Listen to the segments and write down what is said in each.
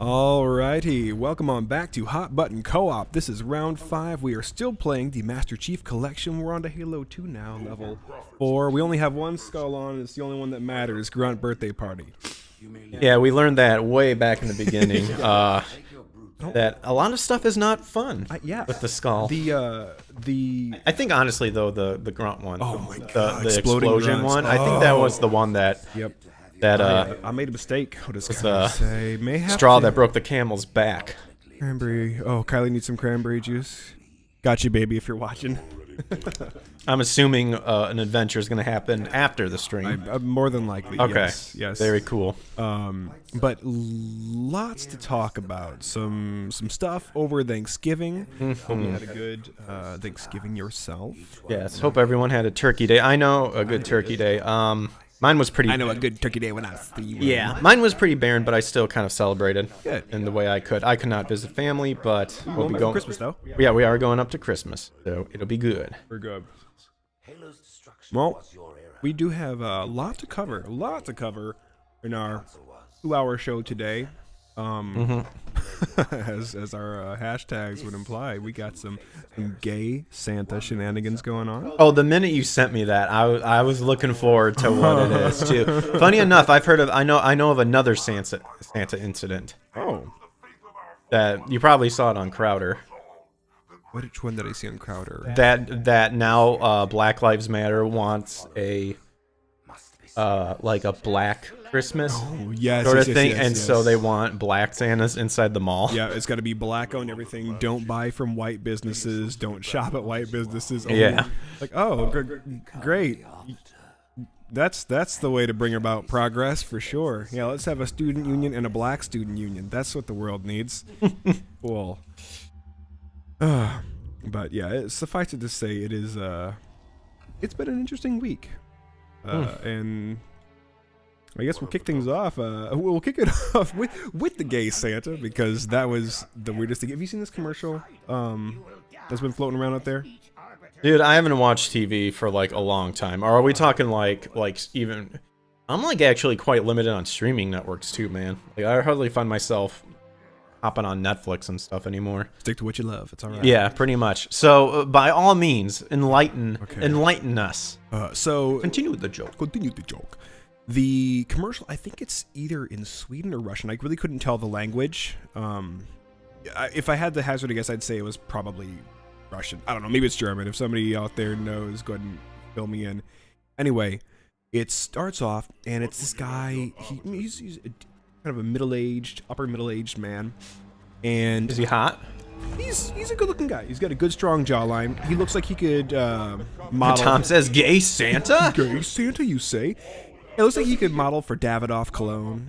Alrighty, welcome on back to Hot Button Co-op. This is round 5. We are still playing the Master Chief Collection. We're on to Halo 2 now, level 4. We only have one skull on. It's the only one that matters. Grunt birthday party. Yeah, we learned that way back in the beginning. That a lot of stuff is not fun. Yeah, with the skull. I think honestly though the grunt one. Oh my god, the explosion grunts. one. I think that was the one that. Yep. That I made a mistake. What does Kylie say? May have straw that broke the camel's back. Cranberry. Oh, Kylie needs some cranberry juice. Got you, baby, if you're watching. I'm assuming an adventure is going to happen after the stream. More than likely. Okay. Yes. Very cool. But lots to talk about. Some stuff over Thanksgiving. Hope you had a good Thanksgiving yourself. Yes. Hope everyone had a turkey day. I know a good turkey day. Mine was pretty. I know a good turkey day when I was 3. Yeah, mine was pretty barren, but I still kind of celebrated Good. in the way I could. I could not visit family, but we'll be going going. Christmas though. Yeah, we are going up to Christmas, so it'll be good. We're good. Well, we do have a lot to cover. A lot to cover in our 2-hour show today. As our hashtags would imply, we got some gay Santa shenanigans going on. Oh, the minute you sent me that, I was looking forward to what it is too. Funny enough, I know of another Santa incident. Oh, That you probably saw it on Crowder. which one did I see on Crowder? That now Black Lives Matter wants a like a black Christmas Yes, sort of yes, thing, yes, and yes. so they want black Santas inside the mall. Yeah, it's got to be black on everything. Don't buy from white businesses. Don't shop at white businesses. Yeah. Like, oh, great. That's the way to bring about progress for sure. Yeah, let's have a student union and a black student union. That's what the world needs. Cool. But yeah, suffice it to say, it is. It's been an interesting week, and I guess we'll kick things off. We'll kick it off with the gay Santa, because that was the weirdest thing. Have you seen this commercial that's been floating around out there? Dude, I haven't watched TV for like a long time. Or are we talking like even? I'm like actually quite limited on streaming networks too, man. Like I hardly find myself hopping on Netflix and stuff anymore. Stick to what you love. It's all right. Yeah, pretty much. So by all means, enlighten us. So Continue the joke. Continue the joke. The commercial, I think it's either in Sweden or Russian. I really couldn't tell the language. If I had to hazard a guess, I'd say it was probably Russian. I don't know. Maybe it's German. If somebody out there knows, go ahead and fill me in. Anyway, it starts off, and it's this guy. He's kind of a upper middle-aged man. And Is he hot? he's a good-looking guy. He's got a good, strong jawline. He looks like he could model. Tom says, "Gay Santa." Gay Santa, you say? It looks like he could model for Davidoff cologne.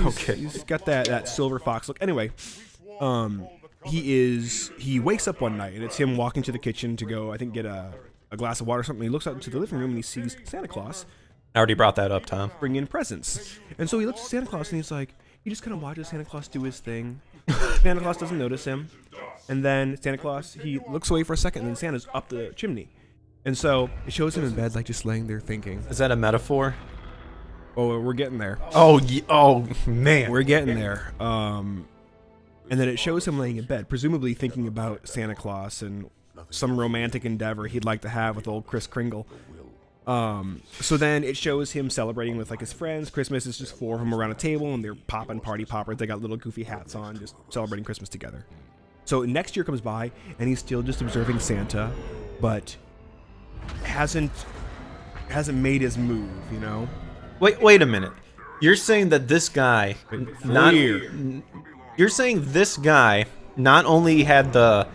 Okay. He's got that silver fox look. Anyway, he wakes up one night, and it's him walking to the kitchen to go, I think, get a glass of water or something. He looks out into the living room, and he sees Santa Claus I already brought that up, Tom. bring in presents. And so he looks at Santa Claus, and he's like, he just kind of watches Santa Claus do his thing. Santa Claus doesn't notice him. And then Santa Claus, he looks away for a second, and then Santa's up the chimney. And so it shows him in bed, like just laying there thinking. Is that a metaphor? Oh, we're getting there. Oh man. We're getting there. And then it shows him laying in bed, presumably thinking about Santa Claus and some romantic endeavor he'd like to have with old Kris Kringle. So then it shows him celebrating with like his friends. Christmas is just 4 of them around a table, and they're popping party poppers. They got little goofy hats on, just celebrating Christmas together. So next year comes by, and he's still just observing Santa, but hasn't made his move, you know? Wait a minute. You're saying that this guy Weird. You're saying this guy not only had the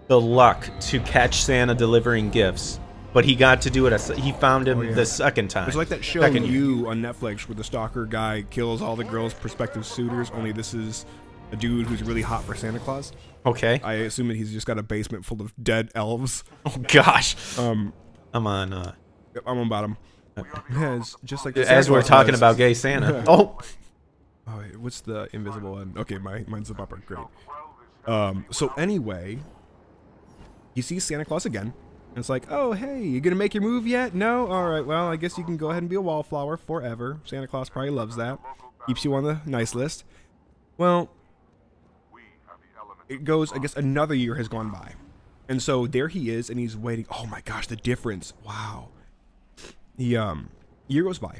luck to catch Santa delivering gifts, but he got to do it. He found him the second time. It's like that show You on Netflix where the stalker guy kills all the girls' prospective suitors, only this is a dude who's really hot for Santa Claus. Okay. I assume that he's just got a basement full of dead elves. Oh gosh. I'm on bottom. Yes, just like as we're talking about gay Santa. Oh, wait, what's the invisible one? Okay, mine's the bumper. Great. So anyway, he sees Santa Claus again. And it's like, oh, hey, you gonna make your move yet? No? All right, well, I guess you can go ahead and be a wallflower forever. Santa Claus probably loves that. Keeps you on the nice list. Well, it goes, I guess another year has gone by. And so there he is, and he's waiting. Oh my gosh, the difference. Wow. The year goes by,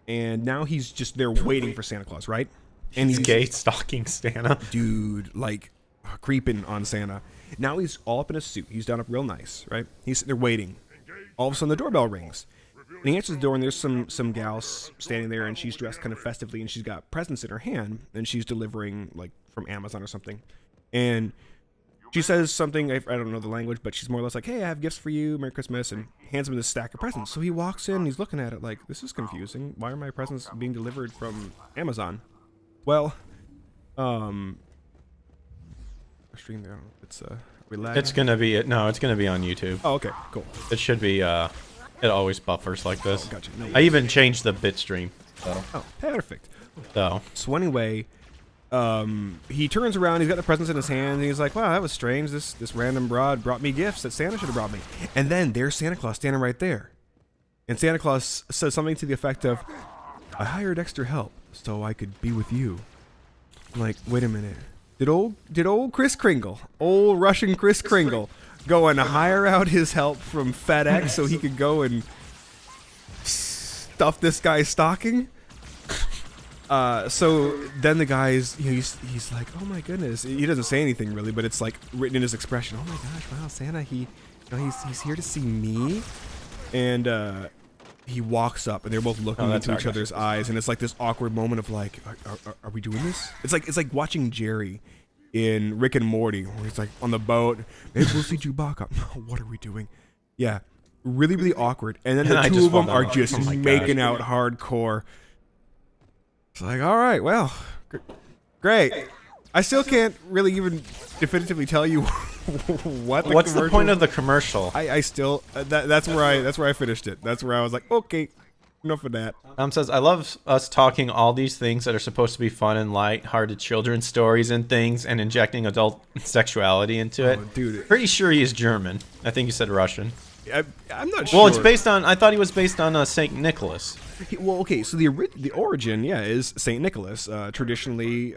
and now he's just there waiting for Santa Claus, right? And He's gay stalking Santa. dude, like creeping on Santa. Now he's all up in a suit. He's done up real nice, right? He's sitting there waiting. All of a sudden, the doorbell rings, and he answers the door, and there's some gal standing there, and she's dressed kind of festively, and she's got presents in her hand, and she's delivering like from Amazon or something, and she says something, I don't know the language, but she's more or less like, hey, I have gifts for you, Merry Christmas, and hands him this stack of presents. So he walks in, and he's looking at it like, this is confusing. Why are my presents being delivered from Amazon? Well, stream there, I don't know if it's relax. It's gonna be it's gonna be on YouTube. Oh, okay, cool. It should be. It always buffers like this. Oh, gotcha. No I even changed the bit stream. So. Oh, perfect. So anyway, he turns around, he's got the presents in his hand, and he's like, wow, that was strange. This random broad brought me gifts that Santa should have brought me. And then there's Santa Claus standing right there. And Santa Claus says something to the effect of, I hired extra help so I could be with you. I'm like, wait a minute. Did old Kris Kringle, old Russian Kris Kringle, go and hire out his help from FedEx so he could go and stuff this guy's stocking? So then the guy's, he's like, oh my goodness. He doesn't say anything really, but it's like written in his expression. Oh my gosh, wow, Santa, he's here to see me. And he walks up, and they're both looking into each other's eyes, and it's like this awkward moment of like, are we doing this? It's like watching Jerry in Rick and Morty, where he's like on the boat. Maybe we'll see Chewbacca. What are we doing? Yeah, really, really awkward. And then the two of them are just making out hardcore. It's like, all right, well, great. I still can't really even definitively tell you what's the point of the commercial. I still that's where I finished it. That's where I was like, okay, enough of that. Says, I love us talking all these things that are supposed to be fun and light-hearted children's stories and things, and injecting adult sexuality into it. Dude, pretty sure he is German. I think you said Russian. I'm not sure. Well, it's based on. I thought he was based on Saint Nicholas. Well, okay, so the origin, is Saint Nicholas. Traditionally,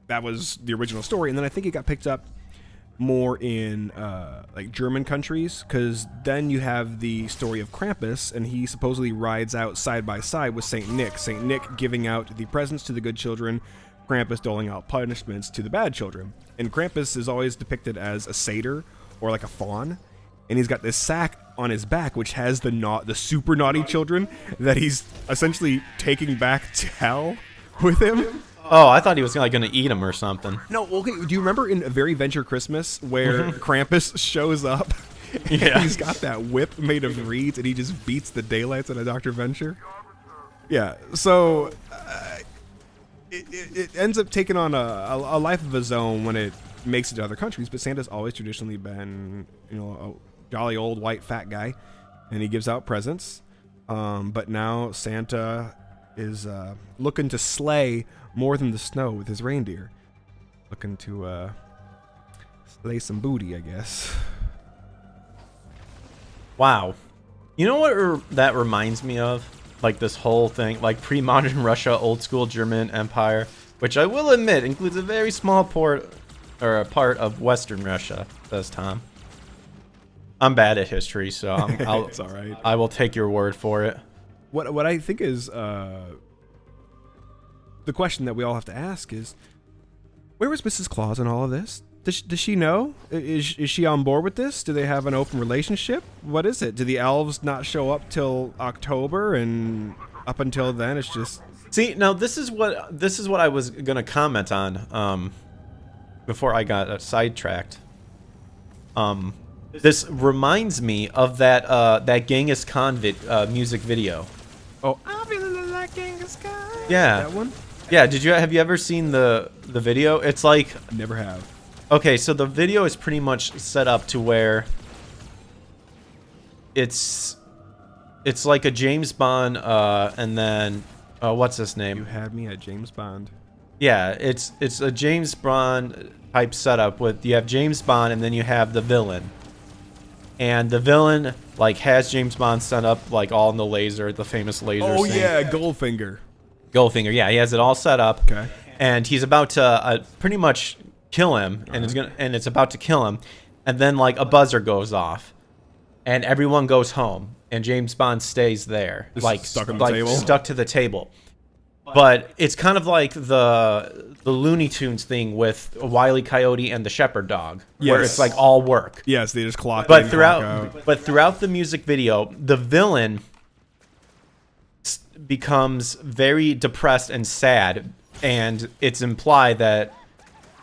that was the original story, and then I think it got picked up more in like German countries, because then you have the story of Krampus, and he supposedly rides out side by side with Saint Nick. Saint Nick giving out the presents to the good children, Krampus doling out punishments to the bad children. And Krampus is always depicted as a satyr or like a faun. And he's got this sack on his back, which has the super naughty children that he's essentially taking back to hell with him. Oh, I thought he was like going to eat him or something. No, okay. Do you remember in A Very Venture Christmas where Krampus shows up? Yeah. He's got that whip made of reeds, and he just beats the daylights out of Dr. Venture. Yeah. So it ends up taking on a life of his own when it makes it to other countries. But Santa's always traditionally been, a jolly old white fat guy, and he gives out presents. But now Santa is looking to slay more than the snow with his reindeer. Looking to slay some booty, I guess. Wow. You know what that reminds me of? Like this whole thing, like pre-modern Russia, old school German Empire, which I will admit includes a very small part of Western Russia, says Tom. I'm bad at history, so It's all right. I will take your word for it. What I think is the question that we all have to ask is, where was Mrs. Claus in all of this? Does she know? Is she on board with this? Do they have an open relationship? What is it? Do the elves not show up till October, and up until then it's just... See, now this is what I was gonna comment on before I got sidetracked. This reminds me of that Genghis Khan music video. Oh, I'm feeling like Genghis Khan. Yeah, That one? Yeah. Have you ever seen the video? It's like, Never have. okay, so the video is pretty much set up to where it's like a James Bond, and then what's his name? You had me at James Bond. Yeah, it's a James Bond type setup with, you have James Bond and then you have the villain. And the villain like has James Bond set up like all in the famous laser. Oh thing. yeah, Goldfinger. Goldfinger, yeah, he has it all set up. Okay. and he's about to pretty much kill him, and it's about to kill him, and then like a buzzer goes off, and everyone goes home, and James Bond stays there, Just like stuck on the table? stuck to the table. But it's kind of like the Looney Tunes thing with Wile E. Coyote and the Shepherd Dog, where Yes. it's like all work. Yes, they just clock. But in, clock out. throughout the music video, the villain becomes very depressed and sad, and it's implied that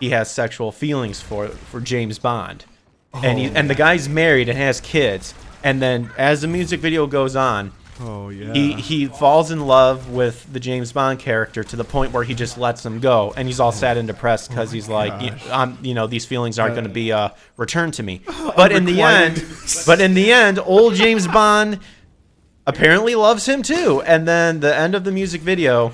he has sexual feelings for James Bond, and the guy's married and has kids. And then as the music video goes on, Oh yeah. he falls in love with the James Bond character to the point where he just lets him go, and he's all sad and depressed because he's like, these feelings aren't going to be returned to me. But in the end, old James Bond apparently loves him too. And then the end of the music video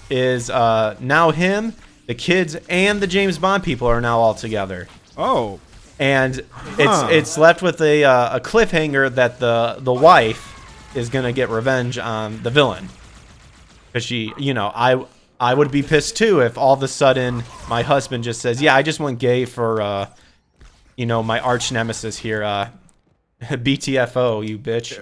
is now him, the kids, and the James Bond people are now all together. Oh. And it's left with a cliffhanger that the wife is gonna get revenge on the villain, because she, I would be pissed too if all of a sudden my husband just says, yeah, I just went gay for my arch nemesis here, BTFO, you bitch,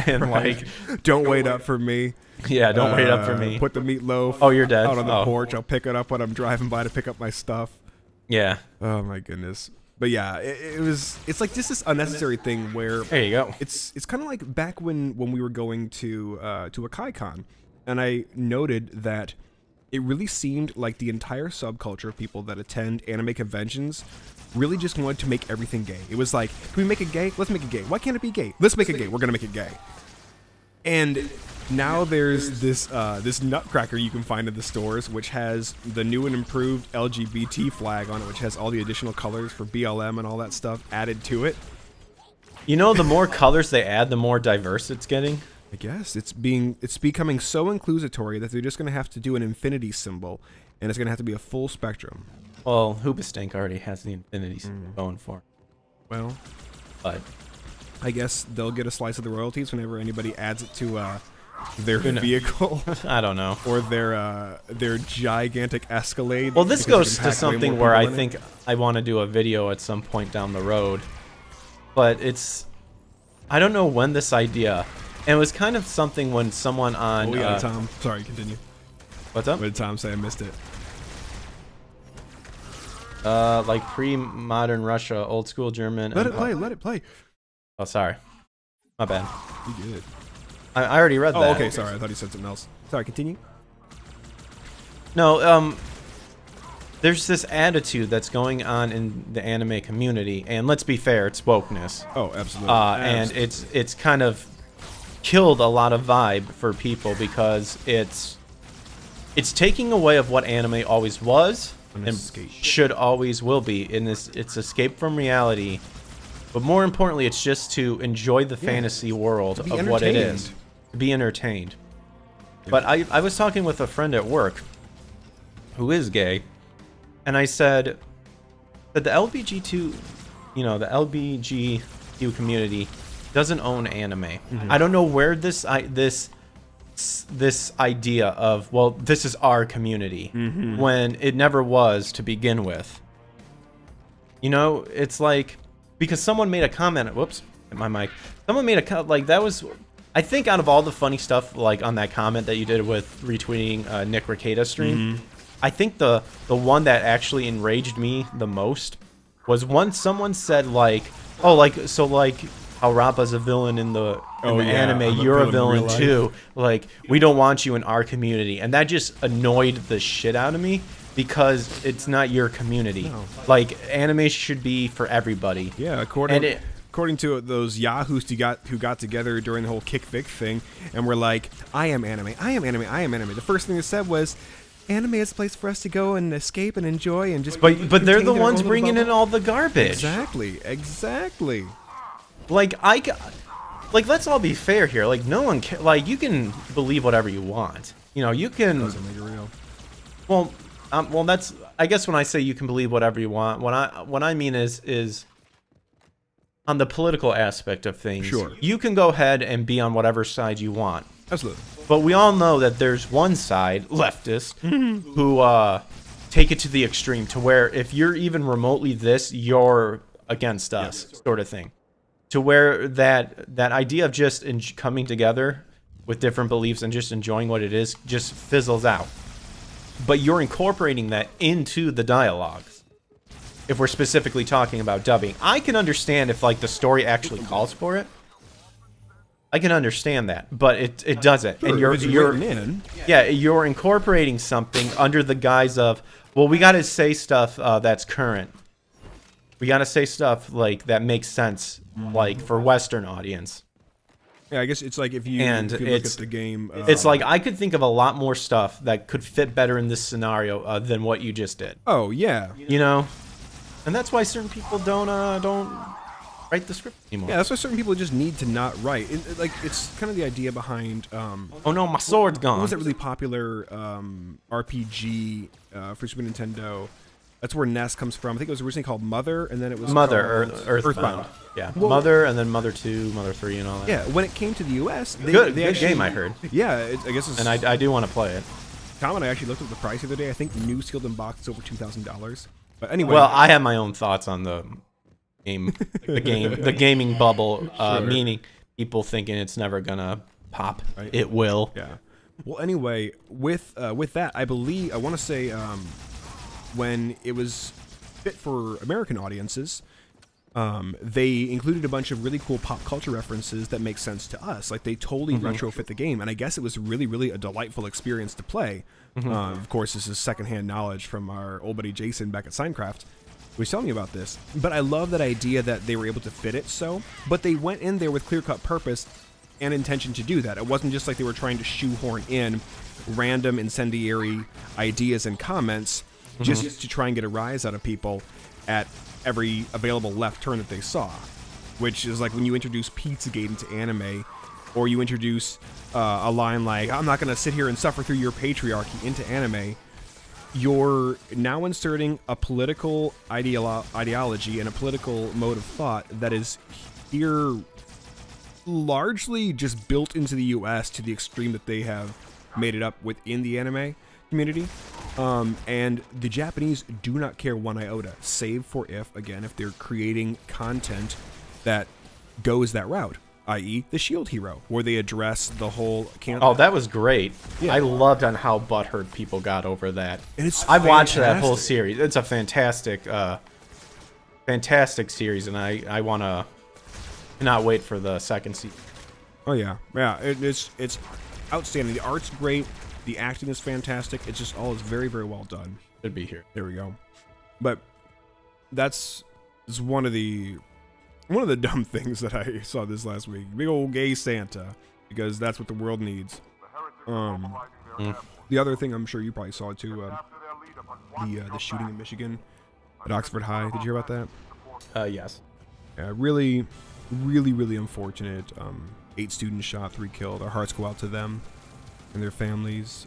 and Right. like, Don't wait up for me. yeah, don't wait up for me. Put the meatloaf. Oh, you're dead. Out on the Oh. porch. I'll pick it up when I'm driving by to pick up my stuff. Yeah, Oh my goodness. But yeah, it's like just this unnecessary thing where there you go. it's kind of like back when we were going to a KaiCon, and I noted that it really seemed like the entire subculture of people that attend anime conventions really just wanted to make everything gay. It was like, can we make it gay? Let's make it gay. Why can't it be gay? Let's make it gay. We're gonna make it gay. And now there's this nutcracker you can find in the stores, which has the new and improved LGBT flag on it, which has all the additional colors for BLM and all that stuff added to it. The more colors they add, the more diverse it's getting. I guess it's becoming so inclusatory that they're just gonna have to do an infinity symbol, and it's gonna have to be a full spectrum. Well, Hoobastank already has the infinity going for it. Well, But I guess they'll get a slice of the royalties whenever anybody adds it to their vehicle I don't know. or their gigantic Escalade. Well, this because goes it can to pack way something more where I people in it. think I want to do a video at some point down the road. But I don't know when this idea, and it was kind of something when someone on... Oh yeah, Tom. Sorry, continue. What's up? What did Tom say? I missed it. Like pre-modern Russia, old school German. Let it play. Let it play. Oh, sorry. My bad. You did. I already read that. Oh, okay. Sorry, I thought he said something else. Sorry, continue. No, there's this attitude that's going on in the anime community, and let's be fair, it's wokeness. Oh, absolutely. And it's kind of killed a lot of vibe for people because it's taking away of what anime always was An and escape. should always will be. In this, it's escape from reality, but more importantly, it's just to enjoy the fantasy world be of what it entertained. is, to be entertained. But I was talking with a friend at work who is gay, and I said that the LBGQ, the LBGQ community doesn't own anime. I don't know where this idea of, well, this is our community, when it never was to begin with. It's like, because someone made a comment, whoops, hit my mic. Someone made a comment, like, that was, I think out of all the funny stuff, like, on that comment that you did with retweeting Nick Rekida's stream, I think the one that actually enraged me the most was when someone said, like, oh, like, so, like, how Rappa's a villain in the anime, I'm you're a in villain real life. too. Like, we don't want you in our community. And that just annoyed the shit out of me because it's not your community. No. Like, anime should be for everybody. Yeah, according to those yahoos who got together during the whole Kick Vic thing, and were like, I am anime, I am anime, I am anime. The first thing they said was, anime is a place for us to go and escape and enjoy and just. But they're contained the in our own ones little bringing in bubble. all the garbage. Exactly. Like, let's all be fair here. Like, no one like, you can believe whatever you want. You can. Doesn't make it real. Well, that's, I guess when I say you can believe whatever you want, what I mean is on the political aspect of things. Sure. You can go ahead and be on whatever side you want. Absolutely. But we all know that there's one side, leftist, who take it to the extreme to where if you're even remotely this, you're against us, sort of thing. To where that idea of just coming together with different beliefs and just enjoying what it is just fizzles out. But you're incorporating that into the dialogues. If we're specifically talking about dubbing, I can understand if like the story actually calls for it. I can understand that, but it doesn't. Sure, and you're incorporating something under the guise of, well, we got to say stuff that's current. We got to say stuff like that makes sense, like for Western audience. Yeah, I guess it's like if you look at the game, it's like I could think of a lot more stuff that could fit better in this scenario than what you just did. Oh yeah, you know, and that's why certain people don't write the script anymore. Yeah, that's why certain people just need to not write. Like it's kind of the idea behind. Oh no, my sword's gone. What was that really popular RPG for Super Nintendo? That's where NES comes from. I think it was originally called Mother, and then it was Earthbound. Yeah, well, Mother, and then Mother 2, Mother 3, and all that. Yeah, when it came to the U.S., good game, I heard. Yeah, I guess it's... And I do want to play it. Tom and I actually looked at the price the other day. I think new sealed in box is over $2,000. But anyway... Well, I have my own thoughts on the game, the gaming bubble, sure. Meaning people thinking it's never going to pop. Right? It will. Yeah. Well, anyway, with that, I want to say... when it was fit for American audiences, they included a bunch of really cool pop culture references that make sense to us. Like they totally retrofit the game, and I guess it was really, really a delightful experience to play. Of course, this is secondhand knowledge from our old buddy Jason back at Signcraft, who was telling me about this. But I love that idea that they were able to fit it so, but they went in there with clear-cut purpose and intention to do that. It wasn't just like they were trying to shoehorn in random incendiary ideas and comments just to try and get a rise out of people at every available left turn that they saw, which is like when you introduce Pizzagate into anime, or you introduce a line like, I'm not going to sit here and suffer through your patriarchy into anime, you're now inserting a political ideology and a political mode of thought that is here largely just built into the US to the extreme that they have made it up within the anime community. And the Japanese do not care one iota, save for if they're creating content that goes that route, i.e. the Shield Hero, where they address the whole cant. Oh, that was great. Yeah. I loved on how butthurt people got over that. And I've watched that whole series. It's a fantastic series, and I cannot wait for the second season. Oh yeah, it's outstanding. The art's great. The acting is fantastic. It's just all is very, very well done. Should be here. There we go. But that's one of the dumb things that I saw this last week. Big old gay Santa, because that's what the world needs. The other thing I'm sure you probably saw too. The shooting in Michigan at Oxford High. Did you hear about that? Yes. Yeah, really, really, really unfortunate. 8 students shot, 3 killed. Our hearts go out to them and their families.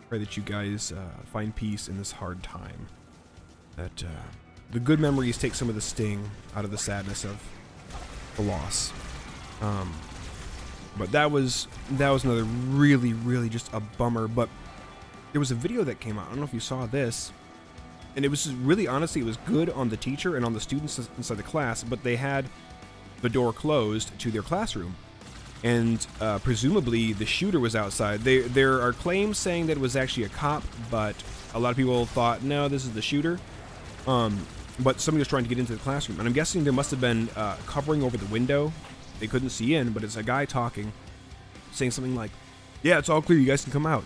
Pray that you guys find peace in this hard time. That the good memories take some of the sting out of the sadness of the loss. But that was another really, really just a bummer. But there was a video that came out. I don't know if you saw this. And it was really, honestly, it was good on the teacher and on the students inside the class, but they had the door closed to their classroom. And presumably the shooter was outside. There are claims saying that it was actually a cop, but a lot of people thought, no, this is the shooter. But somebody was trying to get into the classroom. And I'm guessing there must have been covering over the window. They couldn't see in, but it's a guy talking, saying something like, yeah, it's all clear, you guys can come out.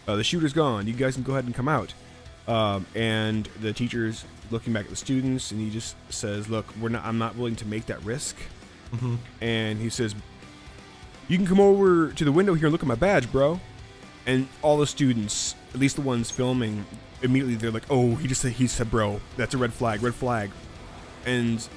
The shooter's gone, you guys can go ahead and come out. And the teacher's looking back at the students, and he just says, look, I'm not willing to make that risk. And he says, you can come over to the window here and look at my badge, bro. And all the students, at least the ones filming, immediately they're like, oh, he said, bro, that's a red flag. And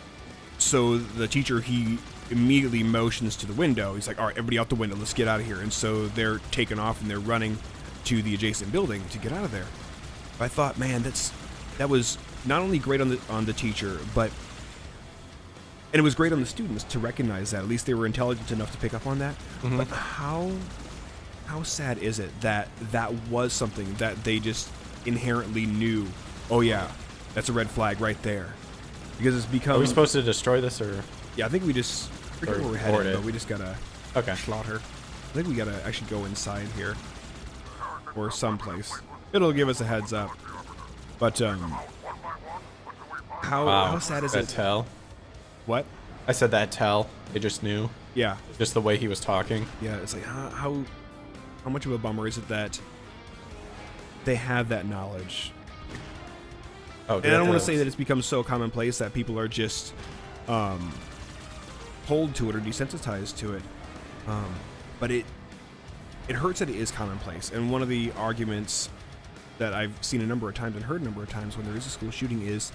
so the teacher, he immediately motions to the window. He's like, all right, everybody out the window, let's get out of here. And so they're taking off and they're running to the adjacent building to get out of there. But I thought, man, that was not only great on the teacher, and it was great on the students to recognize that. At least they were intelligent enough to pick up on that. But how sad is it that was something that they just inherently knew, oh yeah, that's a red flag right there, because it's become. Are we supposed to destroy this or? Yeah, I think we just. I forget where we're headed, but we just gotta. Okay. Slaughter. I think we gotta actually go inside here, or someplace. It'll give us a heads up. But how sad is it? Tell. What? I said that tell. They just knew. Yeah. Just the way he was talking. Yeah. It's like how much of a bummer is it that they have that knowledge? Oh, and I don't want to say that it's become so commonplace that people are just cold to it or desensitized to it. But it hurts that it is commonplace. And one of the arguments that I've seen a number of times and heard a number of times when there is a school shooting is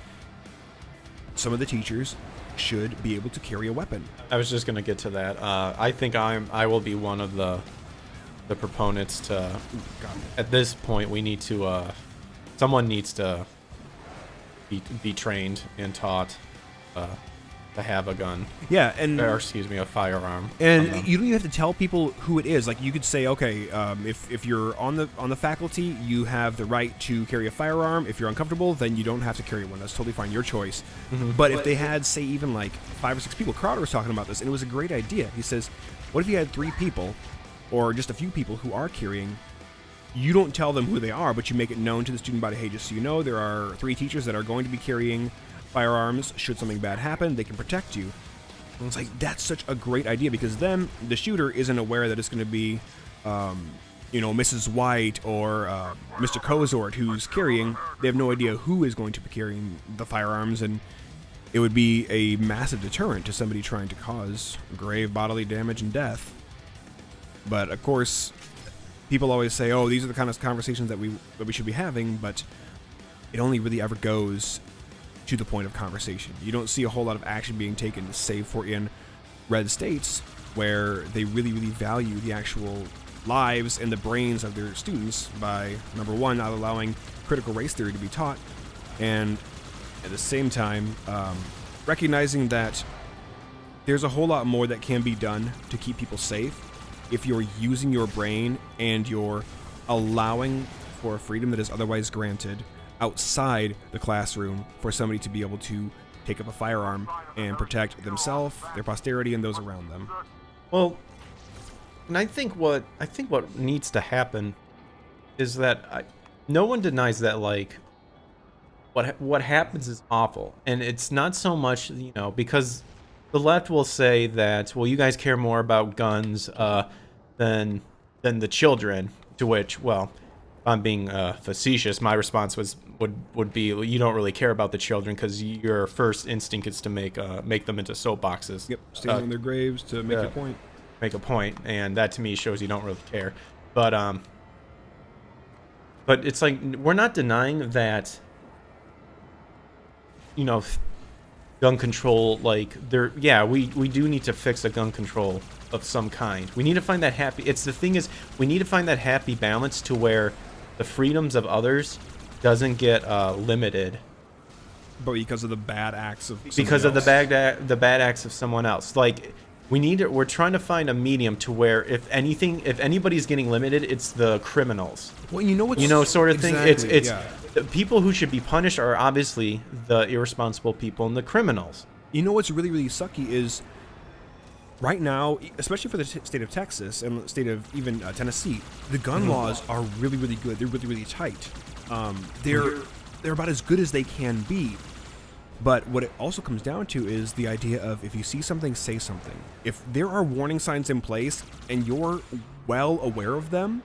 some of the teachers should be able to carry a weapon. I was just gonna get to that. I think I will be one of the proponents to. At this point, we need to. Someone needs to be trained and taught to have a gun. Yeah, and or excuse me, a firearm. And you don't even have to tell people who it is. Like you could say, okay, if you're on the faculty, you have the right to carry a firearm. If you're uncomfortable, then you don't have to carry one. That's totally fine, your choice. But if they had, say, even like 5 or 6 people, Crowder was talking about this, and it was a great idea. He says, what if you had 3 people, or just a few people who are carrying? You don't tell them who they are, but you make it known to the student body. Hey, just so you know, there are 3 teachers that are going to be carrying firearms. Should something bad happen, they can protect you. And it's like, that's such a great idea, because then the shooter isn't aware that it's going to be, Mrs. White or Mr. Kozort who's carrying. They have no idea who is going to be carrying the firearms, and it would be a massive deterrent to somebody trying to cause grave bodily damage and death. But of course, people always say, "Oh, these are the kind of conversations that we should be having," but it only really ever goes to the point of conversation. You don't see a whole lot of action being taken, save for in red states where they really, really value the actual lives and the brains of their students by, number one, not allowing critical race theory to be taught, and at the same time, recognizing that there's a whole lot more that can be done to keep people safe if you're using your brain and you're allowing for a freedom that is otherwise granted outside the classroom for somebody to be able to take up a firearm and protect themselves, their posterity, and those around them. Well, and I think what needs to happen is that no one denies that, like, what happens is awful, and it's not so much, because the left will say that, well, you guys care more about guns than the children, to which, well, I'm being facetious. My response would be, you don't really care about the children because your first instinct is to make them into soapboxes. Yep, stand on their graves to make a point. Make a point, and that to me shows you don't really care. But it's like, we're not denying that, gun control, like, we do need to fix a gun control of some kind. We need to find that we need to find that happy balance to where the freedoms of others doesn't get limited. But because of the bad acts of the bad acts of someone else. Like, we're trying to find a medium to where if anybody's getting limited, it's the criminals. Well, sort of thing. Exactly, It's the people who should be punished are obviously the irresponsible people and the criminals. You know what's really, really sucky is right now, especially for the state of Texas and the state of even Tennessee, the gun laws are really, really good. They're really, really tight. They're about as good as they can be. But what it also comes down to is the idea of, if you see something, say something. If there are warning signs in place and you're well aware of them,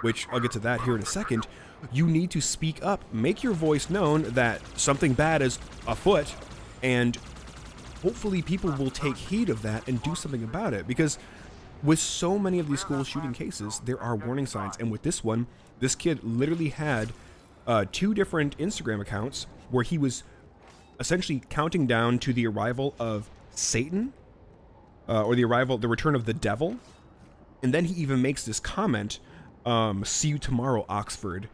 which I'll get to that here in a second, you need to speak up. Make your voice known that something bad is afoot, and hopefully people will take heed of that and do something about it. Because with so many of these school shooting cases, there are warning signs. And with this one, this kid literally had 2 different Instagram accounts where he was essentially counting down to the arrival of Satan, or the return of the devil. And then he even makes this comment, "See you tomorrow, Oxford."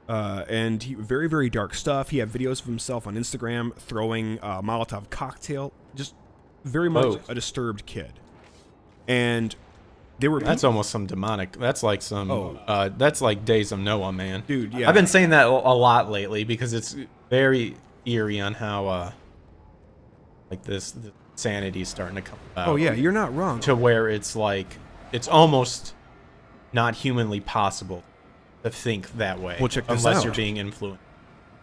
And very, very dark stuff. He had videos of himself on Instagram throwing a Molotov cocktail. Just very much a disturbed kid. And There were That's almost some demonic. That's like some. That's like Days of Noah, man. dude. Yeah, I've been saying that a lot lately because it's very eerie on how like this sanity is starting to come about. Oh yeah, you're not wrong. To where it's like it's almost not humanly possible to think that way. Well, check this unless out. you're being influenced.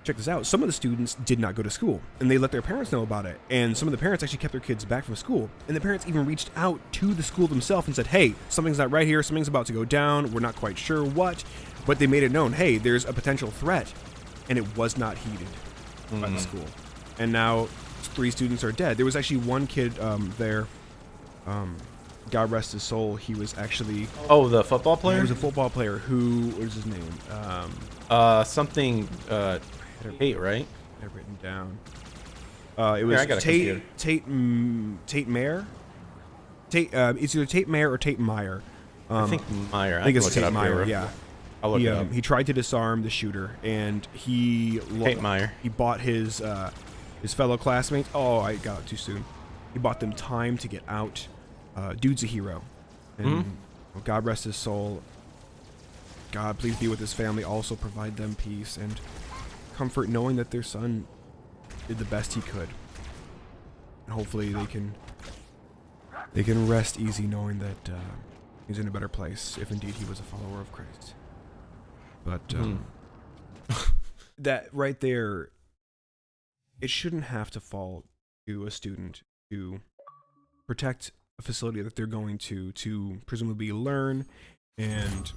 Check this out. Some of the students did not go to school, and they let their parents know about it. And some of the parents actually kept their kids back from school. And the parents even reached out to the school themselves and said, hey, something's not right here. Something's about to go down. We're not quite sure what. But they made it known, hey, there's a potential threat. And it was not heeded by the school. And now 3 students are dead. There was actually one kid there. God rest his soul. He was actually... Oh, the football player? He was a football player who... What is his name? Something... Tate, right? I've written down. It was Tate Mayer. It's either Tate Mayer or Tate Meyer. I think Meyer. I think it's Tate Meyer. Yeah. I'll look it up. He tried to disarm the shooter, and Tate Meyer. He bought his fellow classmates. Oh, I got it too soon. He bought them time to get out. Dude's a hero, and God rest his soul. God, please be with his family. Also provide them peace and comfort, knowing that their son did the best he could, and hopefully they can rest easy knowing that he's in a better place if indeed he was a follower of Christ. But that right there, it shouldn't have to fall to a student to protect a facility that they're going to presumably learn and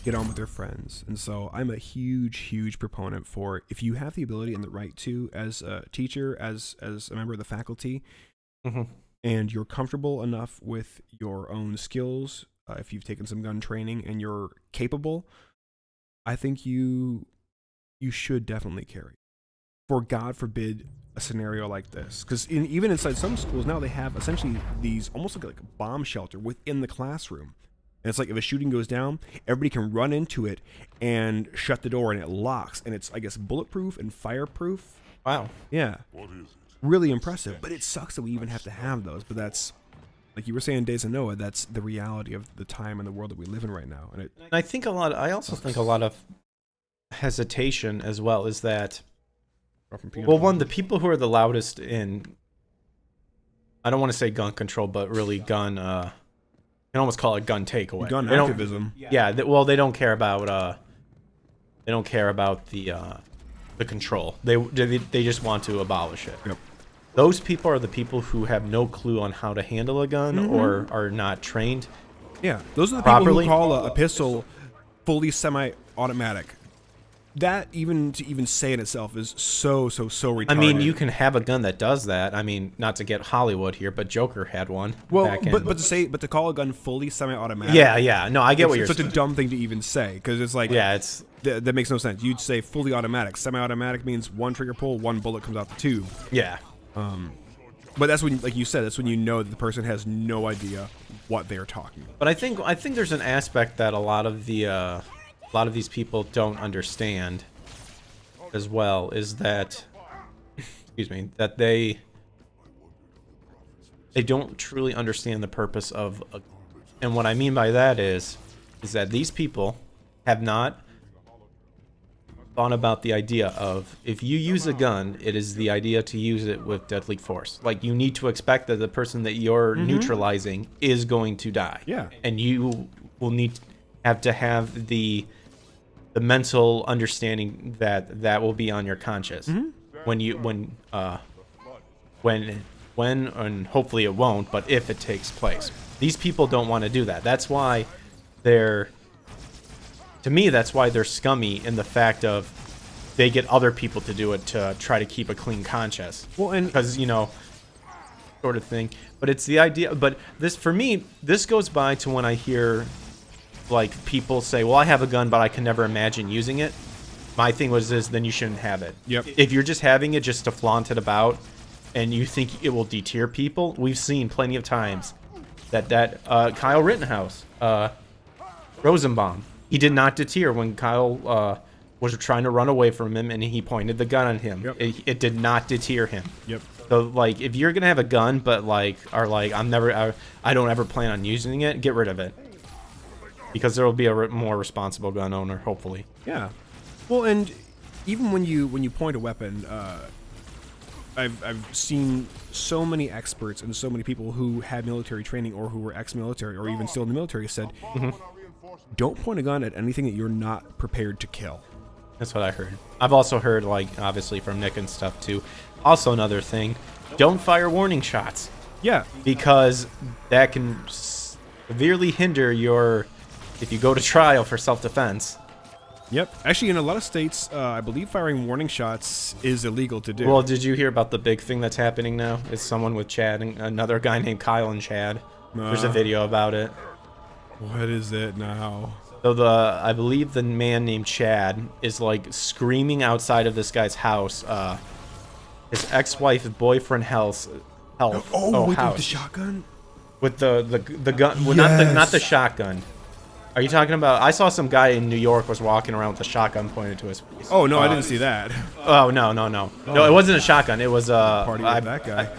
get on with their friends. And so I'm a huge proponent for, if you have the ability and the right to, as a teacher, as a member of the faculty, and you're comfortable enough with your own skills, if you've taken some gun training and you're capable, I think you should definitely carry. For God forbid a scenario like this, because even inside some schools now, they have essentially these almost like a bomb shelter within the classroom. And it's like if a shooting goes down, everybody can run into it and shut the door, and it locks, and it's, I guess, bulletproof and fireproof. Wow. Yeah. Really impressive. But it sucks that we even have to have those. But that's, like you were saying, Days of Noah, that's the reality of the time and the world that we live in right now. And I think I also think a lot of hesitation as well is that, well, one, the people who are the loudest in, I don't want to say gun control, but really gun, you can almost call it gun takeaway. Gun activism. Yeah, they don't care about the control. They just want to abolish it. Yep. Those people are the people who have no clue on how to handle a gun or are not trained. Yeah, those are the properly. people who call a pistol fully semi-automatic. That to say it itself is so retarded. I mean, you can have a gun that does that. I mean, not to get Hollywood here, but Joker had one. Well, but to call a gun fully semi-automatic. Yeah. No, I get what you're saying. saying. It's such a dumb thing to even say, because it's like, that makes no sense. You'd say fully automatic. Semi-automatic means one trigger pull, one bullet comes out the tube. Yeah. But that's when, like you said, that's when you know that the person has no idea what they're talking about. But I think there's an aspect that a lot of these people don't understand as well, is that that they don't truly understand the purpose of and what I mean by that is that these people have not thought about the idea of, if you use a gun, it is the idea to use it with deadly force. Like, you need to expect that the person that you're neutralizing is going to die. Yeah. And you will have to have the mental understanding that will be on your conscience when and hopefully it won't, but if it takes place. These people don't want to do that. That's why they're scummy in the fact of they get other people to do it to try to keep a clean conscience. Well, and because, sort of thing. But it's the idea. But for me, this goes by to when I hear like people say, well, I have a gun, but I can never imagine using it. My thing was this, then you shouldn't have it. Yep. If you're just having it just to flaunt it about and you think it will deter people, we've seen plenty of times that Kyle Rittenhouse, Rosenbaum, he did not deter when Kyle was trying to run away from him and he pointed the gun on him. Yep. It did not deter him. Yep. So, like, if you're gonna have a gun, but I don't ever plan on using it, get rid of it. because there will be a more responsible gun owner, hopefully. Yeah. Well, and even when you point a weapon, I've seen so many experts and so many people who had military training or who were ex-military or even still in the military said, don't point a gun at anything that you're not prepared to kill. That's what I heard. I've also heard, like, obviously from Nick and stuff too. Also another thing, don't fire warning shots. Yeah. Because that can severely hinder if you go to trial for self-defense. Yep. Actually, in a lot of states, I believe firing warning shots is illegal to do. Well, did you hear about the big thing that's happening now? It's someone with Chad and another guy named Kyle and Chad. There's a video about it. What is it now? So I believe the man named Chad is like screaming outside of this guy's house. His ex-wife, boyfriend, health. With house. the shotgun? With the gun, well, Yes. not the shotgun. Are you talking about? I saw some guy in New York was walking around with a shotgun pointed to his face. Oh no, I didn't see that. Oh no, it wasn't a shotgun. It was a Party with that guy.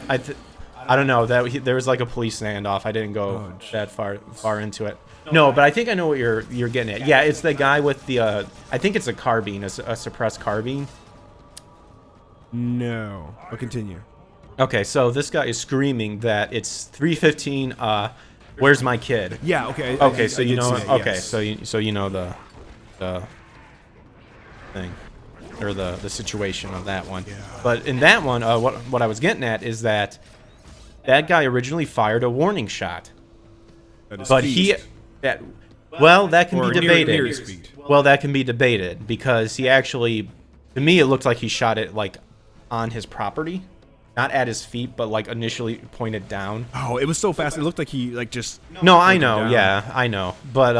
I don't know there was like a police standoff. I didn't go that far into it. No, but I think I know what you're getting at. Yeah, it's the guy with the I think it's a carbine, a suppressed carbine. No, but continue. Okay, so this guy is screaming that it's 3:15. Where's my kid? Yeah. Okay. Okay, so you know. Okay, yes. so you know the thing or the situation of that one. Yeah. But in that one, what I was getting at is that guy originally fired a warning shot, That is but feast. that can Or be near debated. his feet. Well, that can be debated because he actually, to me, it looked like he shot it like on his property. Not at his feet, but like initially pointed down. Oh, it was so fast. It looked like he just. No, I pointed know. down. Yeah, I know. But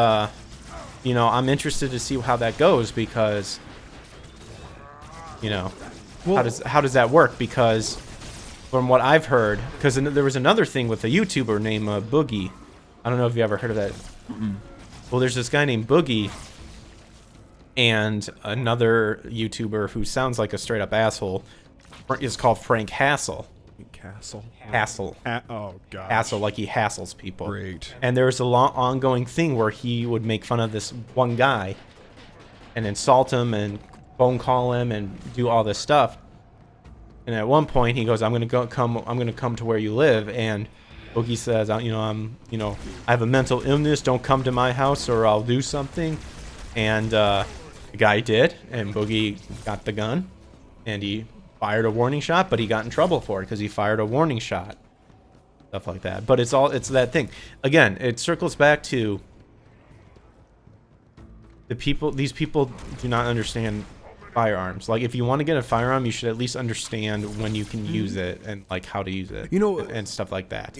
I'm interested to see how that goes because, Well, how does that work? Because from what I've heard, because there was another thing with a YouTuber named Boogie. I don't know if you ever heard of that. Well, there's this guy named Boogie and another YouTuber who sounds like a straight up asshole. Is called Frank Hassel. Hassel. Oh god. Hassel, like he hassles people. Great. And there was a long ongoing thing where he would make fun of this one guy and insult him and phone call him and do all this stuff. And at one point he goes, I'm gonna come to where you live. And Boogie says, I have a mental illness. Don't come to my house or I'll do something. And the guy did, and Boogie got the gun and he fired a warning shot, but he got in trouble for it because he fired a warning shot. Stuff like that. But it's that thing. Again, it circles back to these people do not understand firearms. Like, if you want to get a firearm, you should at least understand when you can use it and like how to use it. And stuff like that.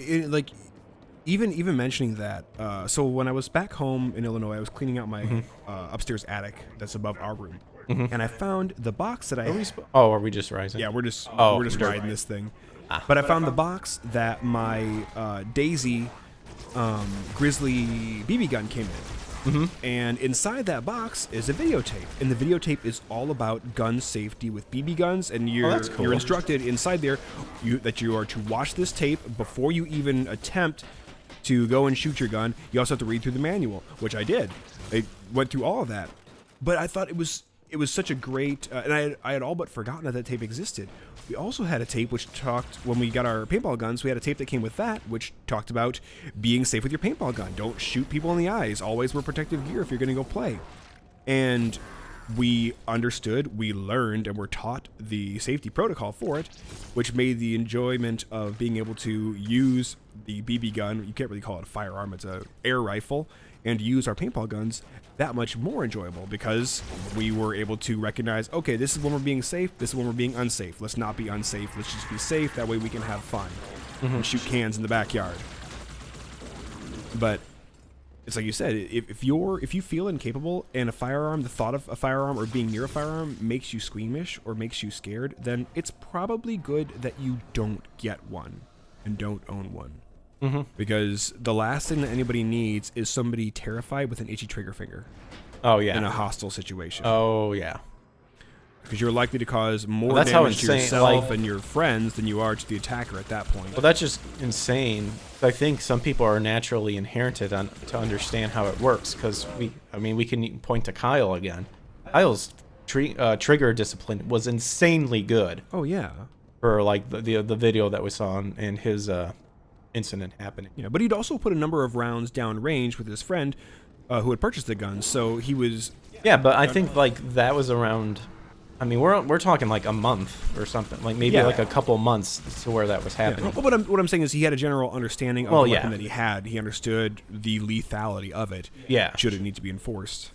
Even mentioning that. So when I was back home in Illinois, I was cleaning out my upstairs attic that's above our room. And I found the box that are we just rising? Yeah, we're just dirt riding this thing. But I found the box that my Daisy Grizzly BB gun came in. And inside that box is a videotape, and the videotape is all about gun safety with BB guns. And you're instructed inside there that you are to watch this tape before you even attempt to go and shoot your gun. You also have to read through the manual, which I did. I went through all of that, but I thought it was such a great, and I had all but forgotten that tape existed. We also had a tape which talked, when we got our paintball guns, we had a tape that came with that, which talked about being safe with your paintball gun. Don't shoot people in the eyes. Always wear protective gear if you're going to go play. And we understood, we learned, and were taught the safety protocol for it, which made the enjoyment of being able to use the BB gun, you can't really call it a firearm, it's an air rifle, and use our paintball guns that much more enjoyable because we were able to recognize, okay, this is when we're being safe, this is when we're being unsafe. Let's not be unsafe. Let's just be safe. That way we can have fun and shoot cans in the backyard. But it's like you said, if you feel incapable and the thought of a firearm or being near a firearm makes you squeamish or makes you scared, then it's probably good that you don't get one and don't own one. Because the last thing that anybody needs is somebody terrified with an itchy trigger finger. Oh yeah. In a hostile situation. Oh yeah. because you're likely to cause more That's how damage to insane, yourself like- and your friends than you are to the attacker at that point. Well, that's just insane. I think some people are naturally inherited to understand how it works, because we can point to Kyle again. Kyle's trigger discipline was insanely good Oh yeah. for like the video that we saw in his incident happening. Yeah, but he'd also put a number of rounds down range with his friend who had purchased the gun, so he was... Yeah, but I think like that was around. I mean, we're talking like a month or something, like maybe Yeah. like a couple months to where that was happening. Yeah. Well, what I'm saying is he had a general understanding of Well, the yeah. weapon that he had. He understood the lethality of it. Yeah. Should it need to be enforced.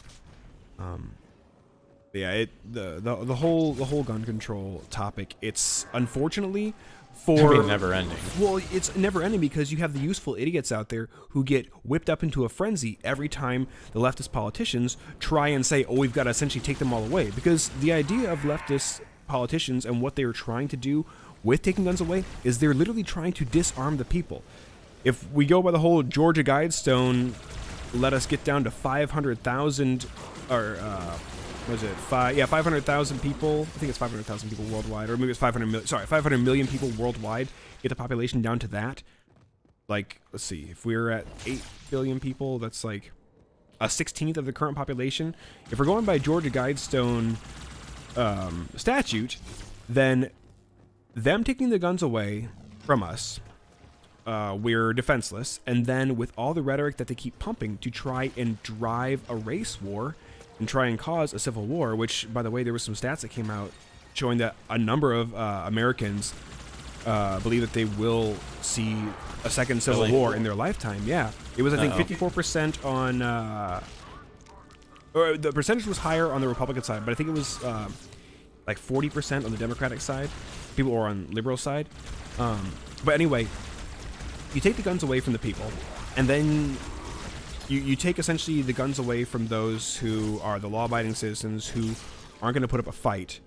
Yeah, the whole gun control topic, it's unfortunately for never ending. Well, it's never ending because you have the useful idiots out there who get whipped up into a frenzy every time the leftist politicians try and say, "Oh, we've got to essentially take them all away." Because the idea of leftist politicians and what they are trying to do with taking guns away is they're literally trying to disarm the people. If we go by the whole Georgia Guidestone, let us get down to 500,000 or was it 500,000 people? I think it's 500,000 people worldwide, or maybe it's 500 million. Sorry, 500 million people worldwide. Get the population down to that. Like, let's see, if we're at 8 billion people, that's like a 16th of the current population. If we're going by Georgia Guidestone statute, then them taking the guns away from us, we're defenseless. And then with all the rhetoric that they keep pumping to try and drive a race war and try and cause a civil war, which, by the way, there were some stats that came out showing that a number of Americans believe that they will see a second civil war in their lifetime. Yeah, it was, I think, 54% on, or the percentage was higher on the Republican side, but I think it was like 40% on the Democratic side. People were on liberal side. But anyway, you take the guns away from the people, and then you take essentially the guns away from those who are the law-abiding citizens who aren't going to put up a fight,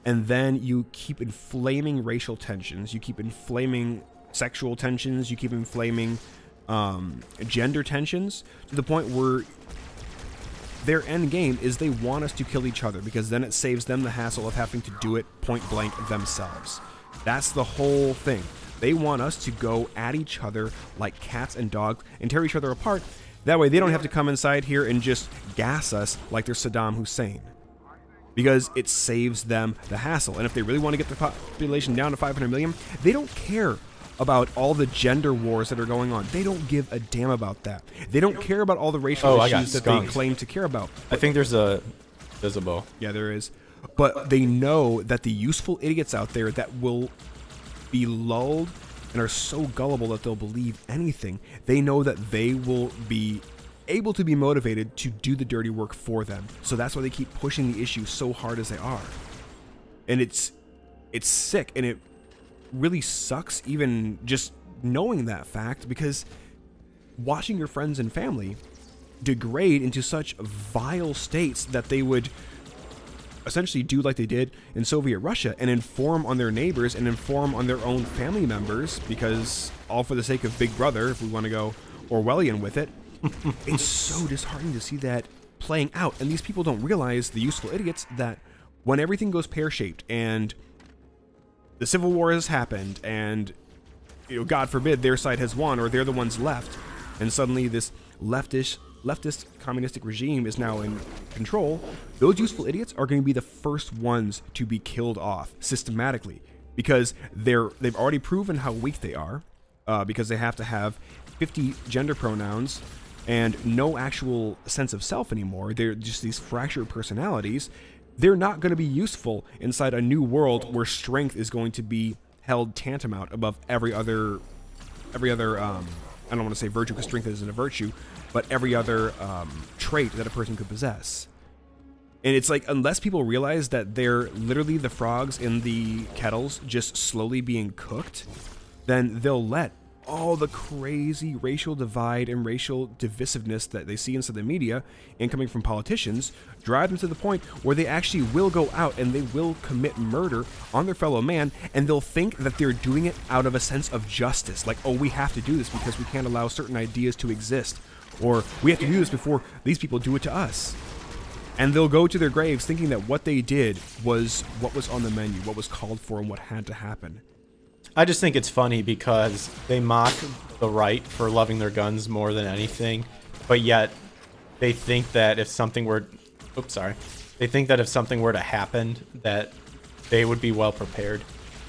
and then you keep inflaming racial tensions, you keep inflaming sexual tensions, you keep inflaming gender tensions to the point where their end game is they want us to kill each other, because then it saves them the hassle of having to do it point blank themselves. That's the whole thing. They want us to go at each other like cats and dogs and tear each other apart. That way they don't have to come inside here and just gas us like they're Saddam Hussein, because it saves them the hassle. And if they really want to get the population down to 500 million, they don't care about all the gender wars that are going on. They don't give a damn about that. They don't care about all the racial issues that they claim to care about. I think there's a visible. Yeah, there is. But they know that the useful idiots out there that will be lulled and are so gullible that they'll believe anything, they know that they will be able to be motivated to do the dirty work for them. So that's why they keep pushing the issue so hard as they are. And it's sick, and it really sucks even just knowing that fact, because watching your friends and family degrade into such vile states that they would essentially do like they did in Soviet Russia and inform on their neighbors and inform on their own family members, because all for the sake of Big Brother, if we want to go Orwellian with it. It's so disheartening to see that playing out. And these people don't realize, the useful idiots, that when everything goes pear-shaped and the Civil War has happened and, God forbid, their side has won or they're the ones left, and suddenly this leftist communistic regime is now in control, those useful idiots are going to be the first ones to be killed off systematically, because they've already proven how weak they are, because they have to have 50 gender pronouns and no actual sense of self anymore. They're just these fractured personalities. They're not going to be useful inside a new world where strength is going to be held tantamount above every other I don't want to say virtue, because strength isn't a virtue, but every other trait that a person could possess. And it's like, unless people realize that they're literally the frogs in the kettles just slowly being cooked, then they'll let all the crazy racial divide and racial divisiveness that they see inside the media and coming from politicians drive them to the point where they actually will go out and they will commit murder on their fellow man, and they'll think that they're doing it out of a sense of justice. Like, oh, we have to do this because we can't allow certain ideas to exist, or we have to do this before these people do it to us. And they'll go to their graves thinking that what they did was what was on the menu, what was called for, and what had to happen. I just think it's funny because they mock the right for loving their guns more than anything, but yet they think that if something were, they think that if something were to happen, that they would be well prepared.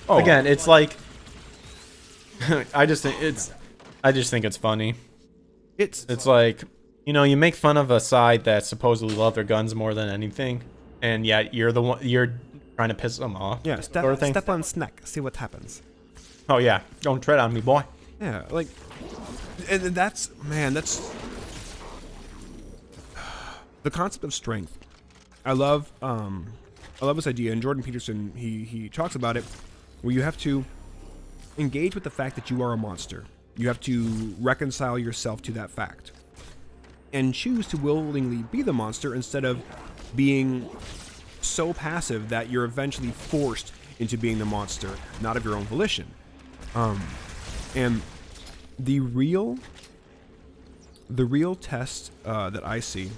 Oh. Again, it's like, I just think it's funny. It's like, you know, you make fun of a side that supposedly love their guns more than anything, and yet you're trying to piss them off. Yeah, step on snack, see what happens. Oh yeah, don't tread on me, boy. Yeah, like, and that's the concept of strength. I love this idea, and Jordan Peterson he talks about it, where you have to engage with the fact that you are a monster. You have to reconcile yourself to that fact, and choose to willingly be the monster instead of being so passive that you're eventually forced into being the monster, not of your own volition. And the real test that I see,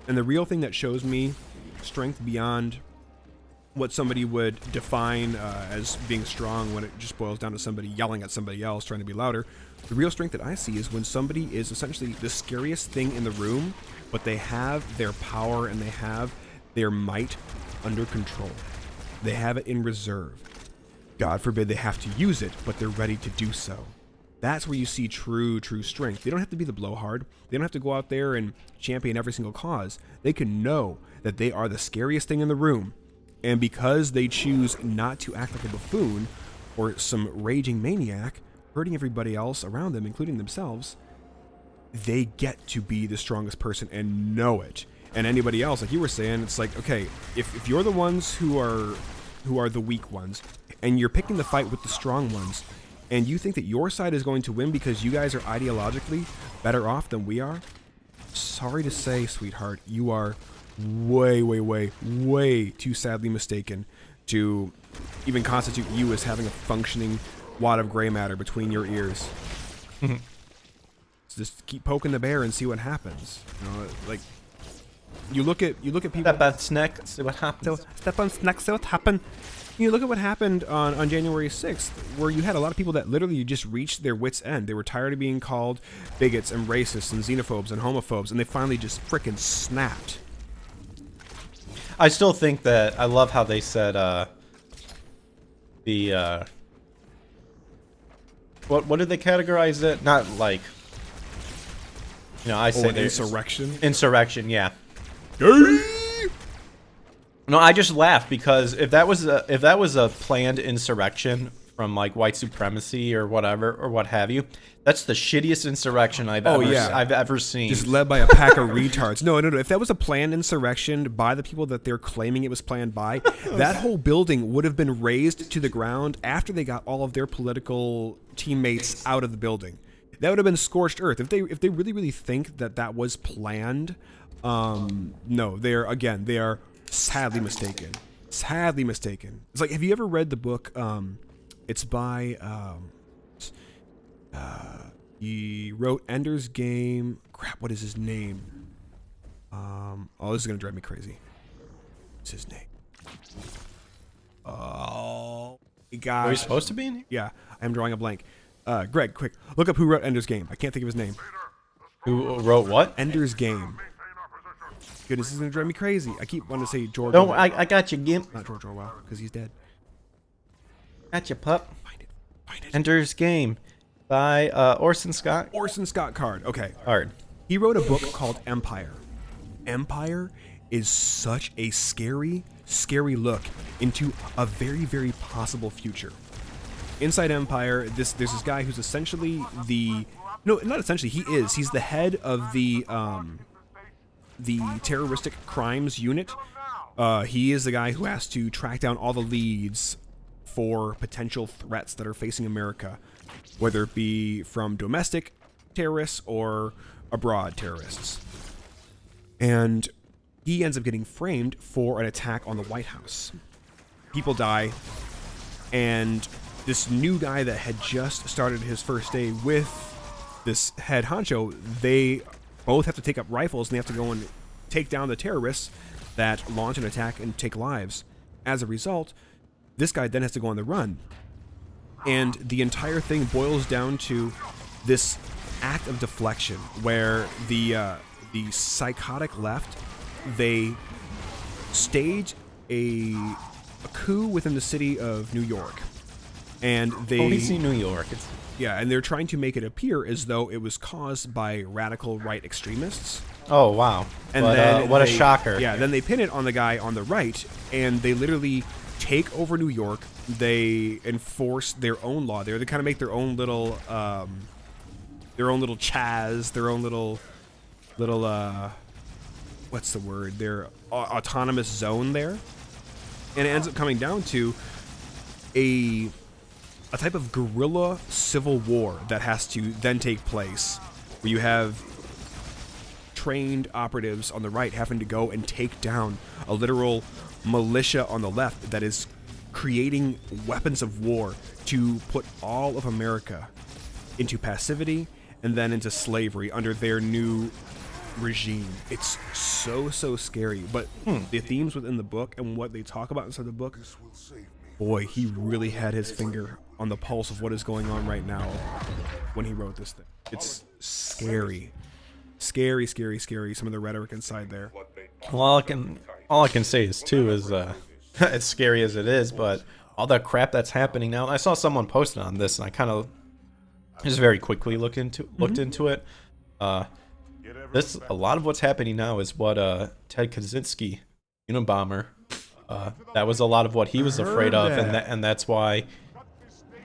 and the real thing that shows me strength beyond what somebody would define as being strong, when it just boils down to somebody yelling at somebody else, trying to be louder. The real strength that I see is when somebody is essentially the scariest thing in the room, but they have their power and they have their might under control. They have it in reserve. God forbid they have to use it, but they're ready to do so. That's where you see true strength. They don't have to be the blowhard. They don't have to go out there and champion every single cause. They can know that they are the scariest thing in the room, and because they choose not to act like a buffoon or some raging maniac, hurting everybody else around them, including themselves, they get to be the strongest person and know it. And anybody else, like you were saying, it's like, okay, if you're the ones who are the weak ones, and you're picking the fight with the strong ones, and you think that your side is going to win because you guys are ideologically better off than we are, sorry to say, sweetheart, you are way too sadly mistaken to even constitute you as having a functioning wad of gray matter between your ears. Just keep poking the bear and see what happens. You know, like, you look at people. Step on snack, see what happens. Step on snack, see what happened. You look at what happened on January 6th, where you had a lot of people that literally just reached their wits' end. They were tired of being called bigots and racists and xenophobes and homophobes, and they finally just frickin' snapped. I still think that I love how they said what did they categorize it? Not like, you know, I say insurrection. Insurrection, yeah. No, I just laughed because if that was a planned insurrection from like white supremacy or whatever or what have you, that's the shittiest insurrection I've ever seen. Just led by a pack of retards. No. If that was a planned insurrection by the people that they're claiming it was planned by, that whole building would have been razed to the ground after they got all of their political teammates out of the building. That would have been scorched earth. If they really think that was planned, no, they are sadly mistaken. Sadly mistaken. It's like, have you ever read the book? It's by he wrote Ender's Game. Crap, what is his name? This is gonna drive me crazy. What's his name? Oh, God. Are we supposed to be in here? Yeah, I'm drawing a blank. Greg, quick, look up who wrote Ender's Game. I can't think of his name. Who wrote what? Ender's Game. Goodness, this is gonna drive me crazy. I keep wanting to say George. No, I got you, Gimp. Not George Orwell, because he's dead. Got you, pup. Find it. Ender's Game by Orson Scott. Orson Scott Card. Okay. Card. He wrote a book called Empire. Empire is such a scary look into a very possible future. Inside Empire, there's this guy who's essentially he's the head of the terroristic crimes unit. He is the guy who has to track down all the leads for potential threats that are facing America, whether it be from domestic terrorists or abroad terrorists. And he ends up getting framed for an attack on the White House. People die, and this new guy that had just started his first day with this head honcho, they both have to take up rifles and they have to go and take down the terrorists. that launch an attack and take lives. As a result, this guy then has to go on the run. And the entire thing boils down to this act of deflection where the psychotic left, they stage a coup within the city of New York. And they... Oh, we see New York. Yeah, and they're trying to make it appear as though it was caused by radical right extremists. Oh, wow. And then what a shocker. Yeah, then they pin it on the guy on the right, and they literally take over New York. They enforce their own law there. They kind of make their own little chaz, their own little what's the word? Their autonomous zone there. And it ends up coming down to a type of guerrilla civil war that has to then take place, where you have trained operatives on the right having to go and take down a literal militia on the left that is creating weapons of war to put all of America into passivity and then into slavery under their new regime. It's so scary, but the themes within the book and what they talk about inside the book, boy, he really had his finger on the pulse of what is going on right now when he wrote this thing. It's scary. Scary, some of the rhetoric inside there. Well, all I can say is as scary as it is, but all that crap that's happening now. I saw someone posted on this, and I kind of just very quickly looked into it. A lot of what's happening now is what Ted Kaczynski, Unabomber, that was a lot of what he was afraid of, and that's why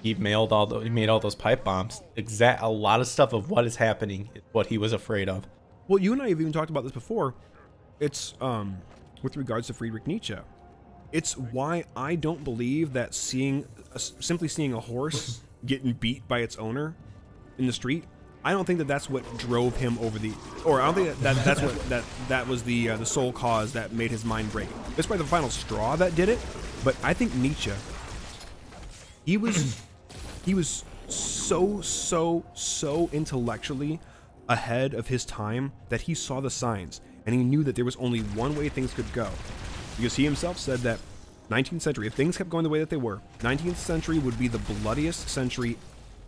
he made all those pipe bombs. A lot of stuff of what is happening is what he was afraid of. Well, you and I have even talked about this before. It's with regards to Friedrich Nietzsche. It's why I don't believe that simply seeing a horse getting beat by its owner in the street, I don't think that that's what drove him over or I don't think that's what that was the sole cause that made his mind break. It's probably the final straw that did it, but I think Nietzsche, he was so intellectually ahead of his time that he saw the signs and he knew that there was only one way things could go. Because he himself said that 19th century, if things kept going the way that they were, 19th century would be the bloodiest century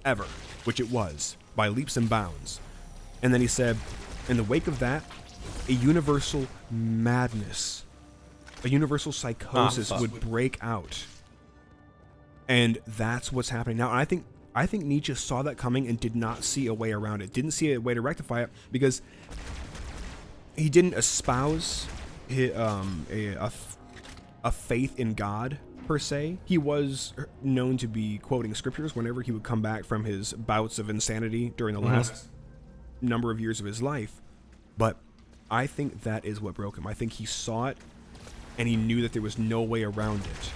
ever, which it was, by leaps and bounds. And then he said, in the wake of that, a universal madness, a universal psychosis would break out. And that's what's happening now. And I think Nietzsche saw that coming and did not see a way around it, didn't see a way to rectify it, because he didn't espouse a faith in God, per se. He was known to be quoting scriptures whenever he would come back from his bouts of insanity during the last number of years of his life. But I think that is what broke him. I think he saw it, and he knew that there was no way around it.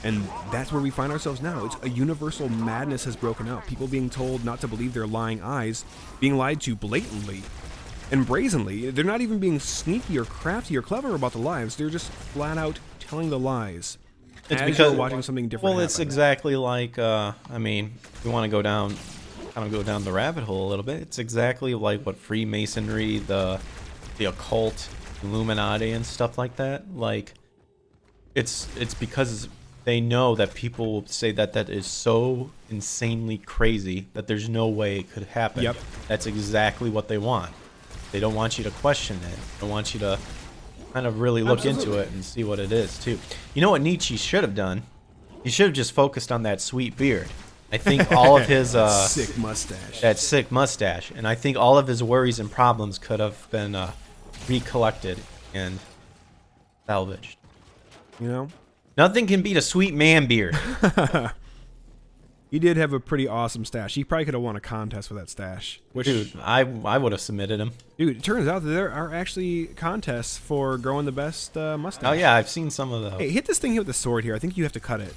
And that's where we find ourselves now. It's a universal madness has broken out. People being told not to believe their lying eyes, being lied to blatantly and brazenly. They're not even being sneaky or crafty or clever about the lies. They're just flat out telling the lies. It's as because you're watching something different. Well, it's exactly like we want to go down the rabbit hole a little bit. It's exactly like what Freemasonry, the occult, Illuminati, and stuff like that. Like, it's because they know that people will say that is so insanely crazy that there's no way it could happen. Yep. That's exactly what they want. They don't want you to question it. They want you to kind of really look into it and see what it is, too. You know what Nietzsche should have done? He should have just focused on that sweet beard. I think all of his sick mustache. That sick mustache. And I think all of his worries and problems could have been recollected and salvaged. You know? Nothing can beat a sweet man beard. He did have a pretty awesome stash. He probably could have won a contest with that stash. Which, dude, I would have submitted him. Dude, it turns out that there are actually contests for growing the best mustache. Oh, yeah, I've seen some of those. Hey, hit this thing here with the sword here. I think you have to cut it.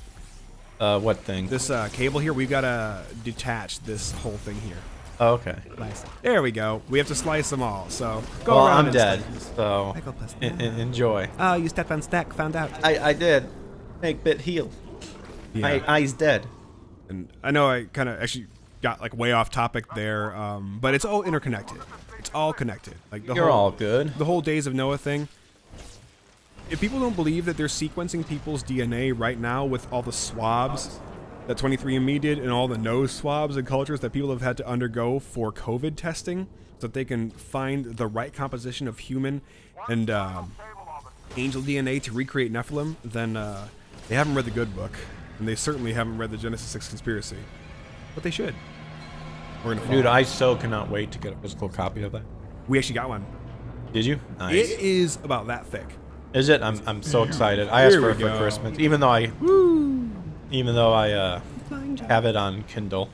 What thing? This cable here. We've got to detach this whole thing here. Oh, okay. Nice. There we go. We have to slice them all. So go well, around. I'm dead. So enjoy. Oh, you stepped on stack. Found out. I did. Make bit heal. Yeah. My eye's dead. And I know I kind of actually got like way off topic there, but it's all interconnected. It's all connected. Like You're all good. The whole Days of Noah thing. if people don't believe that they're sequencing people's DNA right now with all the swabs that 23andMe did and all the nose swabs and cultures that people have had to undergo for COVID testing so that they can find the right composition of human and angel DNA to recreate Nephilim, then they haven't read the good book. And they certainly haven't read the Genesis 6 conspiracy. But they should. We're gonna Dude, I so cannot wait to get a physical copy of that. We actually got one. Did you? Nice. It is about that thick. Is it? I'm so excited. I asked Here for we it for go. Christmas, even though I have it on Kindle.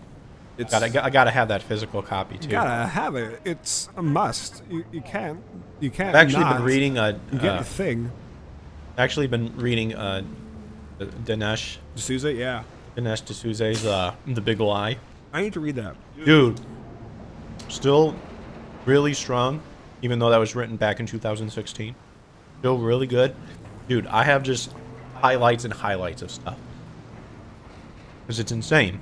I gotta have that physical copy too. You gotta have it. It's a must. You can't. I've actually not been reading get the thing. Dinesh D'Souza, yeah. D'Souza's The Big Lie. I need to read that. Dude, still really strong, even though that was written back in 2016. Still really good. Dude, I have just highlights and highlights of stuff. Because it's insane.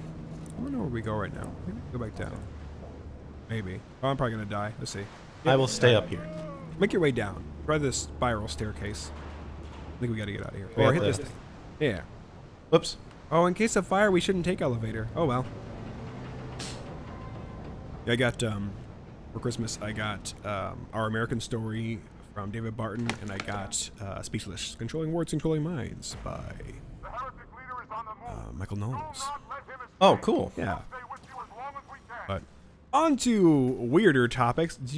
I don't know where we go right now. Maybe go back down. Maybe. Oh, I'm probably gonna die. Let's see. I will stay up here. Make your way down. Try this spiral staircase. I think we gotta get out of here. We Or have hit to- this thing. Yeah. Whoops. Oh, in case of fire, we shouldn't take elevator. Oh well. Yeah, I got for Christmas. I got Our American Story from David Barton, and I got Speechless: Controlling Words, Controlling Minds by Michael Knowles. Oh, cool. Yeah. But on to weirder topics. Did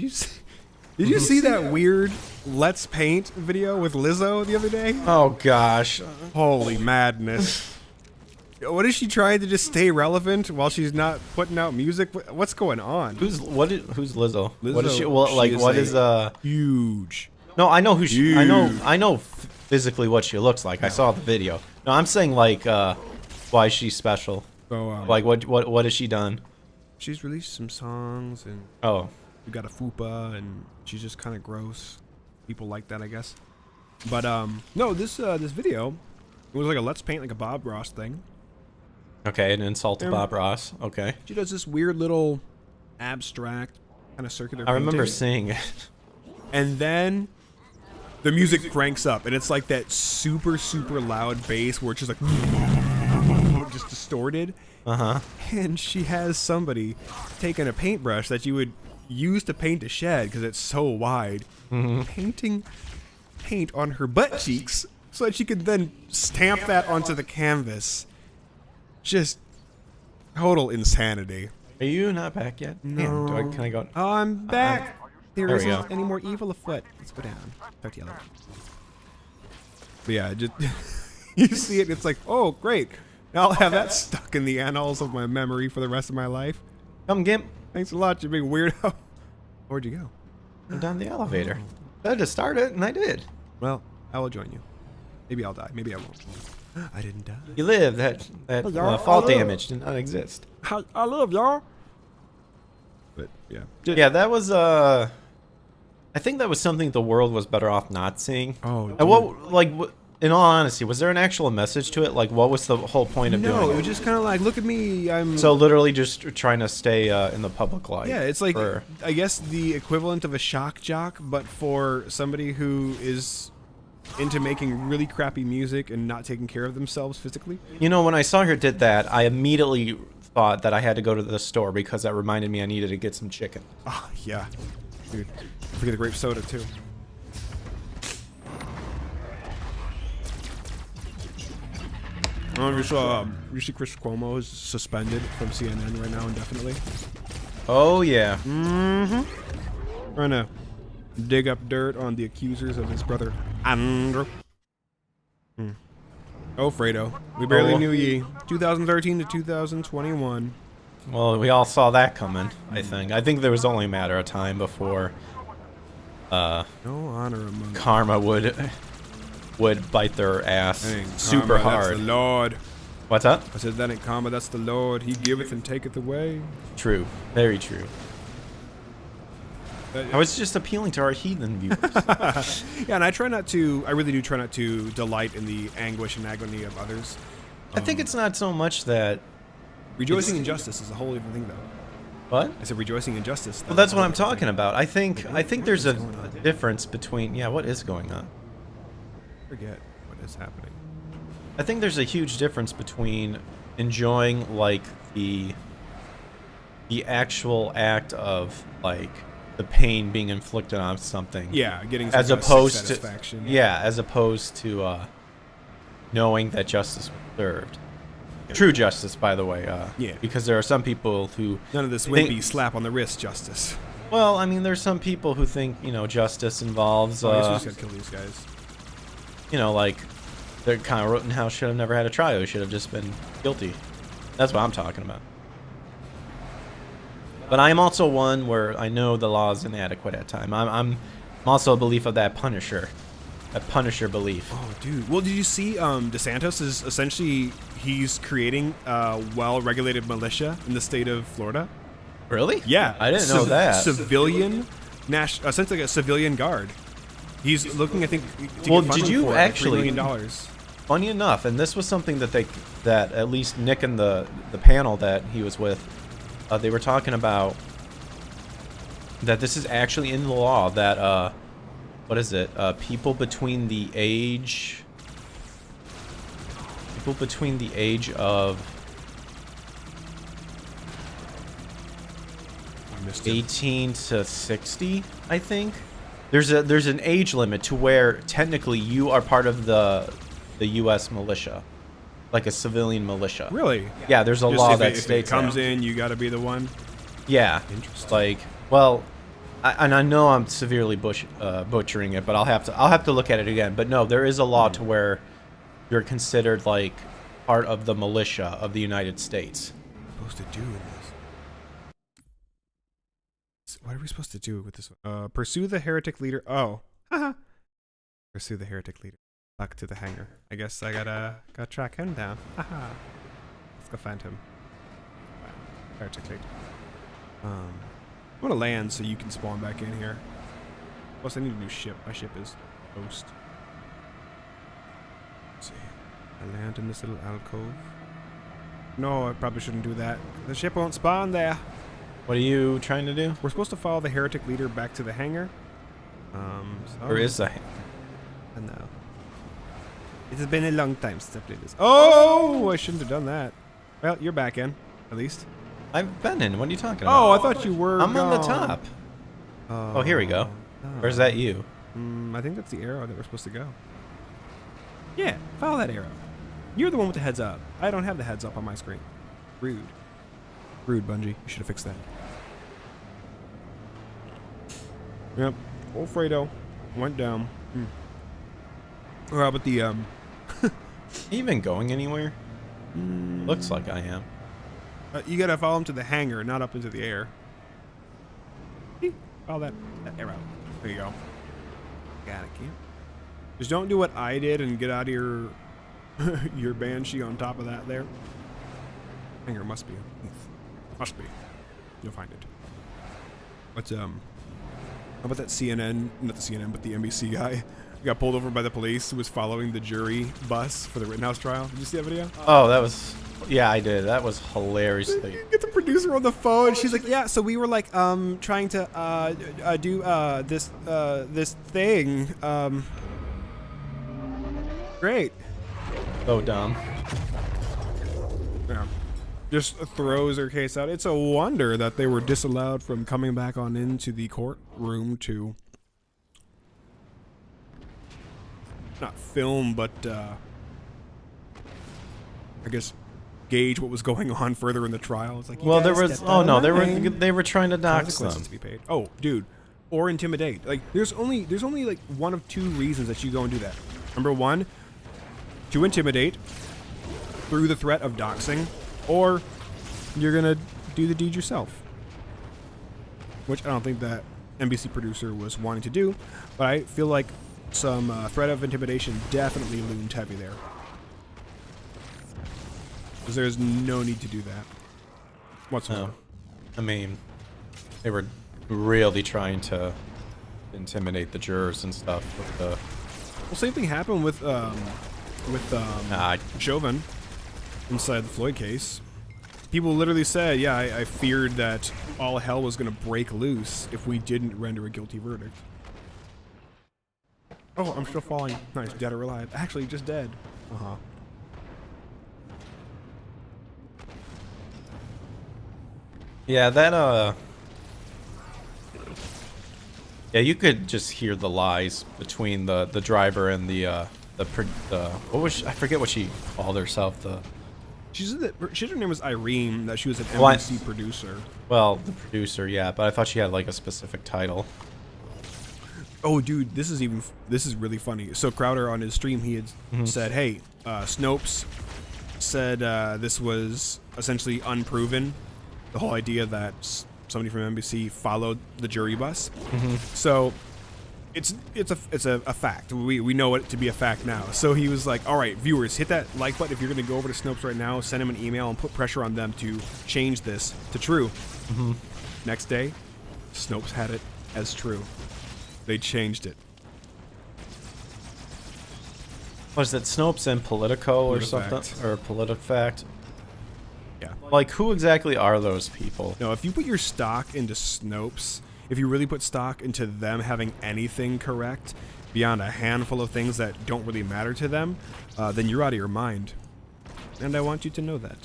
you see that weird Let's Paint video with Lizzo the other day? Oh gosh. Holy madness. What is she trying to just stay relevant while she's not putting out music? What's going on? Who's Lizzo? Lizzo, What is she? Well, like, what is huge. No, I know who she. Huge. I know physically what she looks like. I saw the video. No, I'm saying like, why she's special. So, Like, what has she done? she's released some songs, and Oh, we got a fupa, and she's just kind of gross. People like that, I guess. But no, this video, it was like a Let's Paint like a Bob Ross thing. okay, an insult to Bob Ross. Okay, She does this weird little abstract kind of circular I remember painting. seeing it. And then the music cranks up, and it's like that super loud bass where it's just like just distorted. And she has somebody taking a paintbrush that you would use to paint a shed because it's so wide, painting paint on her butt cheeks so that she could then stamp that onto the canvas. Just total insanity. Are you not back yet? No. Damn, can I go? Oh, I'm back. There There we isn't go. any more evil afoot. Let's go down. Talk to you later. But yeah, just you see it, it's like, oh great. Now I'll have that stuck in the annals of my memory for the rest of my life. Come Gimp. Thanks a lot, you big weirdo. Where'd you go? I'm down the elevator. I had to start it, and I did. Well, I will join you. Maybe I'll die. Maybe I won't. I didn't die. You live. That y'all. fall I live. damage did not exist. I love y'all. But yeah. Yeah, that was I think that was something the world was better off not seeing. Oh, And what, like, in all honesty, was there an actual message to it? Like, what was the whole point of No, doing it it? was just kind of like, look at me. I'm So literally just trying to stay in the public light. yeah, it's like for- I guess the equivalent of a shock jock, but for somebody who is into making really crappy music and not taking care of themselves physically. You know, when I saw her did that, I immediately thought that I had to go to the store because that reminded me I needed to get some chicken. Ah, yeah, dude. Don't forget the grape soda too. You see Chris Cuomo is suspended from CNN right now indefinitely. Oh yeah. Trying to dig up dirt on the accusers of his brother Andrew. Oh, Fredo. We barely Oh. knew ye. 2013 to 2021. Well, we all saw that coming. I think there was only a matter of time before No honor among karma would bite their ass Dang, super karma, hard. That's the Lord. What's up? I said that ain't karma, that's the Lord. He giveth and taketh away. True. Very true. I was just appealing to our heathen viewers. Yeah, and I really do try not to delight in the anguish and agony of others. I think it's not so much that. Rejoicing in justice is a whole different thing, though. What? I said rejoicing in justice. Well, that's what I'm talking about. I think there's a difference between. Yeah, what is going on? forget what is happening. I think there's a huge difference between enjoying like the actual act of like the pain being inflicted on something. Yeah, getting some as kind of opposed to satisfaction. as opposed to knowing that justice was served. True justice, by the way. Yeah. Because there are some people who None of this wimpy slap on the wrist justice. Well, I mean, there's some people who think, justice involves, I guess we just gotta kill these guys. like, they're kind of Rittenhouse should have never had a trial. He should have just been guilty. That's what I'm talking about. But I am also one where I know the law is inadequate at times. I'm also a belief of that Punisher belief. Oh, dude. Well, did you see DeSantis is essentially, he's creating a well-regulated militia in the state of Florida? Really? Yeah. I didn't know that. Essentially like a civilian guard. He's looking, I think, to Well, get did funding you for actually- $3 million. Funny enough, and this was something that at least Nick and the panel that he was with, they were talking about that this is actually in the law that what is it? People between the age of 18 to 60, I think. There's an age limit to where technically you are part of the U.S. militia, like a civilian militia. Really? Yeah, there's a Just law if that it states comes that. in, you gotta be the one. Yeah. Interesting. Like, well, I know I'm severely butchering it, but I'll have to look at it again. But no, there is a law to where you're considered like part of the militia of the United States. What are we supposed to do with this? What are we supposed to do with this one? Pursue the heretic leader. Oh. Haha. Pursue the heretic leader. Back to the hangar. I guess I gotta track him down. Haha. Let's go find him. Wow. Heretic leader. I'm gonna land so you can spawn back in here. Plus, I need a new ship. My ship is toast. Let's see. I land in this little alcove. No, I probably shouldn't do that. The ship won't spawn there. What are you trying to do? We're supposed to follow the heretic leader back to the hangar. Or is a I know. It has been a long time since I played this. Oh, I shouldn't have done that. Well, you're back in, at least. I've been in. What are you talking about? Oh, I thought you were. I'm on the gone. top. Oh, here we go. Or is that you? I think that's the arrow that we're supposed to go. Yeah, follow that arrow. You're the one with the heads up. I don't have the heads up on my screen. Rude. Rude, Bungie. You should have fixed that. Yep. Old Fredo went down. Or how about the, Are you even going anywhere? Looks like I am. you gotta follow him to the hangar, not up into the air. Follow that arrow. There you go. Got it, Cam. Just don't do what I did and get out of your your banshee on top of that there. Hangar must be. Must be. You'll find it. What's how about that CNN? Not the CNN, but the NBC guy. He got pulled over by the police who was following the jury bus for the Rittenhouse trial. Did you see that video? Oh, that was... Yeah, I did. That was hilarious. You get the producer on the phone. She's like, "Yeah, so we were like, trying to do this thing. Great." So dumb. Yeah. Just throws her case out. It's a wonder that they were disallowed from coming back on into the courtroom to not film, but I guess gauge what was going on further in the trial. It's like, Well, there was... Oh, no, they were trying to dox them. consequences to be paid. Oh, dude, or intimidate. Like, there's only like one of two reasons that you go and do that. Number one, to intimidate through the threat of doxing, or you're gonna do the deed yourself. Which I don't think that NBC producer was wanting to do, but I feel like some threat of intimidation definitely loomed heavy there. Because there's no need to do that whatsoever. No. I mean, they were really trying to intimidate the jurors and stuff with the... Well, same thing happened with Chauvin inside the Floyd case. People literally said, yeah, I feared that all hell was going to break loose if we didn't render a guilty verdict. Oh, I'm still falling. Nice, dead or alive. Actually, just dead. Uh-huh. Yeah, that yeah, you could just hear the lies between the driver and the what was I forget what she called herself. She said that her name was Irene. That she was an What? MCC producer. Well, the producer, yeah, but I thought she had like a specific title. Oh, dude, this is really funny. So Crowder on his stream, he had said, "Hey, Snopes said this was essentially unproven. The whole idea that somebody from NBC followed the jury bus. So it's a fact. We know it to be a fact now. So he was like, all right, viewers, hit that like button if you're going to go over to Snopes right now. Send him an email and put pressure on them to change this to true. Next day, Snopes had it as true. They changed it. Was it Snopes and Politico or PolitiFact. something? Or PolitiFact? Yeah. Like, who exactly are those people? No, if you put your stock into Snopes, if you really put stock into them having anything correct beyond a handful of things that don't really matter to them, then you're out of your mind. And I want you to know that.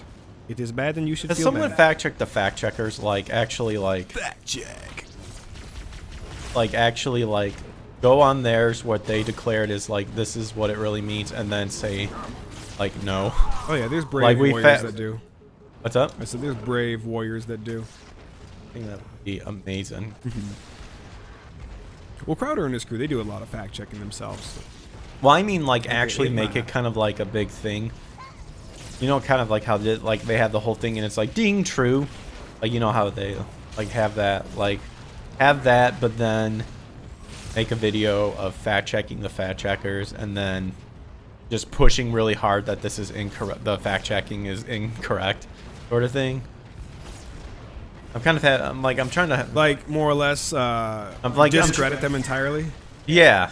It is bad and you should Has feel someone bad. fact check the fact checkers? Like, actually, like... Fact check. Like, actually, like, go on theirs, what they declared is, like, this is what it really means, and then say, like, no. Oh yeah, there's brave Like, we warriors that do. What's up? I said there's brave warriors that do. I think that would be amazing. Well, Crowder and his crew, they do a lot of fact checking themselves. Well, I mean, like, actually make it kind of like a big thing. You know, kind of like how they have the whole thing and it's like, ding, true. Like, you know how they, like, have that, but then make a video of fact checking the fact checkers and then just pushing really hard that this is incorrect, the fact checking is incorrect, sort of thing. I'm kind of, I'm trying to, Like, more or less, discredit them entirely. yeah.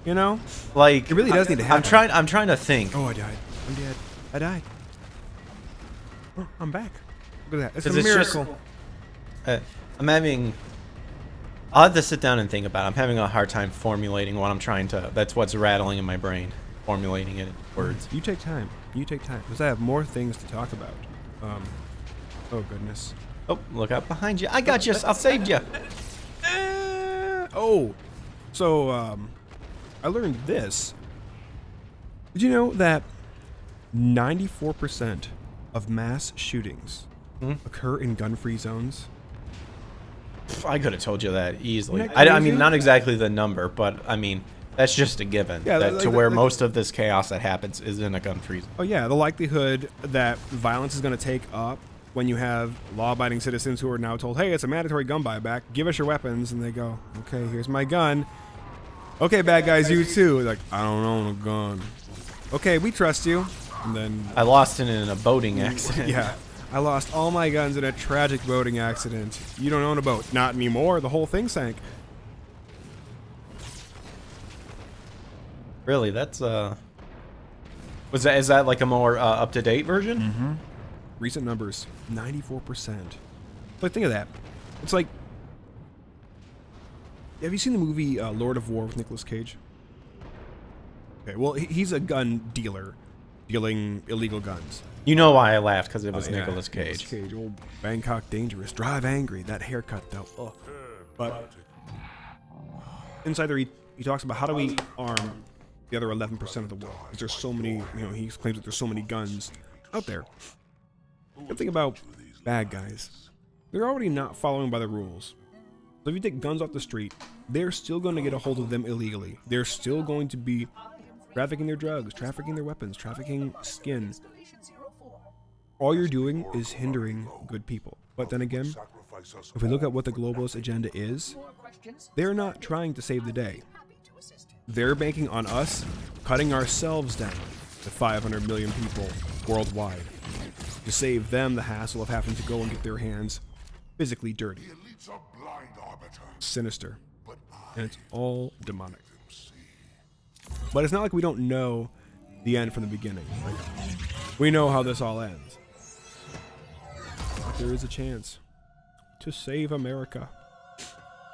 You know? Like, It really does need to happen. I'm trying to think. Oh, I died. I'm dead. I died. Oh, I'm back. Look at that. It's a 'Cause it's just- miracle. I'm having. I'll have to sit down and think about it. I'm having a hard time formulating what I'm trying to. That's what's rattling in my brain. Formulating it in words. You take time. You take time. Because I have more things to talk about. Oh, goodness. Oh, look out behind you. I got you. I saved you. Oh. So, I learned this. Did you know that 94% of mass shootings occur in gun-free zones? I could have told you that easily. Isn't that I mean, crazy? not exactly the number, but I mean, that's just a given. Yeah, that like- to where like- most of this chaos that happens is in a gun-free zone. Oh, yeah. The likelihood that violence is going to take up when you have law-abiding citizens who are now told, hey, it's a mandatory gun buyback, give us your weapons, and they go, okay, here's my gun. Okay, bad guys, you too. Like, I don't own a gun. Okay, we trust you. And then, I lost it in a boating accident. yeah, I lost all my guns in a tragic boating accident. You don't own a boat. Not anymore. The whole thing sank. Really, that's is that like a more up-to-date version? Recent numbers, 94%. But think of that. It's like, have you seen the movie Lord of War with Nicolas Cage? Okay, well, he's a gun dealer, dealing illegal guns. You know why I laughed, because it was Yeah, Nicolas Cage. Nicolas Cage, old Bangkok Dangerous, drive angry. That haircut, though. Ugh. But inside there, he talks about how do we arm the other 11% of the world? Because there's so many, he claims that there's so many guns out there. Good thing about bad guys, they're already not following by the rules. So if you take guns off the street, they're still going to get a hold of them illegally. They're still going to be trafficking their drugs, trafficking their weapons, trafficking skin. All you're doing is hindering good people. But then again, if we look at what the globalist agenda is, they're not trying to save the day. They're banking on us cutting ourselves down to 500 million people worldwide to save them the hassle of having to go and get their hands physically dirty. Sinister. And it's all demonic. But it's not like we don't know the end from the beginning. Like, we know how this all ends. But there is a chance to save America.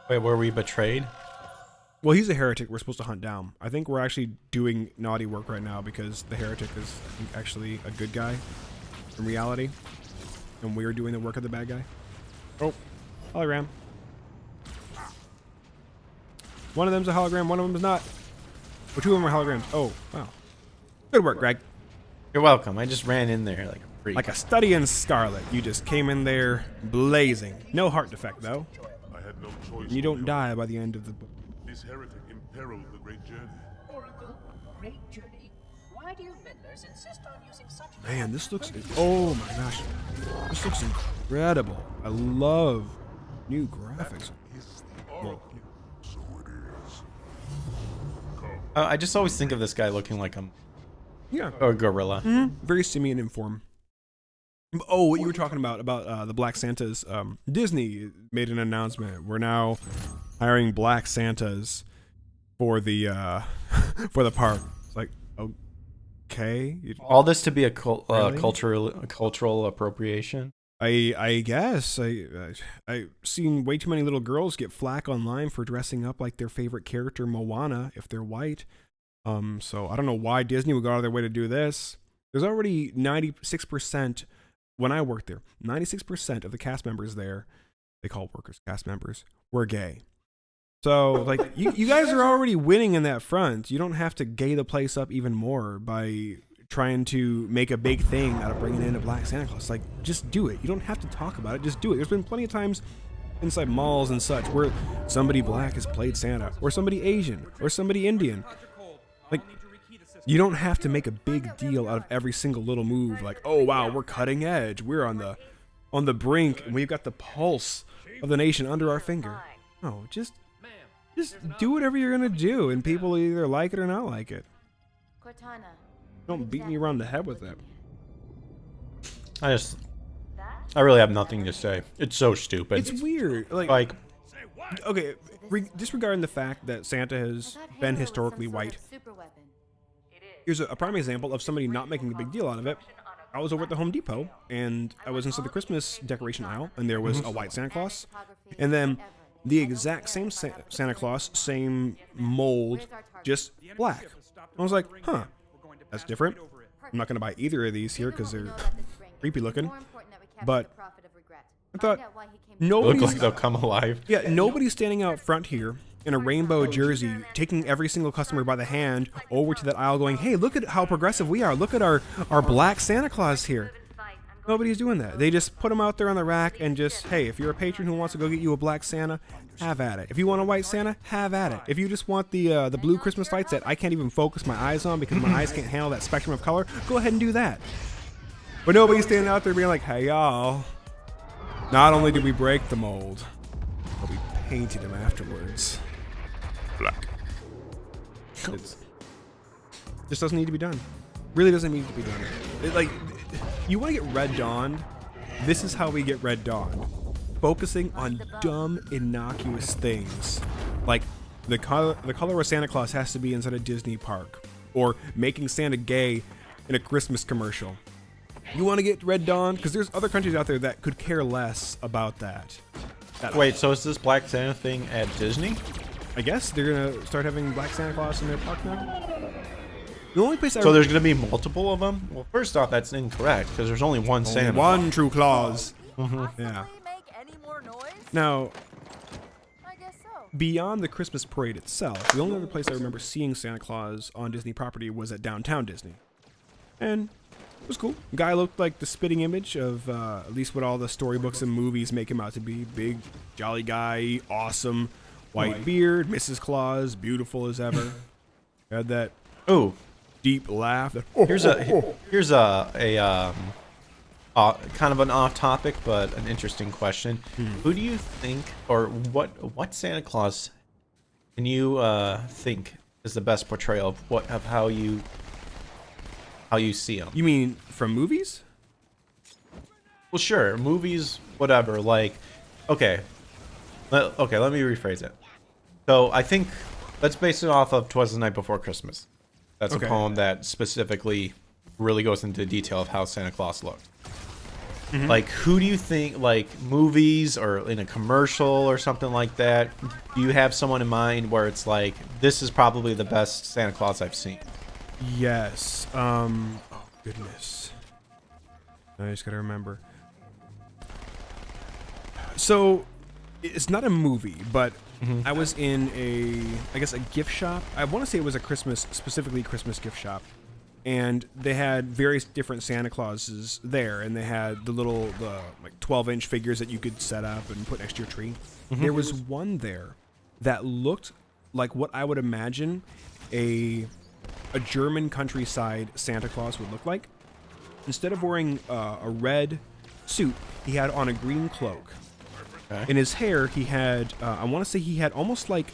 Wait, were we betrayed? Well, he's a heretic we're supposed to hunt down. I think we're actually doing naughty work right now because the heretic is actually a good guy in reality. And we're doing the work of the bad guy. Oh, hologram. One of them's a hologram, one of them is not. Well, two of them are holograms. Oh, wow. Good work, Greg. You're welcome. I just ran in there like a freak. Like a study in scarlet. You just came in there blazing. No heart defect, though. I had no choice. You don't die by the end of the book. This heretic imperiled the great journey. Oracle, great journey. Why do you meddlers insist on using such... Man, this looks... Oh my gosh. This looks incredible. I love new graphics. Well, So it is. I just always think of this guy looking like yeah. a gorilla. Very simian in form. Oh, what you were talking about the Black Santas. Disney made an announcement. We're now hiring Black Santas for the for the park. It's like, okay. All this to be a Really? cultural appropriation. I guess I've seen way too many little girls get flack online for dressing up like their favorite character Moana if they're white. So I don't know why Disney would go out of their way to do this. There's already 96%. When I worked there, 96% of the cast members there, they call workers cast members, were gay. So, like, you guys are already winning in that front. You don't have to gay the place up even more by trying to make a big thing out of bringing in a Black Santa Claus. Like, just do it. You don't have to talk about it. Just do it. There's been plenty of times inside malls and such where somebody black has played Santa, or somebody Asian, or somebody Indian. Like, you don't have to make a big deal out of every single little move. Like, oh wow, we're cutting edge. We're on the brink, and we've got the pulse of the nation under our finger. No, just do whatever you're gonna do, and people either like it or not like it. Cortana. Don't beat me around the head with it. I really have nothing to say. It's so stupid. It's weird. Like okay, disregarding the fact that Santa has been historically white. Here's a prime example of somebody not making a big deal out of it. I was over at the Home Depot, and I was inside the Christmas decoration aisle, and there was a white Santa Claus, and then the exact same Santa Claus, same mold, just black. I was like, huh, that's different. I'm not going to buy either of these here because they're creepy looking. But I thought, They nobody's, look like they'll come alive. yeah, nobody's standing out front here in a rainbow jersey, taking every single customer by the hand over to that aisle going, hey, look at how progressive we are. Look at our black Santa Claus here. Nobody's doing that. They just put them out there on the rack and just, hey, if you're a patron who wants to go get you a black Santa, have at it. If you want a white Santa, have at it. If you just want the blue Christmas lights that I can't even focus my eyes on because my eyes can't handle that spectrum of color, go ahead and do that. But nobody's standing out there being like, hey, y'all, not only did we break the mold, but we painted him afterwards black. This doesn't need to be done. Really doesn't need to be done. Like, you want to get Red Dawned? This is how we get Red Dawned. Focusing on dumb, innocuous things. Like, the color of Santa Claus has to be inside a Disney park. Or making Santa gay in a Christmas commercial. You want to get Red Dawn? Because there's other countries out there that could care less about that. Wait, so is this Black Santa thing at Disney? I guess they're going to start having Black Santa Claus in their park now. The only place So there's going to be multiple of them? Well, first off, that's incorrect, because there's only one Santa. One true Claus. Mm-hmm. Yeah. Make any more noise? Now, I guess so. beyond the Christmas parade itself, the only other place I remember seeing Santa Claus on Disney property was at Downtown Disney. And it was cool. Guy looked like the spitting image of at least what all the storybooks and movies make him out to be. Big, jolly guy, awesome, white beard, Mrs. Claus, beautiful as ever. Had that Ooh, deep laugh. That, here's a kind of an off topic, but an interesting question. Who do you think, or what Santa Claus can you think is the best portrayal of how you see him? You mean from movies? Well, sure, movies, whatever. Like, okay, let me rephrase it. So I think let's base it off of "'Twas the Night Before Christmas." That's Okay. a poem that specifically really goes into detail of how Santa Claus looked. Like, who do you think, like, movies or in a commercial or something like that, do you have someone in mind where it's like, this is probably the best Santa Claus I've seen? Yes. Oh goodness. I just gotta remember. So, it's not a movie, but I was in I guess a gift shop. I want to say it was specifically Christmas gift shop. And they had various different Santa Clauses there, and they had the like 12-inch figures that you could set up and put next to your tree. There was one there that looked like what I would imagine a German countryside Santa Claus would look like. Instead of wearing a red suit, he had on a green cloak. Okay. In his hair, he had I want to say he had almost like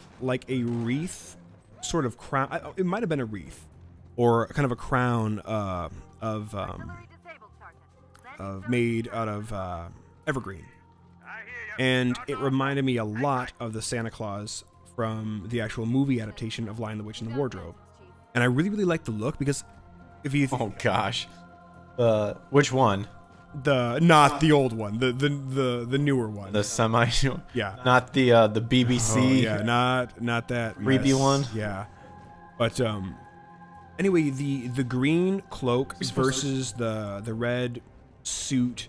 a wreath, sort of crown. It might have been a wreath. Or kind of a crown of made out of evergreen, and it reminded me a lot of the Santa Claus from the actual movie adaptation of Lion, the Witch, and the Wardrobe. And I really liked the look because if you Oh gosh, which one? not the old one, the newer one, The semi? Yeah. Not the BBC. Oh, yeah, not that creepy mess. one. Yeah, but anyway, the green cloak versus the red suit.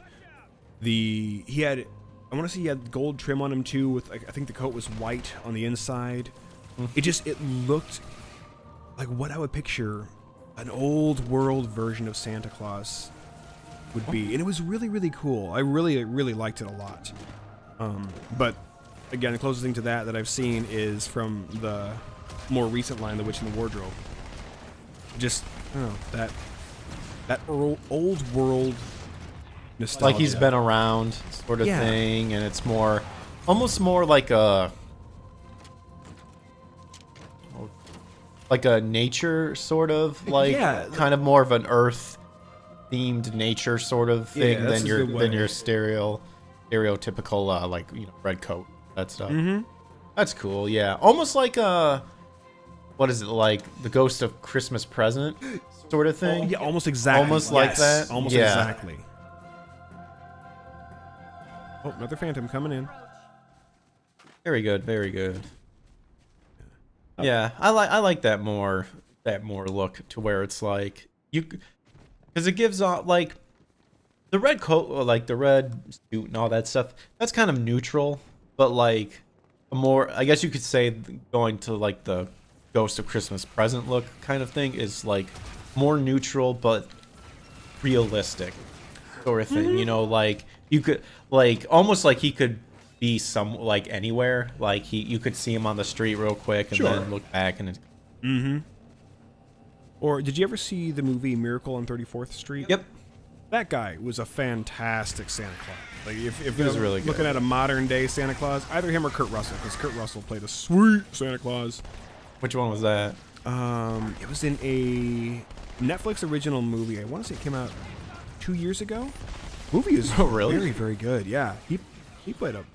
He had, I want to say he had gold trim on him too. With I think the coat was white on the inside. It looked like what I would picture an old world version of Santa Claus would be, and it was really cool. I really liked it a lot. But again, the closest thing to that I've seen is from the more recent line, The Witch and the Wardrobe. Just, I don't know, that old world nostalgia. Like he's been around, sort of thing, and it's almost more like a nature sort of, like kind of more of an earth themed nature sort of thing than your stereotypical like, you know, red coat, that stuff. That's cool. Yeah, almost like what is it, like the Ghost of Christmas Present sort of thing? Oh, yeah, almost exactly. Almost like that? Almost Yeah. exactly. Oh, another Phantom coming in. Very good, very good. Yeah, I like that more look to where it's like because it gives off like the red coat, or like the red suit and all that stuff. That's kind of neutral, but like a more, I guess you could say, going to like the Ghost of Christmas Present look kind of thing is like more neutral but realistic sort of thing. You know, like you could like almost like he could be like anywhere. Like you could see him on the street real quick and then look back and Or did you ever see the movie Miracle on 34th Street? Yep. That guy was a fantastic Santa Claus. Like if was you're really good. looking at a modern day Santa Claus, either him or Kurt Russell, because Kurt Russell played a sweet Santa Claus. Which one was that? It was in a Netflix original movie. I want to say it came out 2 years ago. Movie is really? very good. Yeah, he played a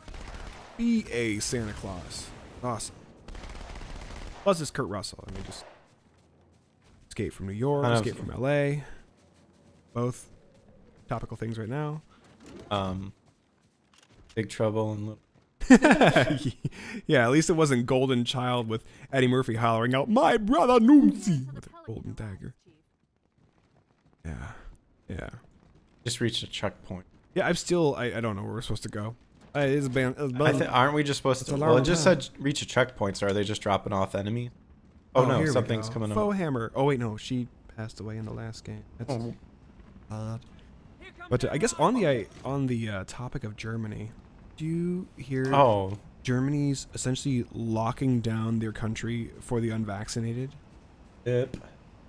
BA Santa Claus. Awesome. Plus, it's Kurt Russell. I mean, just Escape from New York, Escape from LA. Both topical things right now. Big Trouble in Little. Yeah, at least it wasn't Golden Child with Eddie Murphy hollering out, "My brother Noomsy," with a golden dagger. Yeah. Just reached a checkpoint. Yeah, I don't know where we're supposed to go. It's a band. Aren't we just supposed to? Well, it just said reach a checkpoint. So are they just dropping off enemies? Oh no, something's coming up. Faux Hammer. Oh wait, no, she passed away in the last game. That's odd. But I guess on the topic of Germany, do you hear? Oh, Germany's essentially locking down their country for the unvaccinated. yep.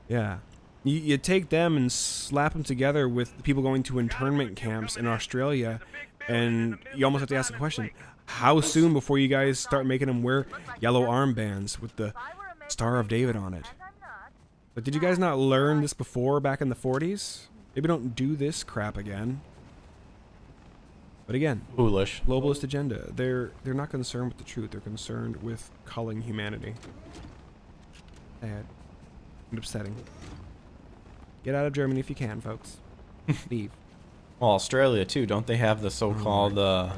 Yeah. You take them and slap them together with people going to internment camps in Australia, and you almost have to ask the question, how soon before you guys start making them wear yellow armbands with the Star of David on it? But did you guys not learn this before, back in the 40s? Maybe don't do this crap again. But again, Foolish. globalist agenda. They're not concerned with the truth. They're concerned with culling humanity. Sad and upsetting. Get out of Germany if you can, folks. Leave. Well, Australia too. Don't they have the so-called the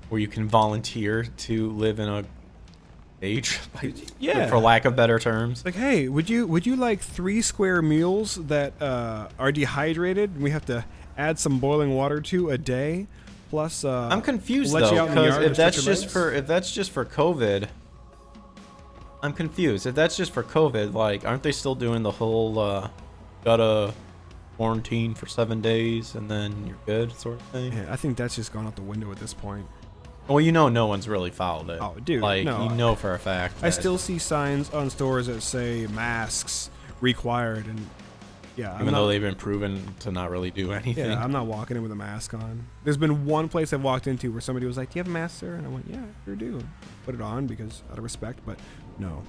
where you can volunteer to live in a cage? Yeah. For lack of better terms. Like, hey, would you like 3 square meals that are dehydrated and we have to add some boiling water to a day? Plus, I'm confused we'll let you though, out in the because yard if to stretch that's your just legs? for COVID, I'm confused. If that's just for COVID, like, aren't they still doing the whole gotta quarantine for 7 days and then you're good sort of thing? Yeah, I think that's just gone out the window at this point. Well, you know, no one's really followed it. Oh, dude, like no. you know for a fact. I that- still see signs on stores that say masks required, and yeah, even though they've been proven to not really do anything. yeah, I'm not walking in with a mask on. There's been one place I've walked into where somebody was like, "Do you have a mask, sir?" And I went, "Yeah, I sure do." Put it on because out of respect, but no.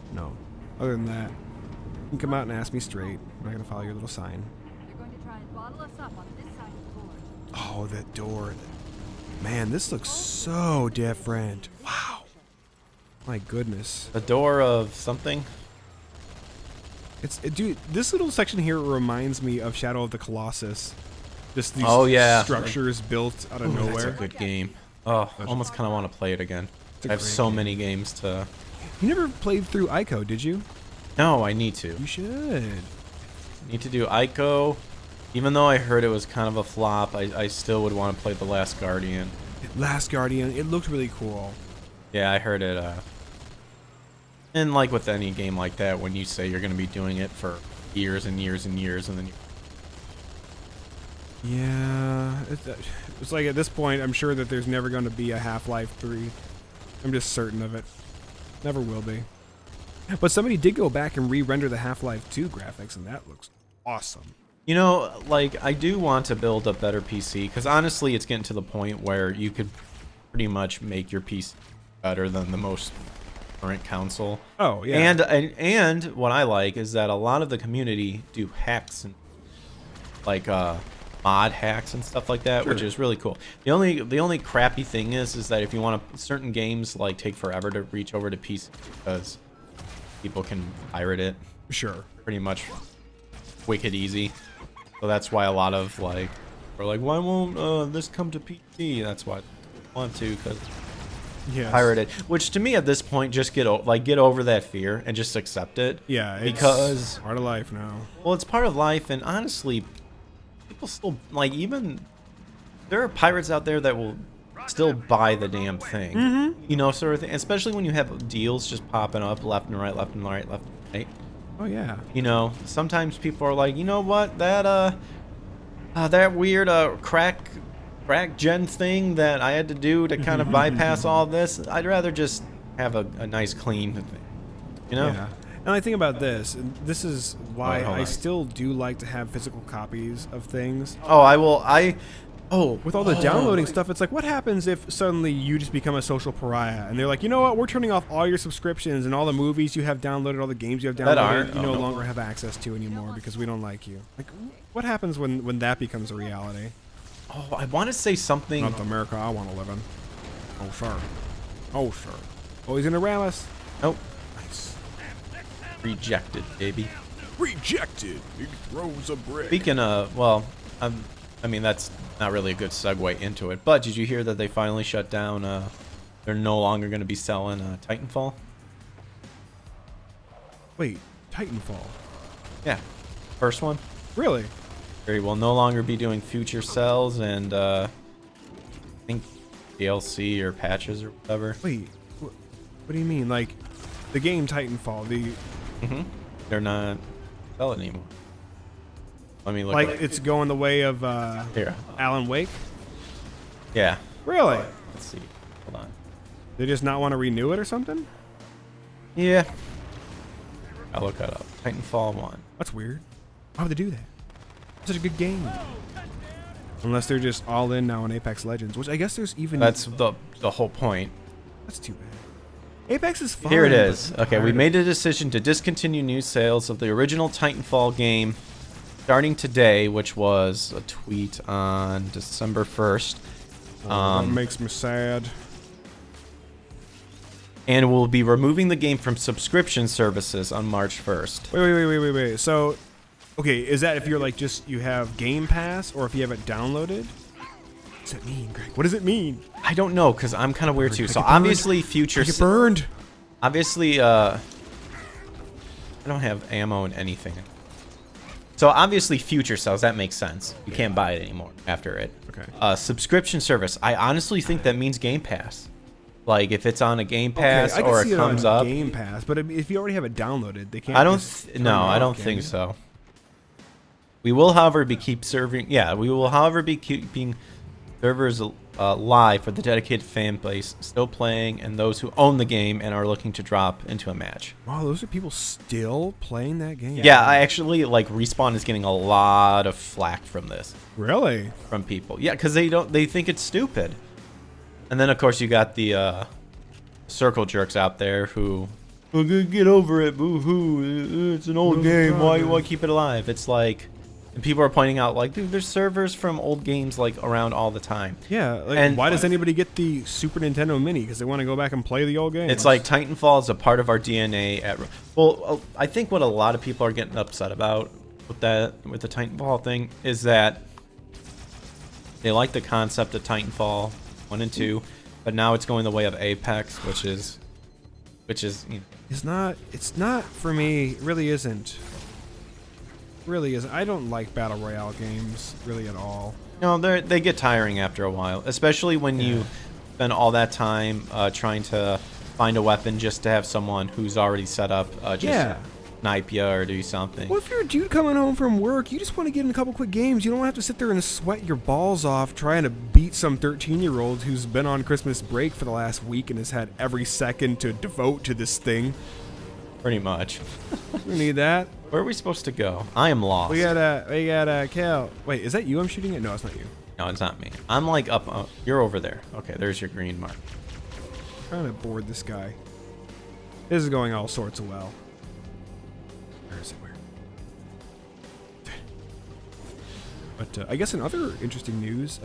Other than that, you can come out and ask me straight. I'm not gonna follow your little sign. They're going to try and bottle us up on this side of the board. Oh, that door. Man, this looks so different. Wow. My goodness. A door of something. Dude, this little section here reminds me of Shadow of the Colossus. Just these Oh, yeah. structures built out of That's nowhere. a good game. Oh, almost kind of want to play it again. a I have great so game. many games to. You never played through Ico, did you? No, I need to. You should. Need to do Ico. Even though I heard it was kind of a flop, I still would want to play The Last Guardian. Last Guardian, it looked really cool. Yeah, I heard it. And like with any game like that, when you say you're going to be doing it for years and years and years, and then you Yeah, it's like at this point, I'm sure that there's never going to be a Half-Life 3. I'm just certain of it. Never will be. But somebody did go back and re-render the Half-Life 2 graphics, and that looks awesome. You know, like, I do want to build a better PC, because honestly, it's getting to the point where you could pretty much make your PC better than the most current console. Oh, yeah. And what I like is that a lot of the community do hacks and, like, mod hacks and stuff like that, which Sure. is really cool. The only crappy thing is that if you want to, certain games, like, take forever to reach over to PC, because people can pirate it Sure. pretty much wicked easy. So that's why a lot of, like, we're like, why won't this come to PC? That's why I want to, because Yeah. pirate it. Which to me at this point, just get over that fear and just accept it. Yeah, it's because part of life now. well, it's part of life, and honestly, people still like even there are pirates out there that will still buy the damn thing. You know, sort of thing. Especially when you have deals just popping up left and right, left and right, left and right. Oh, yeah. You know, sometimes people are like, you know what, that weird crack gen thing that I had to do to kind of bypass all this. I'd rather just have a nice clean thing. You know? Yeah. And I think about this. And this is why Wait, hold I on. still do like to have physical copies of things. With all the downloading stuff, it's like, what happens if suddenly you just become a social pariah? And they're like, you know what? We're turning off all your subscriptions and all the movies you have downloaded, all the games you have That downloaded, aren't- you oh, no no. longer have access to anymore because we don't like you. Like, what happens when that becomes a reality? Oh, I want to say something. Not the America I want to live in. Oh, sir. Oh, sir. Oh, he's gonna ram us. Nope. Nice. Rejected, baby. Rejected. He throws a brick. Speaking of, well, I mean, that's not really a good segue into it, but did you hear that they finally shut down, they're no longer going to be selling Titanfall? Wait, Titanfall. Yeah. First one. Really? They will no longer be doing future sells and, I think DLC or patches or whatever. Wait, what do you mean? Like, the game Titanfall, They're not selling anymore. Let me look. like, up. it's going the way of Here. Alan Wake? Yeah. Really? Let's see. Hold on. They just not want to renew it or something? Yeah. I'll look that up. Titanfall 1. That's weird. Why would they do that? Such a good game. Unless they're just all in now on Apex Legends, which I guess there's even... That's the whole point. That's too bad. Apex is fun. Here it is. but Okay, we tired made a decision to discontinue new sales of the original Titanfall game starting today, which was a tweet on December 1st. of- that makes me sad. And we'll be removing the game from subscription services on March 1st. Wait. So, Okay, is that if you're like just you have Game Pass or if you have it downloaded? What does that mean, Greg? What does it mean? I don't know, because I'm kind of weird too. So get burned. obviously future... I get burned. Obviously, I don't have ammo and anything. So obviously future sales, that makes sense. You can't buy it anymore after it. Okay. Subscription service. I honestly think that means Game Pass. Like if it's on a Game Pass I can or see it comes on up. Game Pass, but if you already have it downloaded, they can't. I don't. just turn No, it I off, don't can think you? so. We will, however, be keep serving. Yeah, we will, however, be keeping servers live for the dedicated fan base still playing and those who own the game and are looking to drop into a match. Wow, those are people still playing that game. Yeah, I actually like Respawn is getting a lot of flack from this. Really? From people. Yeah, because they think it's stupid. And then of course you got the circle jerks out there who get over it, boo-hoo, it's an old game, why keep it alive? It's like, and people are pointing out like, dude, there's servers from old games like around all the time. Yeah, like, And why does anybody get the Super Nintendo Mini? Because they want to go back and play the old games. It's like Titanfall is a part of our DNA well, I think what a lot of people are getting upset about with the Titanfall thing is that they like the concept of Titanfall 1 and 2, but now it's going the way of Apex, which is you know, It's not for me. It really isn't. Really isn't. I don't like battle royale games really at all. no, they get tiring after a while, especially when you spend all that time trying to find a weapon just to have someone who's already set up just snipe you or do something. Well, if you're a dude coming home from work, you just want to get in a couple quick games. You don't have to sit there and sweat your balls off trying to beat some 13-year-old who's been on Christmas break for the last week and has had every second to devote to this thing. Pretty much. We need that. Where are we supposed to go? I am lost. We got Cal. Wait, is that you I'm shooting at? No, it's not you. No, it's not me. I'm like up. You're over there. Okay, there's your green mark. Trying to board this guy. This is going all sorts of well. Where is it? Where? But I guess in other interesting news,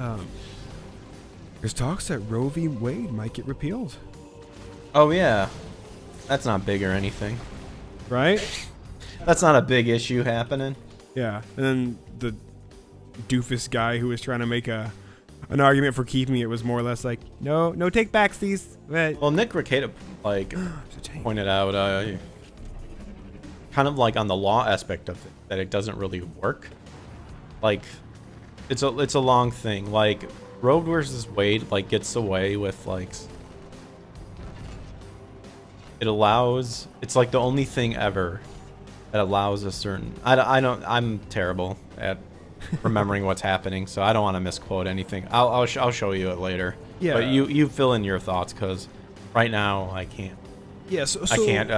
there's talks that Roe v. Wade might get repealed. Oh yeah, that's not big or anything. Right? That's not a big issue happening. Yeah. And then the doofus guy who was trying to make an argument for keeping it was more or less like, no take backs these. Well, Nick Rekieta like pointed out kind of like on the law aspect of it, that it doesn't really work. Like it's a long thing. Like Roe versus Wade like gets away with like it's like the only thing ever that allows a certain I'm terrible at remembering what's happening, so I don't want to misquote anything. I'll show you it later. Yeah. But you fill in your thoughts, because right now I can't. Yeah. So I can't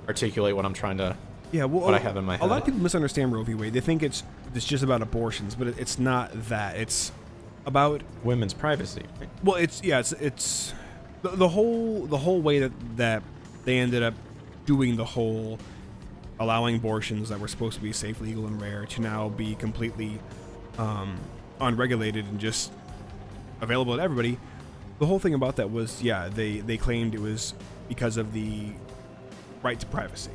articulate what I'm trying to. Yeah. Well, what I have in my head. A lot of people misunderstand Roe v. Wade. They think it's just about abortions, but it's not that. It's about Women's privacy. Right? Well, it's the whole way that they ended up doing the whole allowing abortions that were supposed to be safe, legal, and rare to now be completely unregulated and just available to everybody. The whole thing about that was, they claimed it was because of the right to privacy.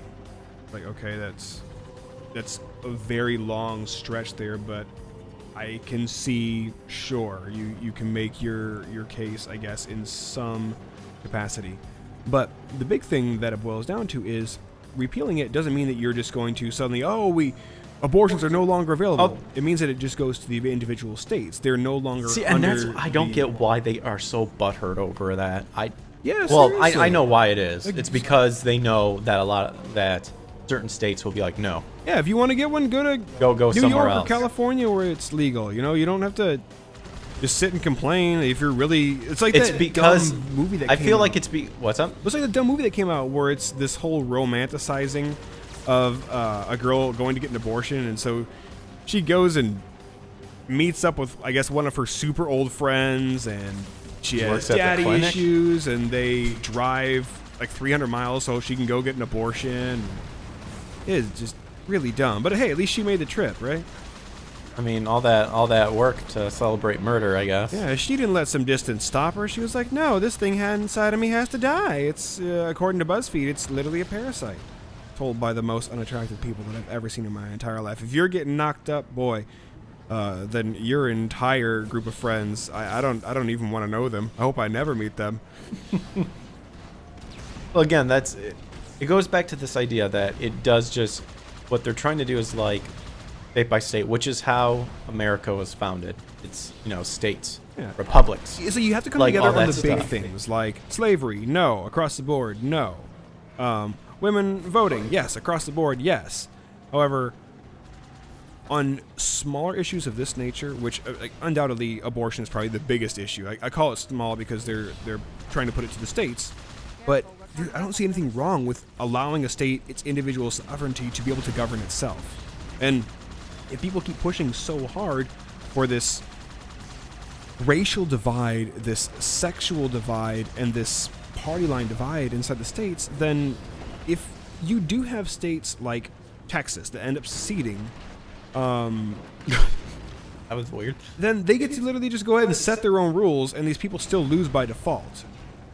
Like, okay, that's a very long stretch there, but I can see, sure, you can make your case, I guess, in some capacity. But the big thing that it boils down to is repealing it doesn't mean that you're just going to suddenly, abortions are no longer available. It means that it just goes to the individual states. They're no longer I don't get why they are so butthurt over that. I seriously. know why it is. It's because they know that certain states will be like, no. Yeah, if you want to get one, go Go New somewhere York else. or California where it's legal. You don't have to just sit and complain if you're really. It's like It's that because dumb movie that I came feel out. like what's up? It's like the dumb movie that came out where it's this whole romanticizing of a girl going to get an abortion, and so she goes and meets up with, I guess, one of her super old friends, and she has works at the daddy clinic? issues, and they drive like 300 miles so she can go get an abortion. It is just really dumb. But hey, at least she made the trip, right? I mean, all that work to celebrate murder, I guess. Yeah, she didn't let some distance stop her. She was like, no, this thing inside of me has to die. It's, according to BuzzFeed, it's literally a parasite. told by the most unattractive people that I've ever seen in my entire life. If you're getting knocked up, boy, then your entire group of friends, I don't even want to know them. I hope I never meet them. Well, again, that's it. It goes back to this idea that it does just what they're trying to do is like state by state, which is how America was founded. It's, you know, states, Yeah. republics. So you have to come Like, together all on the that big stuff. things, like slavery, no, across the board, no. Women voting, yes, across the board, yes. However, on smaller issues of this nature, which like, undoubtedly abortion is probably the biggest issue. I call it small because they're trying to put it to the states, but I don't see anything wrong with allowing a state its individual sovereignty to be able to govern itself. And if people keep pushing so hard for this racial divide, this sexual divide, and this party line divide inside the states, then if you do have states like Texas that end up seceding, That was weird. then they get to literally just go ahead and set their own rules, and these people still lose by default.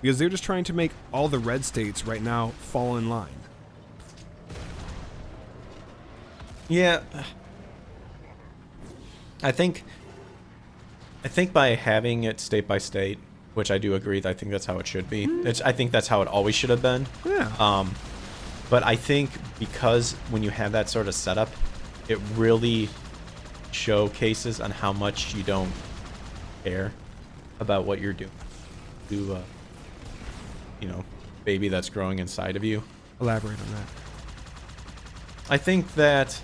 Because they're just trying to make all the red states right now fall in line. Yeah. I think by having it state by state, which I do agree, I think that's how it should be. I think that's how it always should have been. Yeah. But I think because when you have that sort of setup, it really showcases on how much you don't care about what you're doing to, you know, baby that's growing inside of you. Elaborate on that. I think that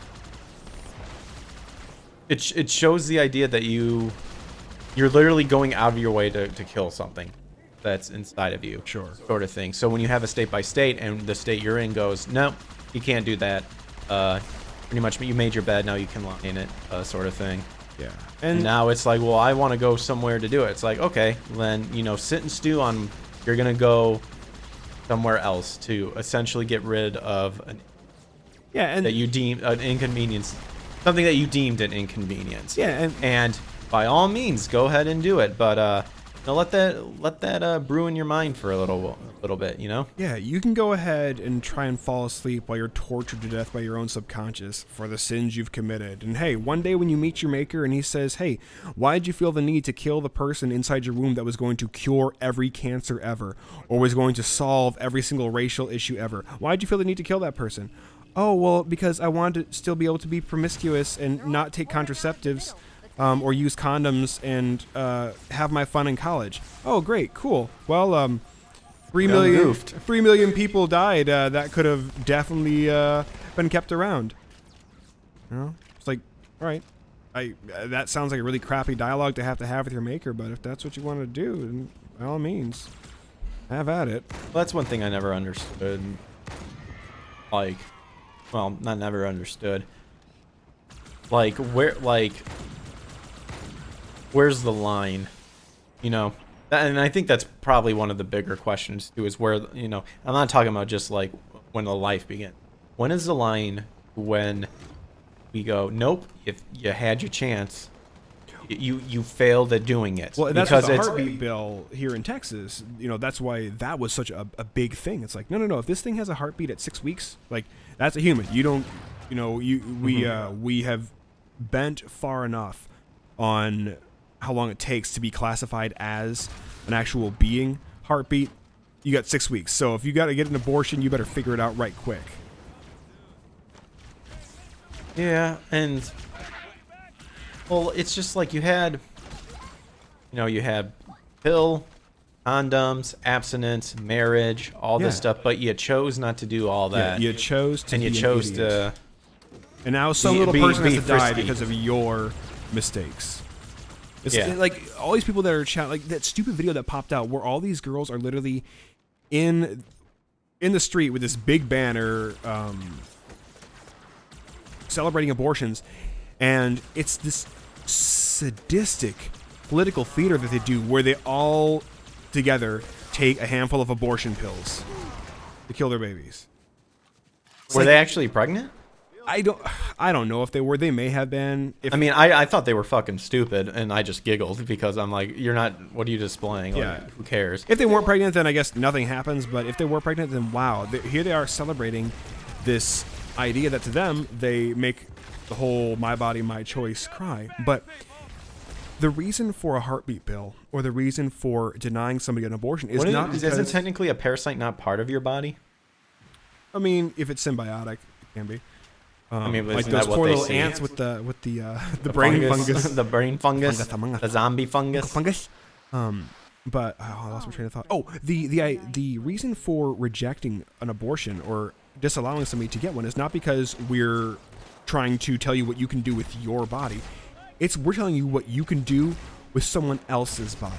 it shows the idea that you're literally going out of your way to kill something that's inside of you. Sure. Sort of thing. So when you have a state by state and the state you're in goes, no, you can't do that. Pretty much you made your bed, now you can lie in it, sort of thing. Yeah. And now it's like, well, I want to go somewhere to do it. It's like, okay, then, you know, sit and stew on, you're going to go somewhere else to essentially get rid of and that you deem an inconvenience, something that you deemed an inconvenience. Yeah, and by all means, go ahead and do it. But you know, let that brew in your mind for a little bit. You know. yeah, you can go ahead and try and fall asleep while you're tortured to death by your own subconscious for the sins you've committed. And hey, one day when you meet your maker and he says, hey, why'd you feel the need to kill the person inside your womb that was going to cure every cancer ever, or was going to solve every single racial issue ever? Why'd you feel the need to kill that person? Oh, well, because I wanted to still be able to be promiscuous and not take contraceptives, or use condoms and have my fun in college. Oh, great, cool. Well, 3 million people died. That could have definitely been kept around. You know, it's like, all right, that sounds like a really crappy dialogue to have with your maker. But if that's what you want to do, then by all means, have at it. Well, that's one thing I never understood. Like, well, not never understood. Like, where's the line? You know, and I think that's probably one of the bigger questions too, is where, you know, I'm not talking about just like when the life begins. When is the line when we go, nope, if you had your chance, you failed at doing it? Well, that's because what the it's heartbeat bill here in Texas, you know, that's why that was such a big thing. It's like, no. If this thing has a heartbeat at 6 weeks, like, that's a human. You don't, you know, we have bent far enough on how long it takes to be classified as an actual being. Heartbeat, you got 6 weeks. So if you got to get an abortion, you better figure it out right quick. Yeah, and well, it's just like you had pill, condoms, abstinence, marriage, all this Yeah. stuff, but you chose not to do all that. Yeah, you chose to, and you be an chose idiot. to. And now some be- little be- person be has to die frisky. because of your mistakes. It's Yeah. like all these people that are like that stupid video that popped out where all these girls are literally in the street with this big banner celebrating abortions, and it's this sadistic political theater that they do where they all together take a handful of abortion pills to kill their babies. Were they actually pregnant? I don't know if they were. They may have been. I mean, I thought they were fucking stupid, and I just giggled because I'm like, you're not. What are you displaying? Like, Yeah. who cares? If they weren't pregnant, then I guess nothing happens. But if they were pregnant, then wow, here they are celebrating this idea that to them they make the whole "my body, my choice" cry. But the reason for a heartbeat pill or the reason for denying somebody an abortion is not because... Isn't technically a parasite not part of your body? I mean, if it's symbiotic, it can be. I mean, like isn't those that what poor they little see? ants with the brain fungus. The brain fungus. Fungus. The zombie fungus. Fungus. But I lost my train of thought. Oh, the reason for rejecting an abortion or disallowing somebody to get one is not because we're trying to tell you what you can do with your body. We're telling you what you can do with someone else's body.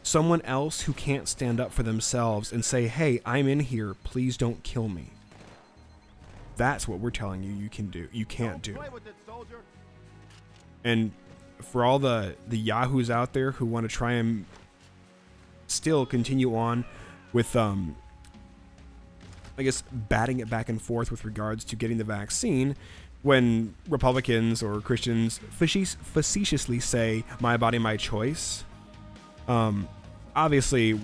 Someone else who can't stand up for themselves and say, "Hey, I'm in here. Please don't kill me." That's what we're telling you can do. You can't do. And for all the yahoos out there who want to try and still continue on with I guess batting it back and forth with regards to getting the vaccine, when Republicans or Christians facetiously say "my body, my choice," obviously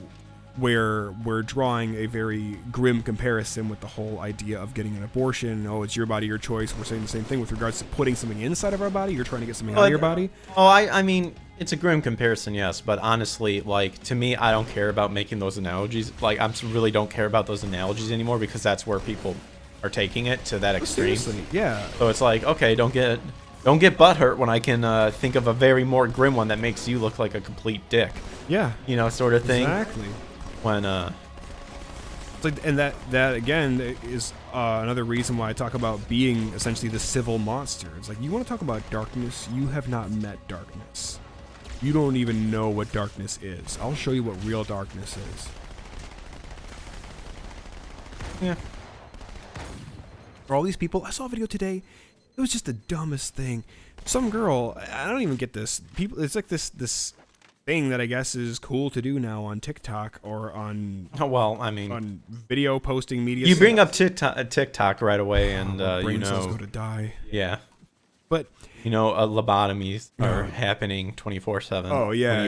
we're drawing a very grim comparison with the whole idea of getting an abortion. Oh, it's your body, your choice. We're saying the same thing with regards to putting something inside of our body. You're trying to get something out of your body. Oh, I mean, it's a grim comparison, yes, but honestly, like, to me, I don't care about making those analogies. Like, I really don't care about those analogies anymore because that's where people are taking it to that extreme. Seriously, yeah. So it's like, okay, don't get butthurt when I can think of a very more grim one that makes you look like a complete dick. Yeah. You know, sort of thing. Exactly. When it's like, and that again is another reason why I talk about being essentially the civil monster. It's like, you want to talk about darkness? You have not met darkness. You don't even know what darkness is. I'll show you what real darkness is. Yeah. For all these people, I saw a video today. It was just the dumbest thing. Some girl, I don't even get this. People, it's like this thing that I guess is cool to do now on TikTok or on. Oh, well, I mean, on video posting media. You bring up TikTok right away, and brain you cells know, go to die. Yeah. But you know, lobotomies are happening 24/7. Oh yeah, when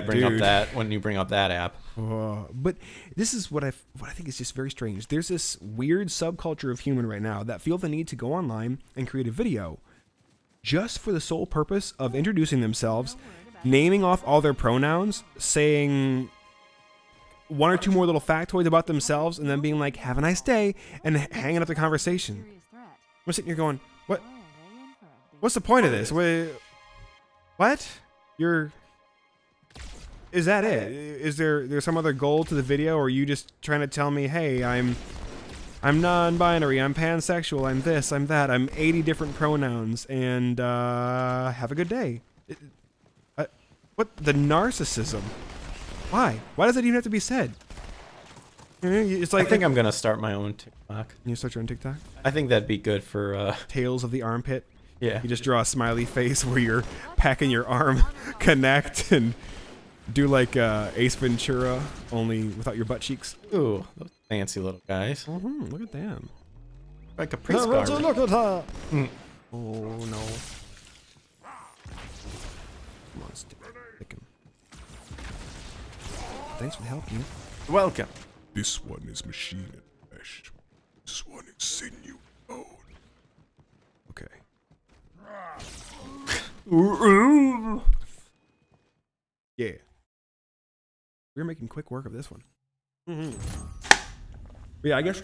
you bring up that app. But this is what I think is just very strange. There's this weird subculture of human right now that feel the need to go online and create a video just for the sole purpose of introducing themselves, naming off all their pronouns, saying one or two more little factoids about themselves, and then being like, "Have a nice day," and hanging up the conversation. I'm sitting here going, "What? What's the point of this? What? Is that it? Is there some other goal to the video, or are you just trying to tell me, hey, I'm non-binary, I'm pansexual, I'm this, I'm that, I'm 80 different pronouns, and have a good day"? What the narcissism? Why? Why does it even have to be said? It's like, I think I'm gonna start my own TikTok. You start your own TikTok? I think that'd be good for Tales of the armpit. Yeah. You just draw a smiley face where you're packing your arm, connect, and do like Ace Ventura, only without your butt cheeks. Ooh, those fancy little guys. Look at them. Like a priest guard. Look at her. Oh no. Come on, stick him. Thanks for helping me. Welcome. This one is machine and flesh. This one is sinew and bone. Okay. Yeah. We're making quick work of this one. Yeah, I guess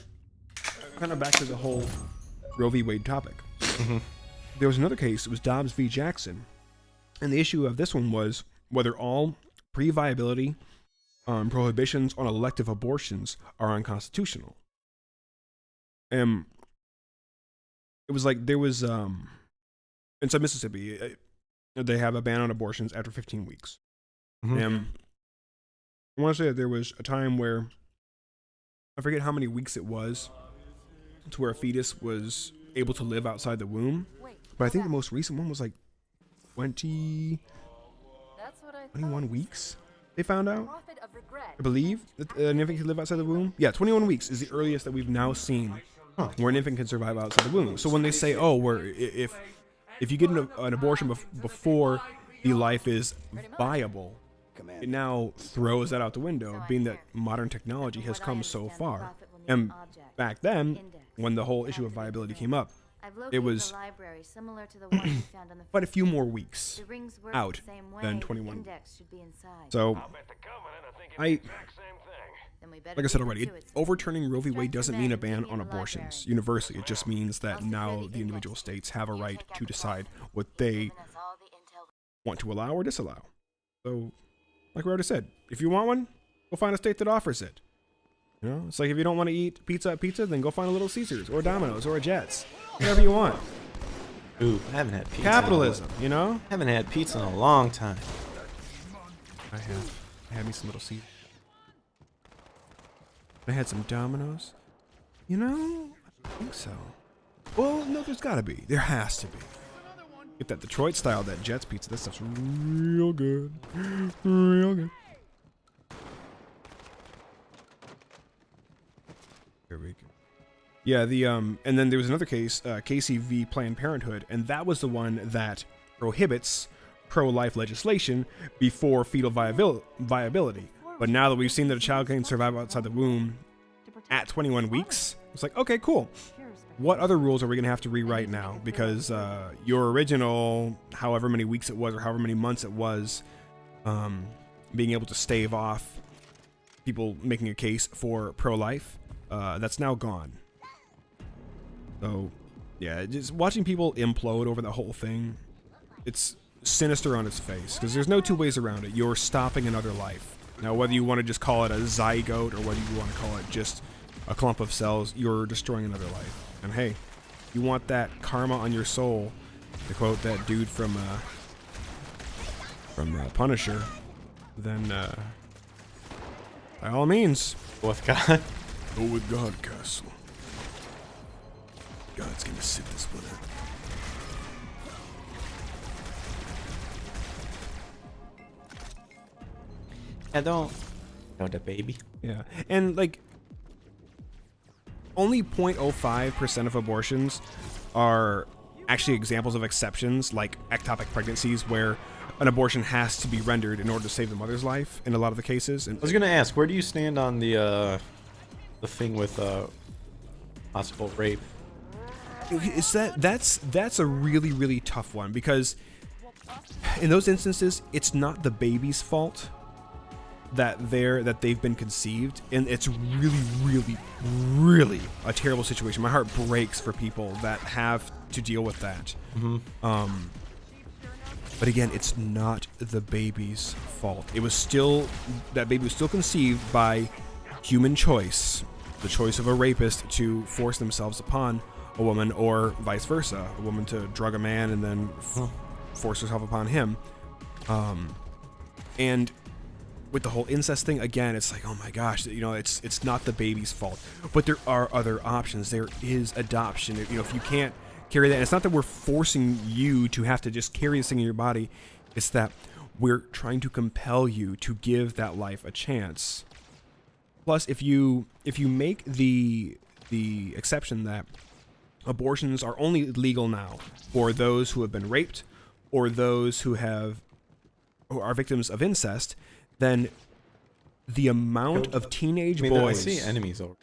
kind of back to the whole Roe v. Wade topic. There was another case. It was Dobbs v. Jackson. And the issue of this one was whether all pre-viability prohibitions on elective abortions are unconstitutional. It was like there was inside Mississippi, they have a ban on abortions after 15 weeks. I want to say that there was a time where I forget how many weeks it was to where a fetus was able to live outside the womb, but I think the most recent one was like 21 weeks. They found out, I believe, that an infant can live outside the womb. Yeah, 21 weeks is the earliest that we've now seen where an infant can survive outside the womb. So when they say, oh, if you get an abortion before the life is viable, it now throws that out the window, being that modern technology has come so far. And back then, when the whole issue of viability came up, I've it located was a library similar to the one we found on the quite a few more weeks The rings work out the same way. than The 21. index should be inside. So I, Then we better like I said beat already, them to it. overturning Roe v. Wade Strike the doesn't mean a men, ban meet me on in the abortions library. universally. It just means I'll that secure now the the individual index. states have a You right take out to the decide box. what they Giving us all the intel. want to allow or disallow. So, like we already said, if you want one, go find a state that offers it. You know, it's like if you don't want to eat pizza at pizza, then go find a Little Caesars or Domino's or a Jets, whatever you want. Ooh, I haven't had pizza. Capitalism, you know. I haven't had pizza in a long time. I had me some Little Caesars. I had some Domino's. You know, I think so. Well, no, there's got to be. There has to be. Get that Detroit style, that Jets pizza. That stuff's real good. Real good. Here we go. Yeah, and then there was another case, Casey v. Planned Parenthood, and that was the one that prohibits pro-life legislation before fetal viability. But now that we've seen that a child can survive outside the womb at 21 weeks, it's like, okay, cool. What other rules are we going to have to rewrite now? Because your original, however many weeks it was or however many months it was, being able to stave off people making a case for pro-life, that's now gone. So, yeah, just watching people implode over the whole thing, it's sinister on its face, because there's no two ways around it. You're stopping another life. Now, whether you want to just call it a zygote or whether you want to call it just a clump of cells, you're destroying another life. And hey, you want that karma on your soul, to quote that dude from Punisher, then by all means, With God. Go with God, Castle. God's gonna sit this one out. I don't. No, the baby. yeah. And like, only 0.05% of abortions are actually examples of exceptions, like ectopic pregnancies, where an abortion has to be rendered in order to save the mother's life in a lot of the cases. And I was gonna ask, where do you stand on the thing with possible rape? is that's a really, really tough one, because in those instances, it's not the baby's fault that they've been conceived, and it's really, really, really a terrible situation. My heart breaks for people that have to deal with that. But again, it's not the baby's fault. That baby was still conceived by human choice, the choice of a rapist to force themselves upon a woman, or vice versa, a woman to drug a man and then force herself upon him. And with the whole incest thing, again, it's like, oh my gosh, you know, it's not the baby's fault. But there are other options. There is adoption. You know, if you can't carry that, and it's not that we're forcing you to have to just carry this thing in your body. It's that we're trying to compel you to give that life a chance. Plus, if you make the exception that abortions are only legal now for those who have been raped or those who are victims of incest, then the amount of teenage boys. I see enemies over.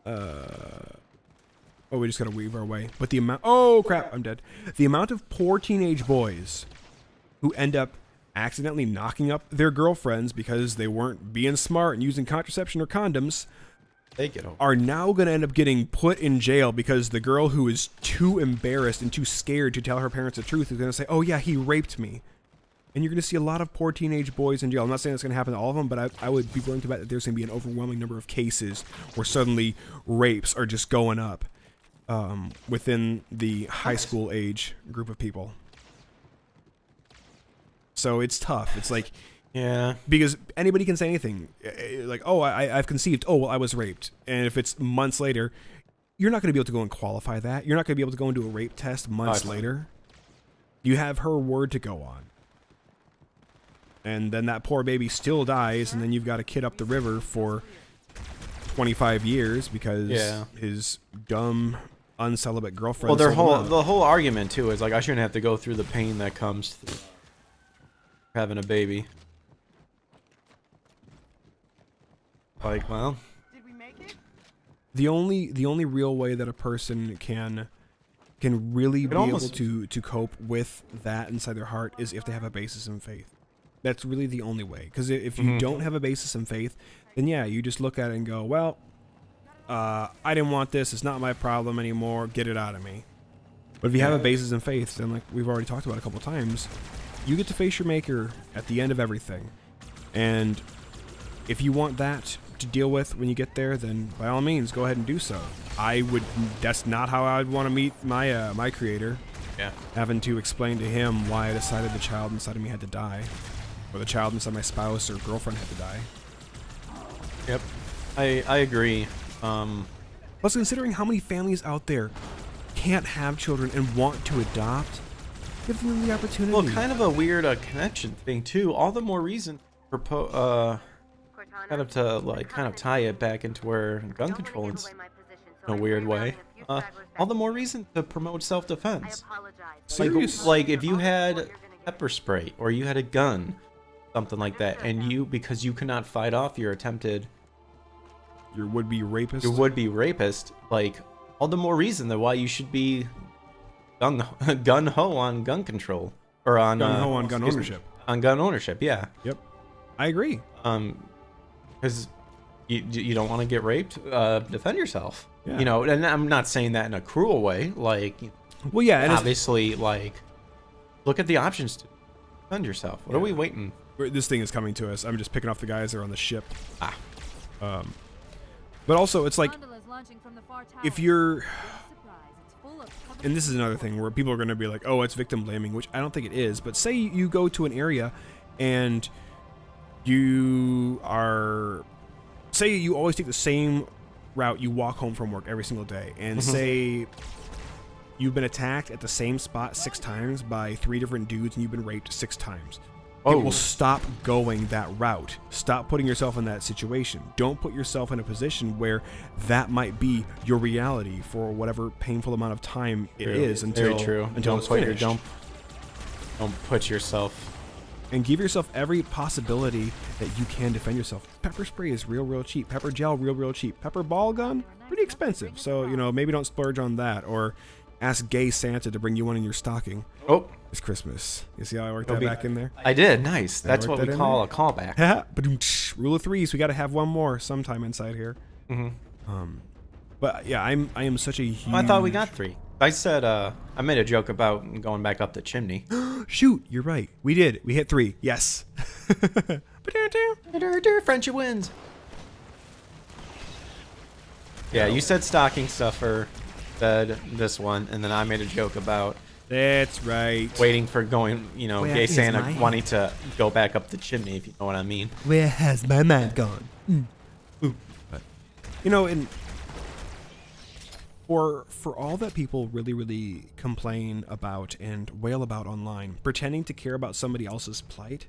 Oh, we just gotta weave our way. But the amount. Oh crap! I'm dead. The amount of poor teenage boys who end up accidentally knocking up their girlfriends because they weren't being smart and using contraception or condoms They get over. are now going to end up getting put in jail because the girl who is too embarrassed and too scared to tell her parents the truth is going to say, oh yeah, he raped me. And you're going to see a lot of poor teenage boys in jail. I'm not saying it's going to happen to all of them, but I would be willing to bet that there's going to be an overwhelming number of cases where suddenly rapes are just going up within the high school age group of people. So it's tough. It's like, Yeah. because anybody can say anything. Like, oh, I've conceived. Oh, well, I was raped. And if it's months later, you're not going to be able to go and qualify that. You're not going to be able to go and do a rape test months later. You have her word to go on. And then that poor baby still dies, and then you've got a kid up the river for 25 years because his dumb, uncelibate girlfriend. Well, the whole argument too is like, I shouldn't have to go through the pain that comes through having a baby. Like, well, Did we make it? The only real way that a person can really be able to cope with that inside their heart is if they have a basis in faith. That's really the only way. Because if you don't have a basis in faith, then yeah, you just look at it and go, well, I didn't want this. It's not my problem anymore. Get it out of me. But if you have a basis in faith, then like we've already talked about a couple times, you get to face your maker at the end of everything. And if you want that to deal with when you get there, then by all means, go ahead and do so. That's not how I would want to meet my my creator. Yeah. Having to explain to him why I decided the child inside of me had to die. Or the child inside my spouse or girlfriend had to die. Yep. I agree. Plus, considering how many families out there can't have children and want to adopt, give them the opportunity. Well, kind of a weird connection thing too. All the more reason for kind of tie it back into where gun control is in a weird way. All the more reason to promote self-defense. Like if you had pepper spray or you had a gun, something like that, and because you cannot fight off your would-be rapist, like all the more reason that why you should be gun-ho on gun control or on gun-ho on gun ownership. On gun ownership, yeah. Yep, I agree. Because you don't want to get raped, defend yourself. Yeah. You know, and I'm not saying that in a cruel way. Like, well, yeah, and obviously, like, look at the options to defend yourself. What are we waiting? This thing is coming to us. I'm just picking off the guys that are on the ship. But also, it's like, if you're, and this is another thing where people are going to be like, oh, it's victim blaming, which I don't think it is. But say you go to an area and you always take the same route. You walk home from work every single day, and say you've been attacked at the same spot 6 times by 3 different dudes and you've been raped 6 times. It will stop going that route. Stop putting yourself in that situation. Don't put yourself in a position where that might be your reality for whatever painful amount of time it is until it's finished. Don't put yourself. And give yourself every possibility that you can defend yourself. Pepper spray is real cheap. Pepper gel, real cheap. Pepper ball gun, pretty expensive. So, maybe don't splurge on that. Or ask gay Santa to bring you one in your stocking. Oh. It's Christmas. You see how I worked that back in there? I did. Nice. That's what we call a callback. Rule of 3s. We got to have one more sometime inside here. But yeah, I am such a huge... I thought we got 3. I said, I made a joke about going back up the chimney. Shoot, you're right. We did. We hit 3. Yes. Frenchie wins. Yeah, you said stocking stuffer, said this one, and then I made a joke about... That's right. Waiting for going, gay Santa wanting to go back up the chimney, if you know what I mean. Where has my mind gone? But, and... For all that people really complain about and wail about online, pretending to care about somebody else's plight,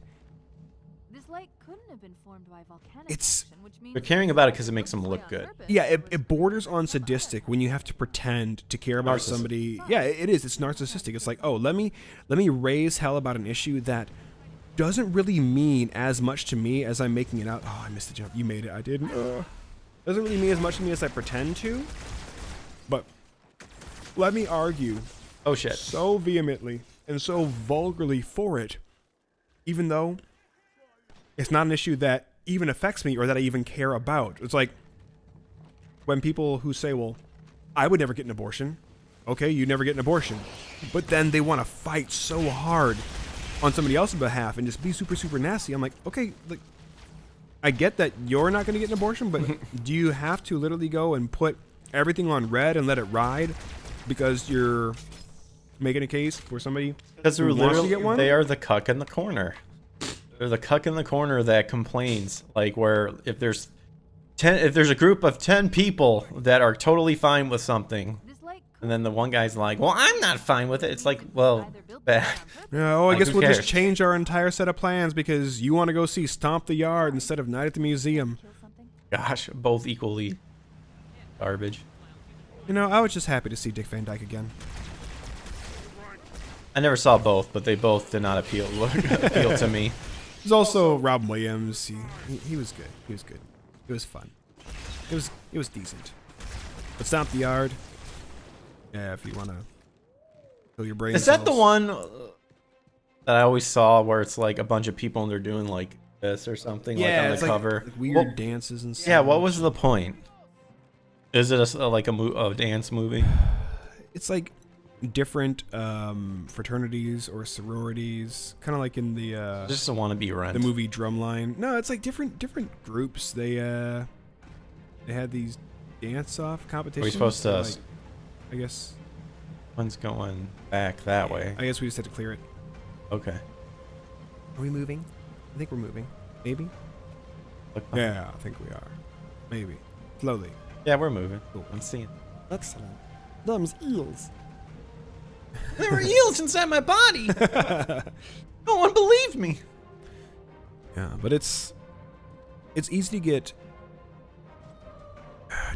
this lake couldn't have been formed by volcanic It's- action, which means They're caring about it because it makes them look good. yeah, it borders on sadistic when you have to pretend to care about somebody. Yeah, it is. It's narcissistic. It's like, oh, let me raise hell about an issue that doesn't really mean as much to me as I'm making it out. Oh, I missed the jump. You made it. I didn't. Doesn't really mean as much to me as I pretend to. But let me argue Oh shit. so vehemently and so vulgarly for it, even though it's not an issue that even affects me or that I even care about. It's like when people who say, well, I would never get an abortion. Okay, you never get an abortion. But then they want to fight so hard on somebody else's behalf and just be super nasty. I'm like, okay, like, I get that you're not going to get an abortion, but do you have to literally go and put everything on red and let it ride because you're making a case for somebody who wants to get one? They are the cuck in the corner. They're the cuck in the corner that complains. Like, where if there's a group of 10 people that are totally fine with something, and then the one guy's like, well, I'm not fine with it. It's like, well, bad. Yeah, I guess we'll just change our entire set of plans because you want to go see Stomp the Yard instead of Night at the Museum. Gosh, both equally garbage. I was just happy to see Dick Van Dyke again. I never saw both, but they both did not appeal to me. There's also Robin Williams. He was good. He was good. It was fun. It was decent. But Stomp the Yard. Yeah, if you want to kill your brain Is that the cells. one that I always saw where it's like a bunch of people and they're doing like this or something like on it's the cover? like weird Well, dances and stuff. yeah, what was the point? Is it a dance movie? It's like different fraternities or sororities, kind of like in the Just want to be rent. movie Drumline. No, it's like different groups. They had these dance off competitions. supposed to- like, I guess One's going back that way. we just had to clear it. Okay. Are we moving? I think we're moving. Maybe. Look behind. Yeah, I think we are. Maybe. Slowly. Yeah, we're moving. Cool. I'm seeing. Excellent. Them's eels. There were eels inside my body. No one believed me. Yeah, but it's easy to get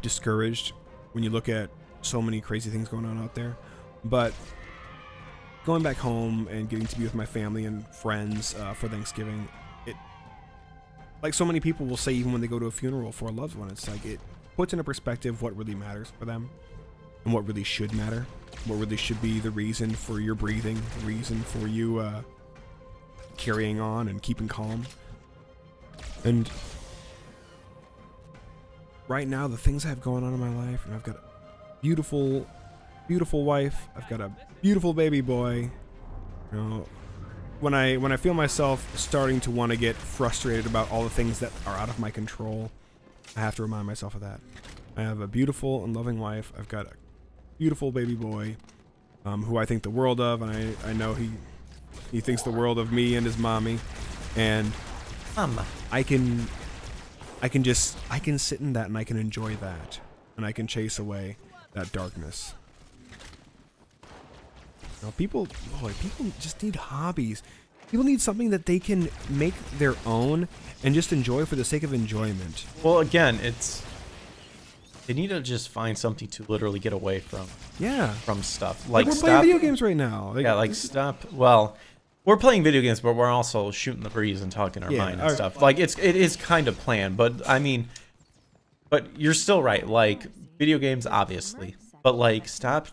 discouraged when you look at so many crazy things going on out there. But going back home and getting to be with my family and friends for Thanksgiving, it, like so many people will say, even when they go to a funeral for a loved one, it's like it puts into perspective what really matters for them and what really should matter, what really should be the reason for your breathing, the reason for you carrying on and keeping calm. And right now, the things I have going on in my life, and I've got a beautiful, beautiful wife. I've got a beautiful baby boy. You know, when I feel myself starting to want to get frustrated about all the things that are out of my control, I have to remind myself of that. I have a beautiful and loving wife. I've got a beautiful baby boy, who I think the world of, and I know he thinks the world of me and his mommy, and I can sit in that and I can enjoy that, and I can chase away that darkness. You know, people just need hobbies. People need something that they can make their own and just enjoy for the sake of enjoyment. Well, again, they need to just find something to literally get away from. Yeah. From stuff Like we're playing video games right now. Yeah, like stop. Well, we're playing video games, but we're also shooting the breeze and talking our mind and stuff. Like it is kind of planned, but I mean, but you're still right. Like video games, obviously, but like stop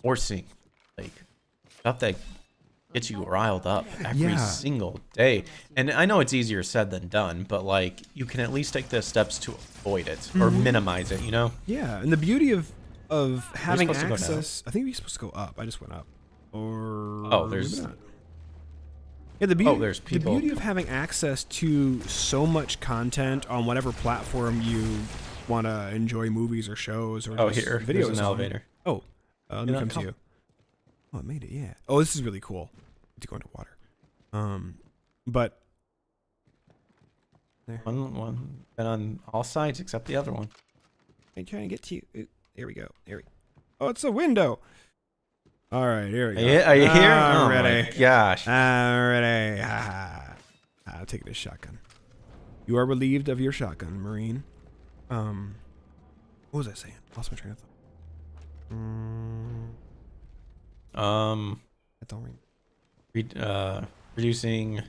forcing like stuff that gets you riled up every single day. And I know it's easier said than done, but like you can at least take the steps to avoid it or minimize it. You know? Yeah, and the beauty of having supposed to go access. I think we're supposed to go up. I just went up. Or there's maybe not. Yeah, the beauty. there's people. The beauty of having access to so much content on whatever platform you want to enjoy movies or shows or just here, videos. there's an on. elevator. Oh, let me come to you. Oh, it made it. Yeah. Oh, this is really cool. To go into water. But there. One been on all sides except the other one. I'm trying to get to you. Ooh, there we go. Oh, it's a window. All right, here we go. Are you here? I'm Oh ready. my gosh. I'm ready. I'll take this shotgun. You are relieved of your shotgun, Marine. What was I saying? Lost my train of thought. I don't remember. Reducing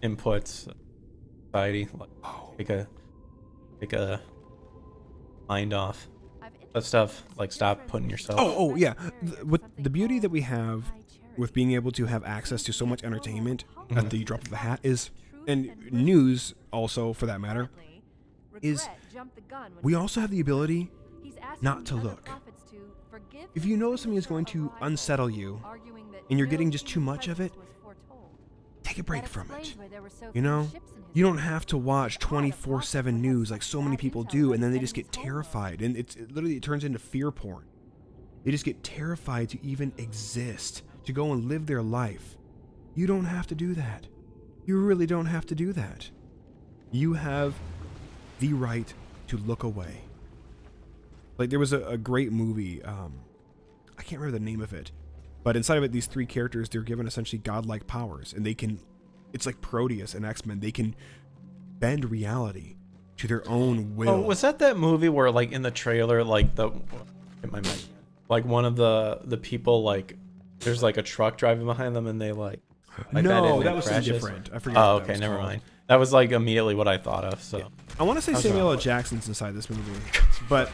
inputs, society. Take a mind off. That stuff, like stop putting yourself. Oh yeah. With the beauty that we have with being able to have access to so much entertainment at the drop of a hat is, and news also for that matter, is we also have the ability not to look. If you know something is going to unsettle you and you're getting just too much of it, take a break from it. You know? You don't have to watch 24/7 news like so many people do, and then they just get terrified, and it literally turns into fear porn. They just get terrified to even exist, to go and live their life. You don't have to do that. You really don't have to do that. You have the right to look away. Like there was a great movie, I can't remember the name of it, but inside of it, these three characters, they're given essentially godlike powers, and they can, it's like Proteus and X-Men, they can bend reality to their own will. Oh, was that movie where like in the trailer, like like one of the people, like there's like a truck driving behind them and they like no, that was something different. I forget. Oh, okay, never mind. That was like immediately what I thought of. So I want to say Samuel L. Jackson's inside this movie, but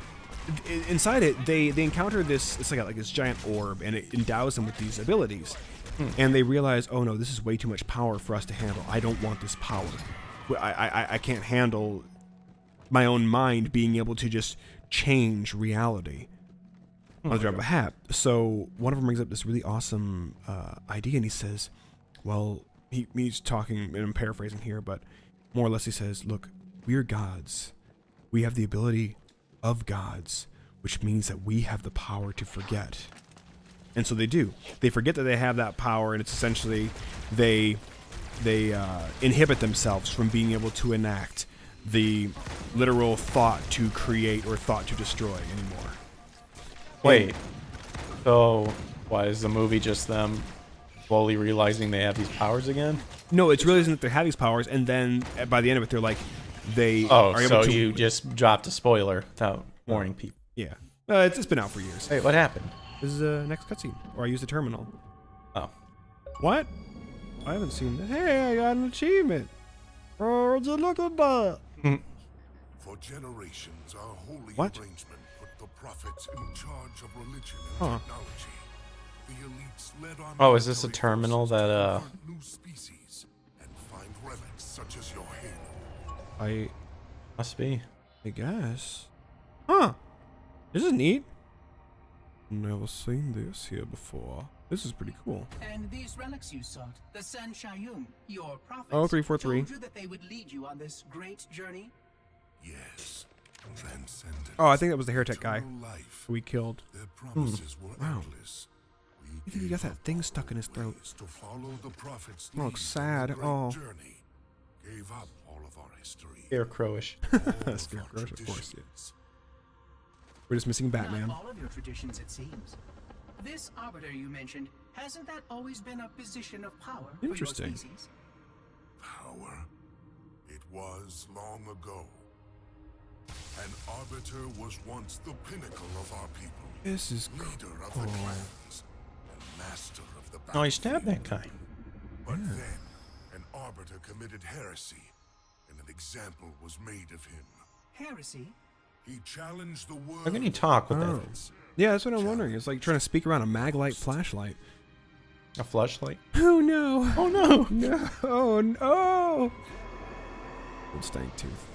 inside it, they encounter this. It's like this giant orb, and it endows them with these abilities. And they realize, oh no, this is way too much power for us to handle. I don't want this power. I can't handle my own mind being able to just change reality on the drop of a hat. So one of them brings up this really awesome idea, and he says, well, he's talking, and I'm paraphrasing here, but more or less he says, look, we're gods. We have the ability of gods, which means that we have the power to forget. And so they do. They forget that they have that power, and it's essentially they inhibit themselves from being able to enact the literal thought to create or thought to destroy anymore. Wait. So why is the movie just them slowly realizing they have these powers again? No, it's realizing that they have these powers, and then by the end of it, they're like, they Oh, are able so to. you just dropped a spoiler without warning people. Yeah. It's been out for years. Hey, what happened? This is the next cutscene, or I use the terminal. Oh. What? I haven't seen that. Hey, I got an achievement. Oh, it's a look at that. For generations, our holy What? arrangement put the prophets in charge of religion and Huh. technology. The elites led our Oh, is this a military terminal forces to that, convert new species and find relics such as your halo. Must be. I guess. Huh. This is neat. Never seen this here before. This is pretty cool. And these relics you sought, the San Shayum, your prophets, Oh, 343. told you that they would lead you on this great journey? Yes, transcendent. Oh, I think that was the hairtech guy eternal life. who we killed. Their promises were Wow. endless. We I think he gave got that up thing stuck in his throat. ways to follow the prophets' Oh, lead sad. on the great Oh. journey. Gave up all of our history. Scarecrowish. all of Scarecrow, our of course, yeah. traditions. We're just missing Batman. Not all of your traditions, it seems. This arbiter you mentioned, hasn't that always been a position of power for your Interesting. species? Power. It was long ago. An arbiter was once the pinnacle of our people. This is Leader of cool. the clans. And master of the Oh, he stabbed that battlefield. guy. But then, an arbiter committed heresy, and an example was made of him. Heresy? He challenged the world. How can he talk with Oh. that? Yeah, that's what I'm wondering. It's like trying to speak around a maglite flashlight. A flashlight? Oh no! Oh no! No! Oh no! Old stank tooth.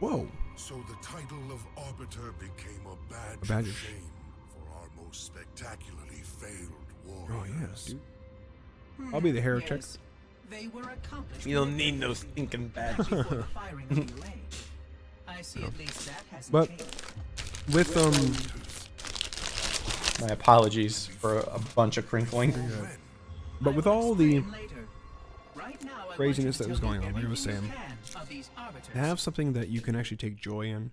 Whoa! So the title of arbiter became a badge, badge of of shame for our most spectacularly failed Oh warriors. yeah, dude. I'll be the heretic. Yes. They were accomplished. You don't need no stinking badge. before the firing of the array. I see at least that hasn't But changed. with My apologies for a bunch of crinkling. but with I will all the explain later. Right now, I want craziness you that to was tell me going on, like I was everything you saying, can of these arbiters. to have something that you can actually take joy in,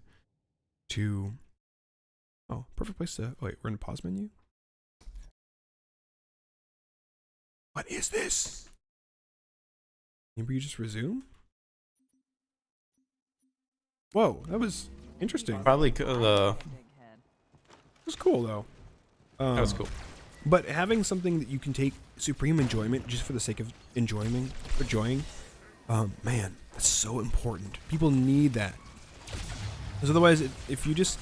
to perfect place to wait. We're in the pause menu. What is this? Maybe you just resume. Whoa, that was interesting. Probably Big head. It was cool though. that was cool. But having something that you can take supreme enjoyment just for the sake of enjoying, man, that's so important. People need that. Because otherwise, if you just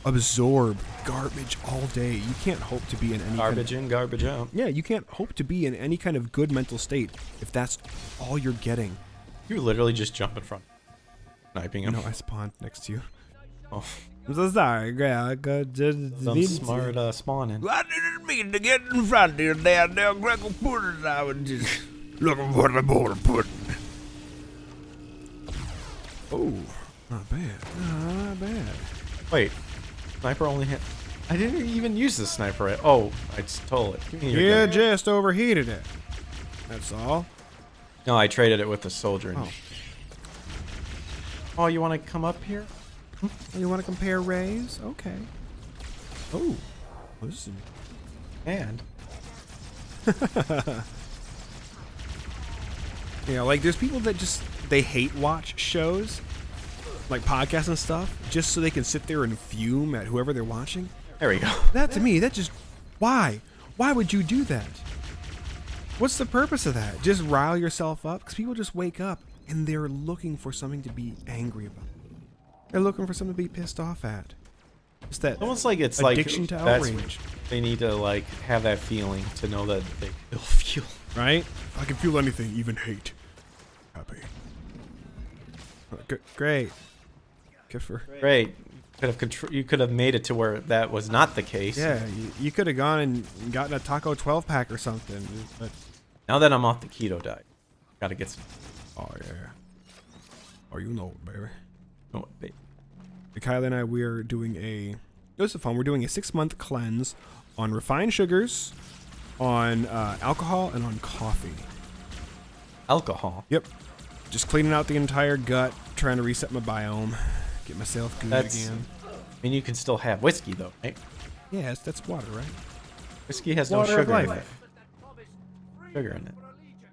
absorb garbage all day, you can't hope to be in any Garbage in, garbage out. yeah, you can't hope to be in any kind of good mental state if that's all you're getting. You literally just jump in front. Sniping him. No, I spawned next to you. Oh, I'm so sorry. Yeah, I got just some smart spawning. I didn't mean to get in front of you there, Greco Pudding. I was just looking for the border pudding. Oh, not bad. Not bad. Wait, sniper only hit. I didn't even use the sniper. Oh, I stole it. Give me your You gun. just overheated it. That's all. No, I traded it with the soldier. Oh. Oh, you want to come up here? You want to compare rays? Okay. Oh, this is And yeah. Like there's people that just they hate watch shows, like podcasts and stuff, just so they can sit there and fume at whoever they're watching. there we go. That to me, that just why? Why would you do that? What's the purpose of that? Just rile yourself up? Because people just wake up and they're looking for something to be angry about. They're looking for something to be pissed off at. It's that Almost like it's addiction like to that's- outrage, They need to like have that feeling to know that they feel fuel. right? I can feel anything, even hate. Happy. Great. Good for. Great. You could have made it to where that was not the case. Yeah, you could have gone and gotten a Taco 12 pack or something. But Now that I'm off the keto diet, gotta get some. oh yeah. Oh, you know, it, baby. Oh, babe. Kylie and I, we are doing this is fun. We're doing a 6-month cleanse on refined sugars, on alcohol, and on coffee. Alcohol. Yep. Just cleaning out the entire gut, trying to reset my biome, get myself good again. I mean, you can still have whiskey though, right? Yeah, that's water, right? Whiskey has Water no of sugar in it. life. Sugar in it.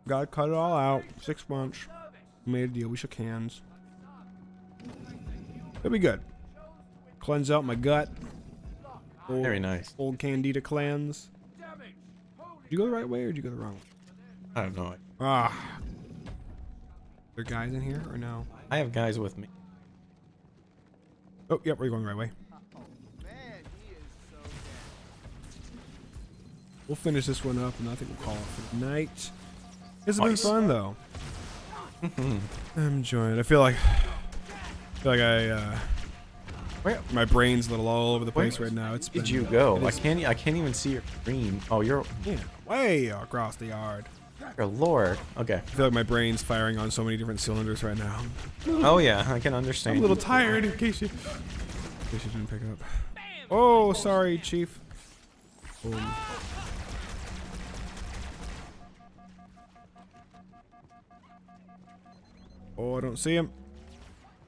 Gotta cut it all out. 6 months. We made a deal. We shook hands. It'll be good. Cleanse out my gut. Very nice. Old Candida cleanse. Did you go the right way or did you go the wrong way? I don't know. Ah. There guys in here or no? I have guys with me. Oh, yep, we're going the right way. We'll finish this one up and I think we'll call it for the night. It's been Nice. fun though. I'm enjoying it. I feel like my brain's a little all over the place right now. It's Where did been, you go? it I is- can't even see your screen. Oh, you're way across the yard. lord. Okay. I feel like my brain's firing on so many different cylinders right now. Oh yeah, I can I'm understand. a little tired in case you didn't pick up. Oh, sorry, Chief. Boom. Oh, I don't see him.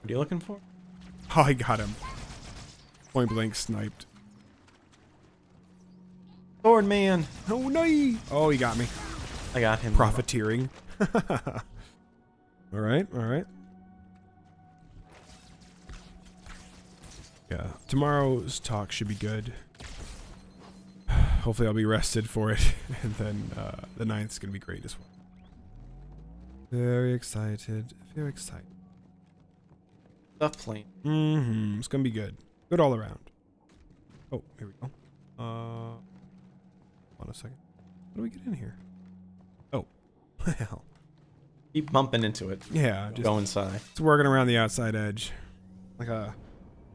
What are you looking for? Oh, I got him. Point blank sniped. Sword man. Oh, no. Oh, he got me. I got him. Profiteering. All right, all right. Yeah, tomorrow's talk should be good. Hopefully I'll be rested for it. And then the 9th's going to be great as well. Very excited. Very excited. Stuff plane. It's going to be good. Good all around. Oh, here we go. Hold on a second. How do we get in here? Oh, well. Keep bumping into it. Yeah, just Go inside. it's working around the outside edge. Like a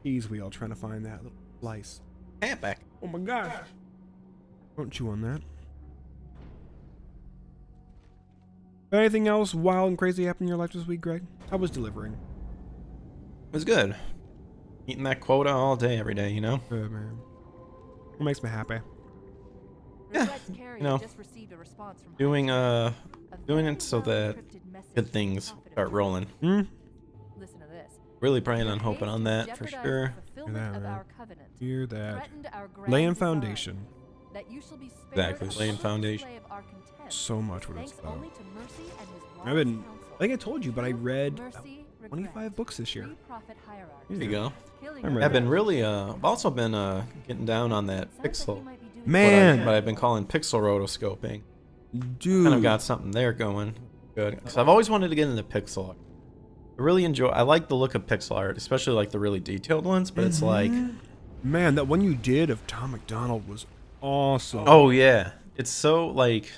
cheese wheel trying to find that little slice. Hand back. Oh my gosh. Don't chew on that. Anything else wild and crazy happened in your life this week, Greg? How was delivering? It was good. Eating that quota all day, every day, you know? Good, man. It makes me happy. Regrets Carrier you know, just received a response from Doing A doing very it so that well-encrypted message good things confidential. start rolling. Hmm? Listen to this. Really praying on hoping on that for Jeopardize sure. the fulfillment Hear that, of man. our covenant. Hear that. Threatened our grand Laying design, foundation. that you shall be spared Exactly, the laying endless foundation. display of our contempt, So much what it's thanks about. only to Mercy and his I've been, wise counsel. I think I told you, but I read Mercy, 25 regret, books this year. three prophet hierarchies, There you go. killing I'm our ready. I've been brothers. really I've also been getting down on that Sounds like pixel. you might be doing Man. What I've been calling pixel rotoscoping. Dude. Kind of got something there going. Good. Because I've always wanted to get into pixel art. I like the look of pixel art, especially like the really detailed ones, but it's like, Man, that one you did of Tom McDonald was awesome. oh yeah. It's so like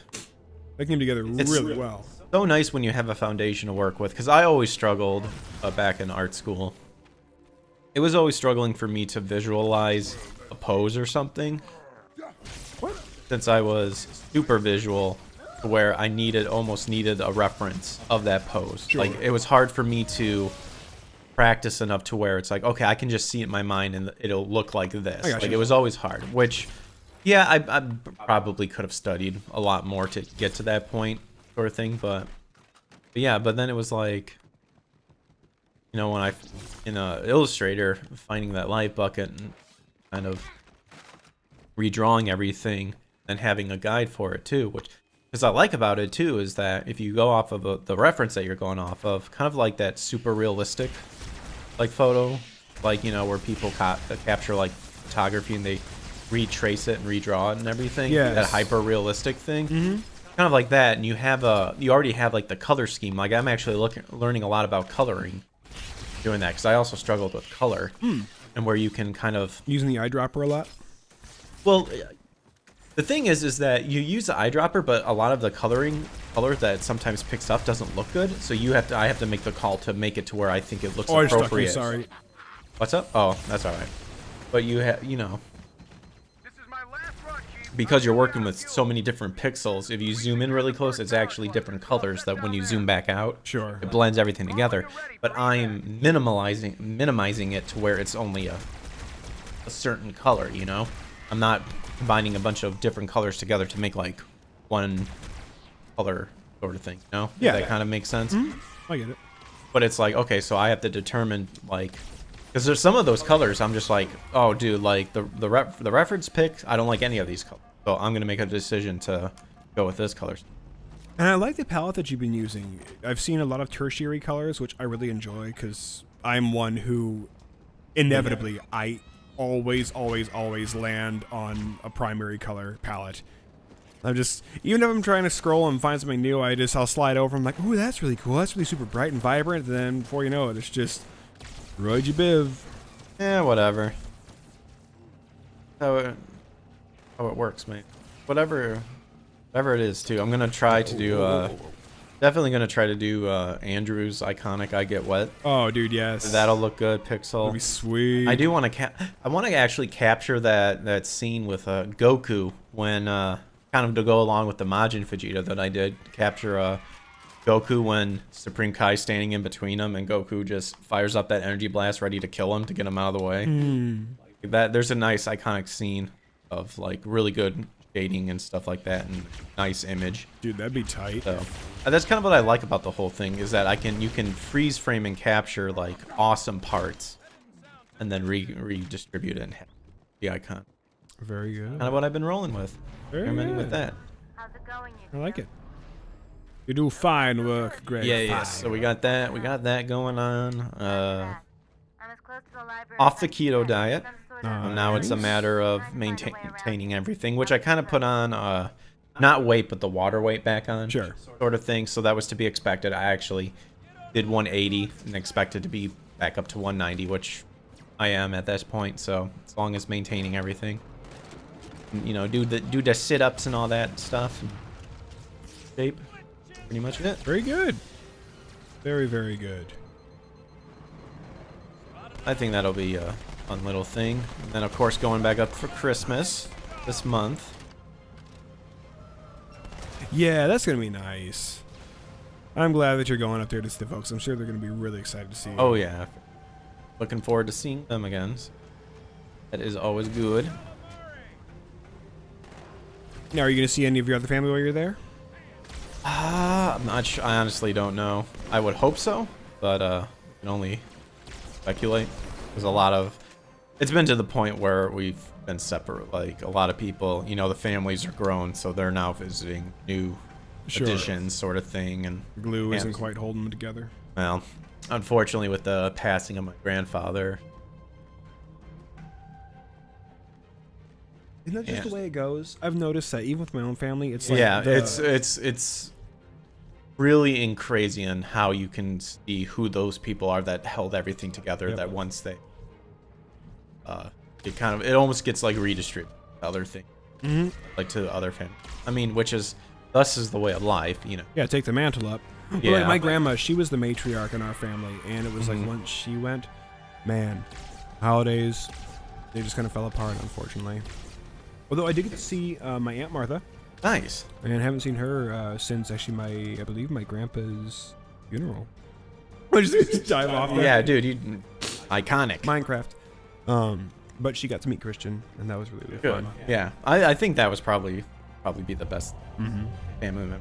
They came together really well. so nice when you have a foundation to work with, because I always struggled back in art school. It was always struggling for me to visualize a pose or something. Since I was super visual, to where I almost needed a reference of that pose. Sure. Like it was hard for me to practice enough to where it's like, okay, I can just see it in my mind and it'll look like this. I got Like you. it was always hard, which, yeah, I probably could have studied a lot more to get to that point, sort of thing. But yeah, but then it was like, you know, when I in Illustrator finding that light bucket and kind of redrawing everything and having a guide for it too, which because I like about it too is that if you go off of the reference that you're going off of, kind of like that super realistic like photo, like, you know, where people capture like photography and they retrace it and redraw it and everything. Yes. That hyper realistic thing. Kind of like that, and you already have like the color scheme. Like I'm actually learning a lot about coloring doing that because I also struggled with color and where you can kind of Using the eyedropper a lot. well. The thing is that you use the eyedropper, but a lot of the color that it sometimes picks up doesn't look good. So I have to make the call to make it to where I think it looks Oh, I stuck you, appropriate. sorry. What's up? Oh, that's all right. But you know, because you're working with so many different pixels, if you zoom in really close, it's actually different colors that when you zoom back out, Sure. it blends everything together. But I'm minimizing it to where it's only a certain color, you know? I'm not combining a bunch of different colors together to make like one color sort of thing, you know? Yeah. That kind of makes sense. I get it. But it's like, okay, so I have to determine like, because there's some of those colors I'm just like, oh dude, like the reference pick, I don't like any of these colors. So I'm gonna make a decision to go with this color. And I like the palette that you've been using. I've seen a lot of tertiary colors, which I really enjoy because I'm one who inevitably I always land on a primary color palette. I'm just, even if I'm trying to scroll and find something new, I'll slide over. I'm like, ooh, that's really cool. That's really super bright and vibrant. And then before you know it, it's just Roy G. Biv. Yeah, whatever. How it works, mate. Whatever it is, too. I'm gonna try to do. Definitely gonna try to do Andrew's iconic "I Get Wet." Oh, dude, yes. That'll look good, Pixel. That'll be sweet. I do want to. I want to actually capture that scene with Goku when kind of to go along with the Majin Vegeta that I did. Capture Goku when Supreme Kai's standing in between them, and Goku just fires up that energy blast, ready to kill him to get him out of the way. Like there's a nice iconic scene of like really good shading and stuff like that, and nice image. Dude, that'd be tight. So that's kind of what I like about the whole thing is that you can freeze frame and capture like awesome parts, and then redistribute it and have the icon. Very good. Kind of what I've been rolling with. Very Experimenting good. with that. How's it going, you I like it. You do fine work, Greg. Yeah. Fine. So we got that. We got that going on. I'm as close to the library Off the as I can keto get. diet. Some sort of And now it's a Nice. matter of maintaining everything, which I kind of put on, not weight, but the water weight back on. Sure. Sort of thing. So that was to be expected. I actually did 180 and expected to be back up to 190, which I am at this point. So as long as maintaining everything, you know, do the sit-ups and all that stuff. Shape. Pretty much it. Very good. Very, very good. I think that'll be a fun little thing. And then, of course, going back up for Christmas this month. Yeah, that's going to be nice. I'm glad that you're going up there to see the folks. I'm sure they're going to be really excited to see you. Oh, yeah. Looking forward to seeing them again. That is always good. Now, are you going to see any of your other family while you're there? I'm not sure. I honestly don't know. I would hope so, but I can only speculate. There's a lot of... It's been to the point where we've been separate. Like, a lot of people, you know, the families are grown, so they're now visiting new additions sort of thing. And Glue isn't yeah. quite holding them together. Well, unfortunately, with the passing of my grandfather... Isn't that just Yeah. the way it goes? I've noticed that even with my own family, it's like Yeah, the- it's really crazy on how you can see who those people are that held everything together. Yep. That once they, it almost gets like redistributed to other things, like to other families. I mean, which is thus is the way of life, you know. Yeah, take the mantle up. But Yeah. like my grandma, she was the matriarch in our family, and it was Mhm. like once she went, man, holidays, they just kind of fell apart, unfortunately. Although I did get to see my Aunt Martha, Nice. and I haven't seen her since actually I believe my grandpa's funeral. I just dive off there. Yeah, dude, iconic. Minecraft. But she got to meet Christian, and that was really, really Good. fun. Yeah, I think that was probably be the best family member.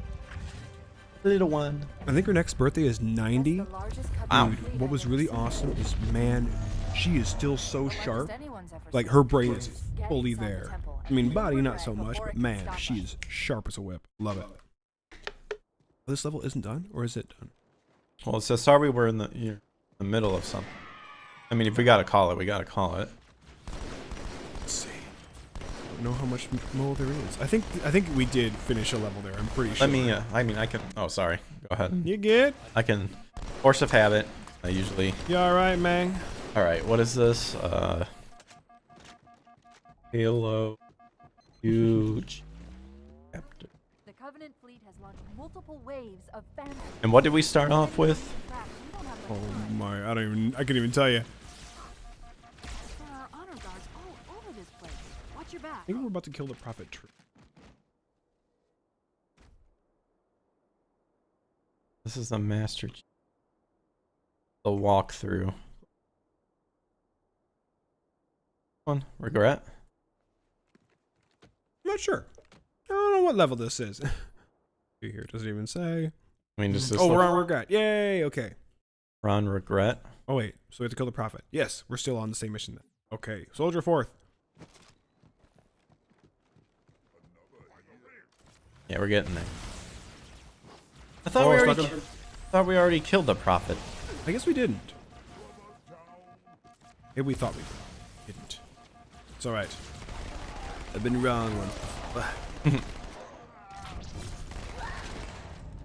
Little one. I think her next birthday is 90. The largest cup Wow. of Dude, fleet what was I've really ever seen. awesome is, man, she is still so Largest sharp. anyone's ever Like, seen. her brain is Get fully inside the there. temple I mean, and body leave not her so bread much, before but it can man, stop she us. is sharp as a whip. Love it. This level isn't done, or is it done? Well, it says sorry we're in the middle of something. I mean, if we gotta call it, we gotta call it. Let's see. I don't know how much more there is. I think we did finish a level there. I'm pretty sure. Let me. I mean, I can. Oh, sorry. Go ahead. You get? I can. Force of habit. I usually. You all right, man? All right, what is this? Halo, huge chapter. The Covenant fleet has launched multiple waves of phantoms. And what did we start off with? Oh my! I can't even tell you. There are honor guards all over this place. Watch your back. I think we're about to kill the prophet tree. This is the master. The walkthrough. One regret. I'm not sure. I don't know what level this is. Here it doesn't even say. I mean, just this. Oh, we're on regret. Yay! Okay. We're on regret. Oh wait, so we have to kill the prophet. Yes, we're still on the same mission then. Okay, soldier fourth. Yeah, we're getting there. I thought we already killed the prophet. I guess we didn't. Maybe we thought we didn't. It's all right. I've been wrong once.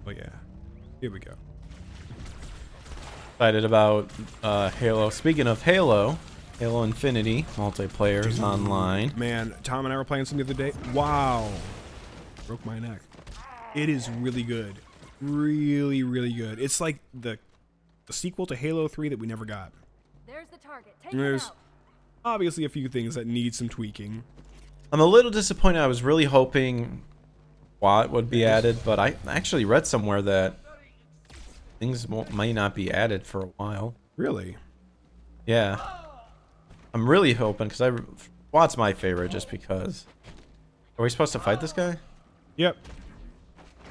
Oh yeah. Here we go. Excited about Halo. Speaking of Halo, Halo Infinity multiplayer is online. Man, Tom and I were playing some the other day. Wow. Broke my neck. It is really good. Really, really good. It's like the sequel to Halo 3 that we never got. There's the target. Take And it there's out. obviously a few things that need some tweaking. I'm a little disappointed. I was really hoping SWAT would be added, but I actually read somewhere that things might not be added for a while. Really? Yeah. I'm really hoping, because SWAT's my favorite just because. Are we supposed to fight this guy? Yep.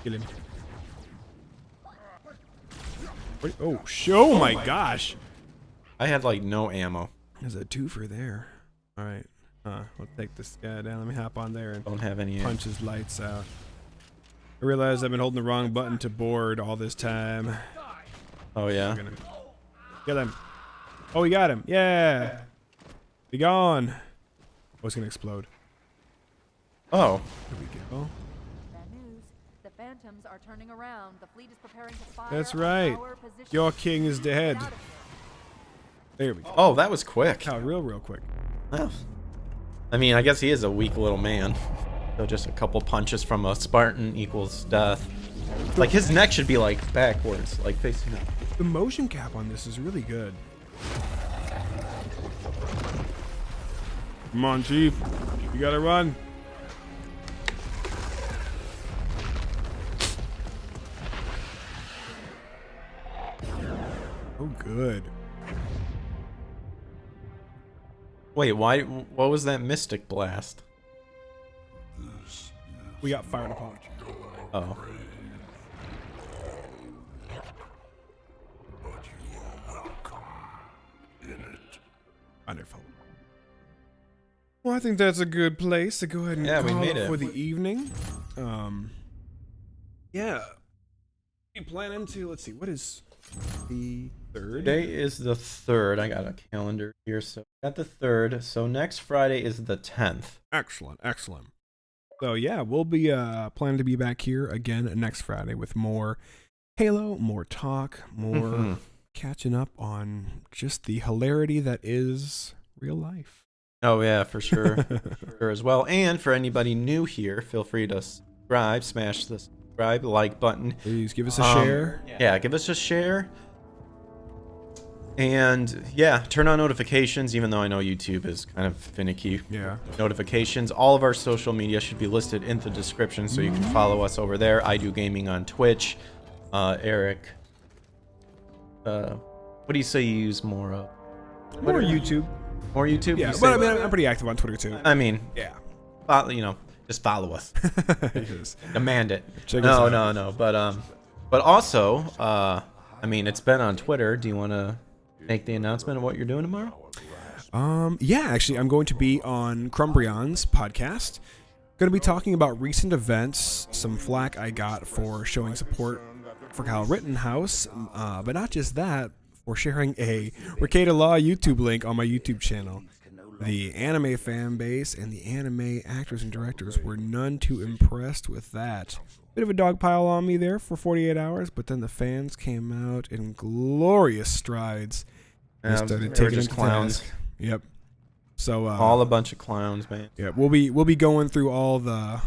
Kill him. Wait, oh my gosh. I had like no ammo. There's a twofer there. All right. We'll take this guy down. Let me hop on there and Don't have any punch his lights out. I realized I've been holding the wrong button to board all this time. Oh yeah. I'm gonna kill him. Oh, we got him. Yeah. Be gone. Oh, it's gonna explode. Oh. There we go. Bad news. The phantoms are turning around. The fleet is preparing to fire. That's on right. our position. Your king is dead. Get out of here. There we go. Oh, that was quick. Oh, real quick. Oh. I mean, I guess he is a weak little man. So just a couple punches from a Spartan equals death. Like his neck should be like backwards, like facing up. The motion cap on this is really good. Come on, Chief. You gotta run. Oh, good. Wait, why? What was that mystic blast? We got fired upon. Oh. Wonderful. Well, I think that's a good place to go ahead and Yeah, we call made it it. for the evening. Yeah. We planning to, let's see, what is the 3rd? Today is the 3rd. I got a calendar here, so got the 3rd. So next Friday is the 10th. Excellent, excellent. So yeah, we'll be planning to be back here again next Friday with more Halo, more talk, more catching up on just the hilarity that is real life. Oh yeah, for sure, for sure as well. And for anybody new here, feel free to subscribe, smash the subscribe, like button. Please give us a share. Yeah, give us a share. And yeah, turn on notifications, even though I know YouTube is kind of finicky. Yeah. Notifications. All of our social media should be listed in the description, so you can follow us over there. I do gaming on Twitch. Eric, what do you say you use more of? More YouTube. More YouTube? Yeah, You but I say- mean, I'm pretty active on Twitter too. I mean, Yeah. you know, just follow us. Yes. Demand it. Check us out. No. But also, I mean, it's been on Twitter. Do you want to make the announcement of what you're doing tomorrow? Yeah, actually, I'm going to be on Crumbrion's podcast. Going to be talking about recent events, some flack I got for showing support for Kyle Rittenhouse, but not just that, for sharing a Ricada Law YouTube link on my YouTube channel. The anime fan base and the anime actors and directors were none too impressed with that. Bit of a dog pile on me there for 48 hours, but then the fans came out in glorious strides and started they were taking just it to clowns. task. Yep. So All a bunch of clowns, man. yeah, we'll be going through all the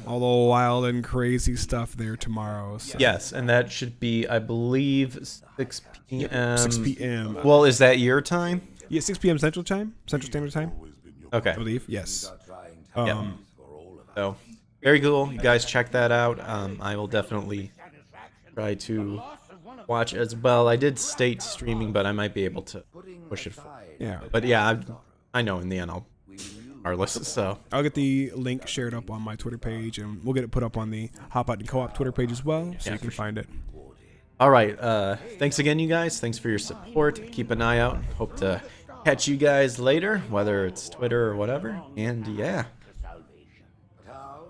wild and crazy stuff there tomorrow. So. Yes, and that should be, I believe, 6 p.m. 6 p.m. Well, is that your time? Yeah, 6 p.m. Central Standard Time, Okay. I believe. Yes. So, very cool. You guys check that out. I will definitely try to watch as well. I did state streaming, but I might be able to push it forward. Yeah. But yeah, I know in the end I'll regardless. So I'll get the link shared up on my Twitter page, and we'll get it put up on the Hot Button Co-op Twitter page as well, so you can find it. all right. Thanks again, you guys. Thanks for your support. Keep an eye out. Hope to catch you guys later, whether it's Twitter or whatever. And yeah,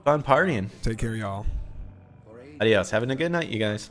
fun partying. Take care, y'all. Adios. Having a good night, you guys.